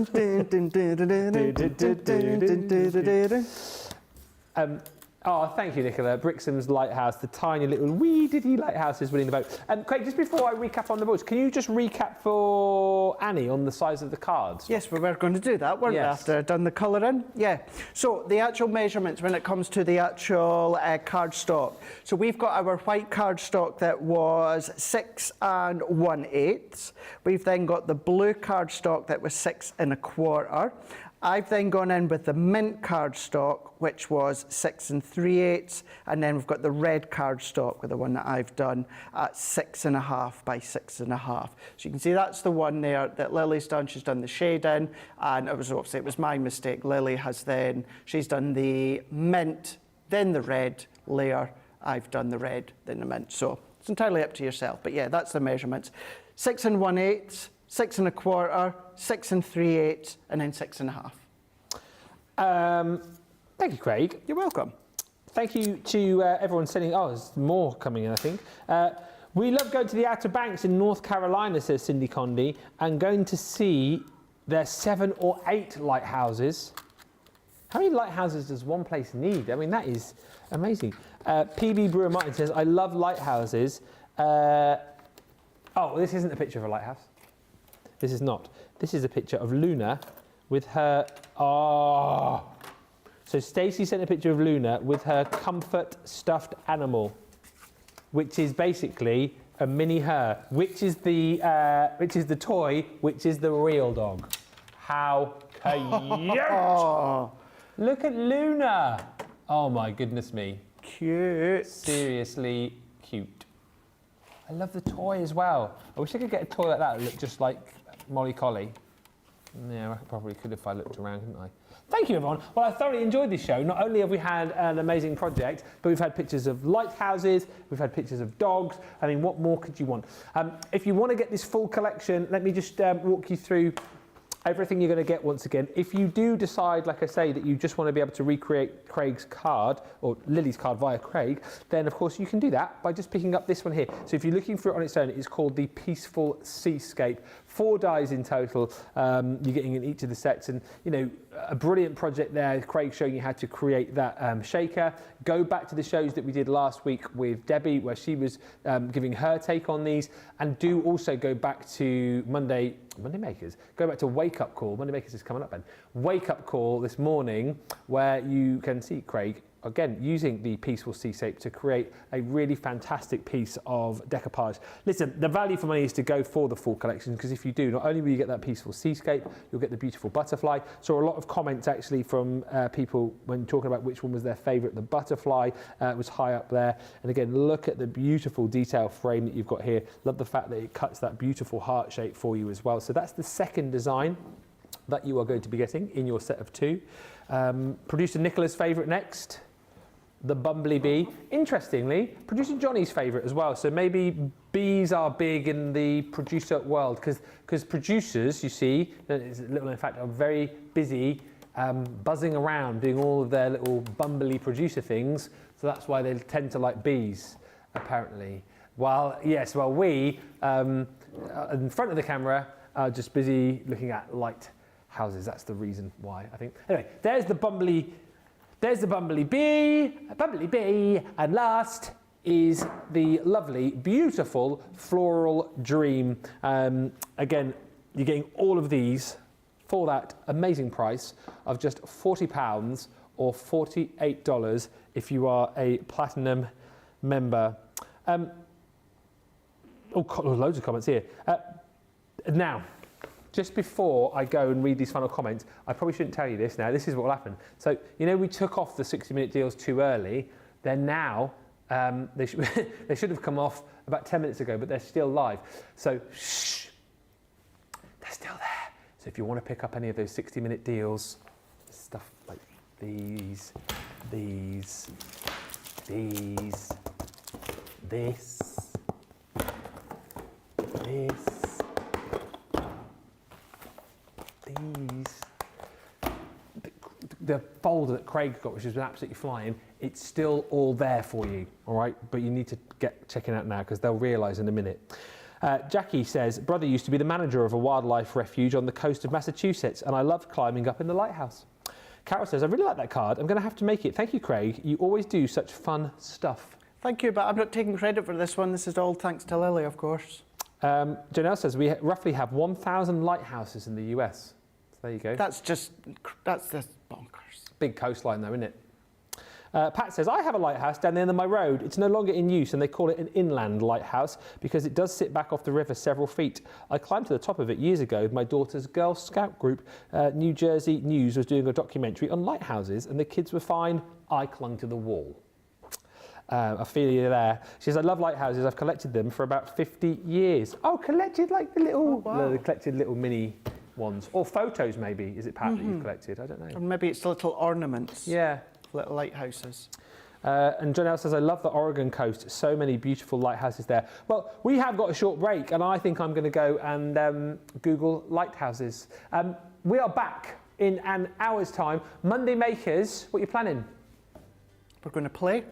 S1: Oh, thank you, Nicola. Brixham's Lighthouse, the tiny little wee diddy lighthouse is winning the vote. Craig, just before I recap on the votes, can you just recap for Annie on the size of the cards?
S2: Yes, we were going to do that, weren't we, after I'd done the colouring? Yeah. So the actual measurements when it comes to the actual cardstock. So we've got our white cardstock that was 6 1/8. We've then got the blue cardstock that was 6 1/4. I've then gone in with the mint cardstock, which was 6 3/8, and then we've got the red cardstock with the one that I've done at 6 1/2 by 6 1/2. So you can see that's the one there that Lily's done. She's done the shading, and it was my mistake. Lily has then, she's done the mint, then the red layer. I've done the red, then the mint. So it's entirely up to yourself. But yeah, that's the measurements. 6 1/8. 6 1/4, 6 3/8, and then 6 1/2.
S1: Thank you, Craig.
S2: You're welcome.
S1: Thank you to everyone sending. Oh, there's more coming in, I think. We love going to the Outer Banks in North Carolina, says Cindy Condy, and going to see their 7 or 8 lighthouses. How many lighthouses does one place need? I mean, that is amazing. PB Brewer Martin says, I love lighthouses. Oh, this isn't a picture of a lighthouse. This is not. This is a picture of Luna with her... Oh! So Stacey sent a picture of Luna with her comfort stuffed animal, which is basically a mini her, which is the toy, which is the real dog. How cute! Look at Luna! Oh my goodness me.
S2: Cute.
S1: Seriously cute. I love the toy as well. I wish I could get a toy like that look just like Molly Collie. Yeah, I probably could if I looked around, couldn't I? Thank you, everyone. Well, I thoroughly enjoyed this show. Not only have we had an amazing project, but we've had pictures of lighthouses, we've had pictures of dogs. I mean, what more could you want? If you want to get this full collection, let me just walk you through everything you're going to get once again. If you do decide, like I say, that you just want to be able to recreate Craig's card, or Lily's card via Craig, then of course you can do that by just picking up this one here. So if you're looking for it on its own, it's called the Peaceful Seascape. 4 dies in total, you're getting in each of the sets, and you know, a brilliant project there. Craig showing you how to create that shaker. Go back to the shows that we did last week with Debbie, where she was giving her take on these, and do also go back to Monday Makers. Go back to Wake Up Call. Monday Makers is coming up then. Wake Up Call this morning, where you can see Craig again using the Peaceful Seascape to create a really fantastic piece of decoupage. Listen, the value for money is to go for the full collection, because if you do, not only will you get that Peaceful Seascape, you'll get the beautiful butterfly. Saw a lot of comments actually from people when talking about which one was their favourite. The butterfly was high up there. And again, look at the beautiful detail frame that you've got here. Love the fact that it cuts that beautiful heart shape for you as well. So that's the second design that you are going to be getting in your set of 2. Producer Nicola's favourite next, the Bumblebee. Interestingly, producer Jonny's favourite as well. So maybe bees are big in the producer world, because producers, you see, little in fact, are very busy buzzing around doing all of their little bumbly producer things. So that's why they tend to like bees, apparently. While we in front of the camera are just busy looking at light houses. That's the reason why, I think. Anyway, there's the Bumblebee. There's the Bumblebee, and last is the lovely, beautiful Floral Dream. Again, you're getting all of these for that amazing price of just £40 or $48 if you are a Platinum member. Loads of comments here. Now, just before I go and read these final comments, I probably shouldn't tell you this now. This is what will happen. So, you know, we took off the 60-minute deals too early. They're now, they should have come off about 10 minutes ago, but they're still live. So, shh, they're still there. So if you want to pick up any of those 60-minute deals, stuff like these, this, these, the folder that Craig got, which has been absolutely flying, it's still all there for you, all right? But you need to get checking out now because they'll realise in a minute. Jackie says, brother used to be the manager of a wildlife refuge on the coast of Massachusetts, and I loved climbing up in the lighthouse. Carol says, I really like that card. I'm going to have to make it. Thank you, Craig. You always do such fun stuff.
S2: Thank you, but I'm not taking credit for this one. This is all thanks to Lily, of course.
S1: Janelle says, we roughly have 1,000 lighthouses in the US. So there you go.
S2: That's just bonkers.
S1: Big coastline though, isn't it? Pat says, I have a lighthouse down the end of my road. It's no longer in use and they call it an inland lighthouse because it does sit back off the river several feet. I climbed to the top of it years ago with my daughter's Girl Scout group. New Jersey News was doing a documentary on lighthouses and the kids were fine. I clung to the wall. I feel you there. She says, I love lighthouses. I've collected them for about 50 years. Oh, collected like the little, collected little mini ones. Or photos maybe, is it, Pat, that you've collected? I don't know.
S2: Or maybe it's little ornaments.
S1: Yeah.
S2: Little lighthouses.
S1: And Jonelle says, I love the Oregon coast. So many beautiful lighthouses there. Well, we have got a short break and I think I'm going to go and Google lighthouses. We are back in an hour's time. Monday Makers, what are you planning?
S2: We're going to play.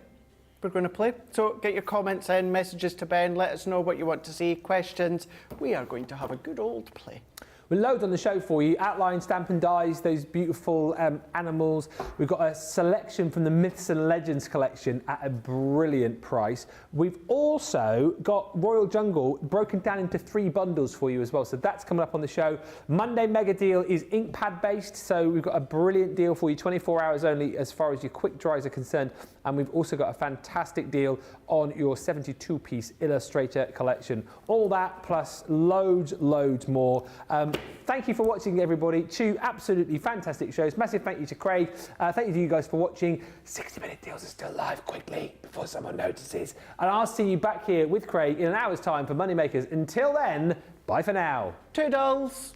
S2: We're going to play. So get your comments in, messages to Ben, let us know what you want to see, questions. We are going to have a good old play.
S1: We'll load on the show for you. Outline, stamp and dies, those beautiful animals. We've got a selection from the Myths and Legends collection at a brilliant price. We've also got Royal Jungle broken down into 3 bundles for you as well. So that's coming up on the show. Monday mega deal is ink pad based. So we've got a brilliant deal for you, 24 hours only as far as your quick dries are concerned. And we've also got a fantastic deal on your 72-piece Illustrator collection. All that plus loads more. Thank you for watching, everybody. 2 absolutely fantastic shows. Massive thank you to Craig. Thank you to you guys for watching. 60-minute deals are still live quickly before someone notices. And I'll see you back here with Craig in an hour's time for Money Makers. Until then, bye for now.
S2: Toodles.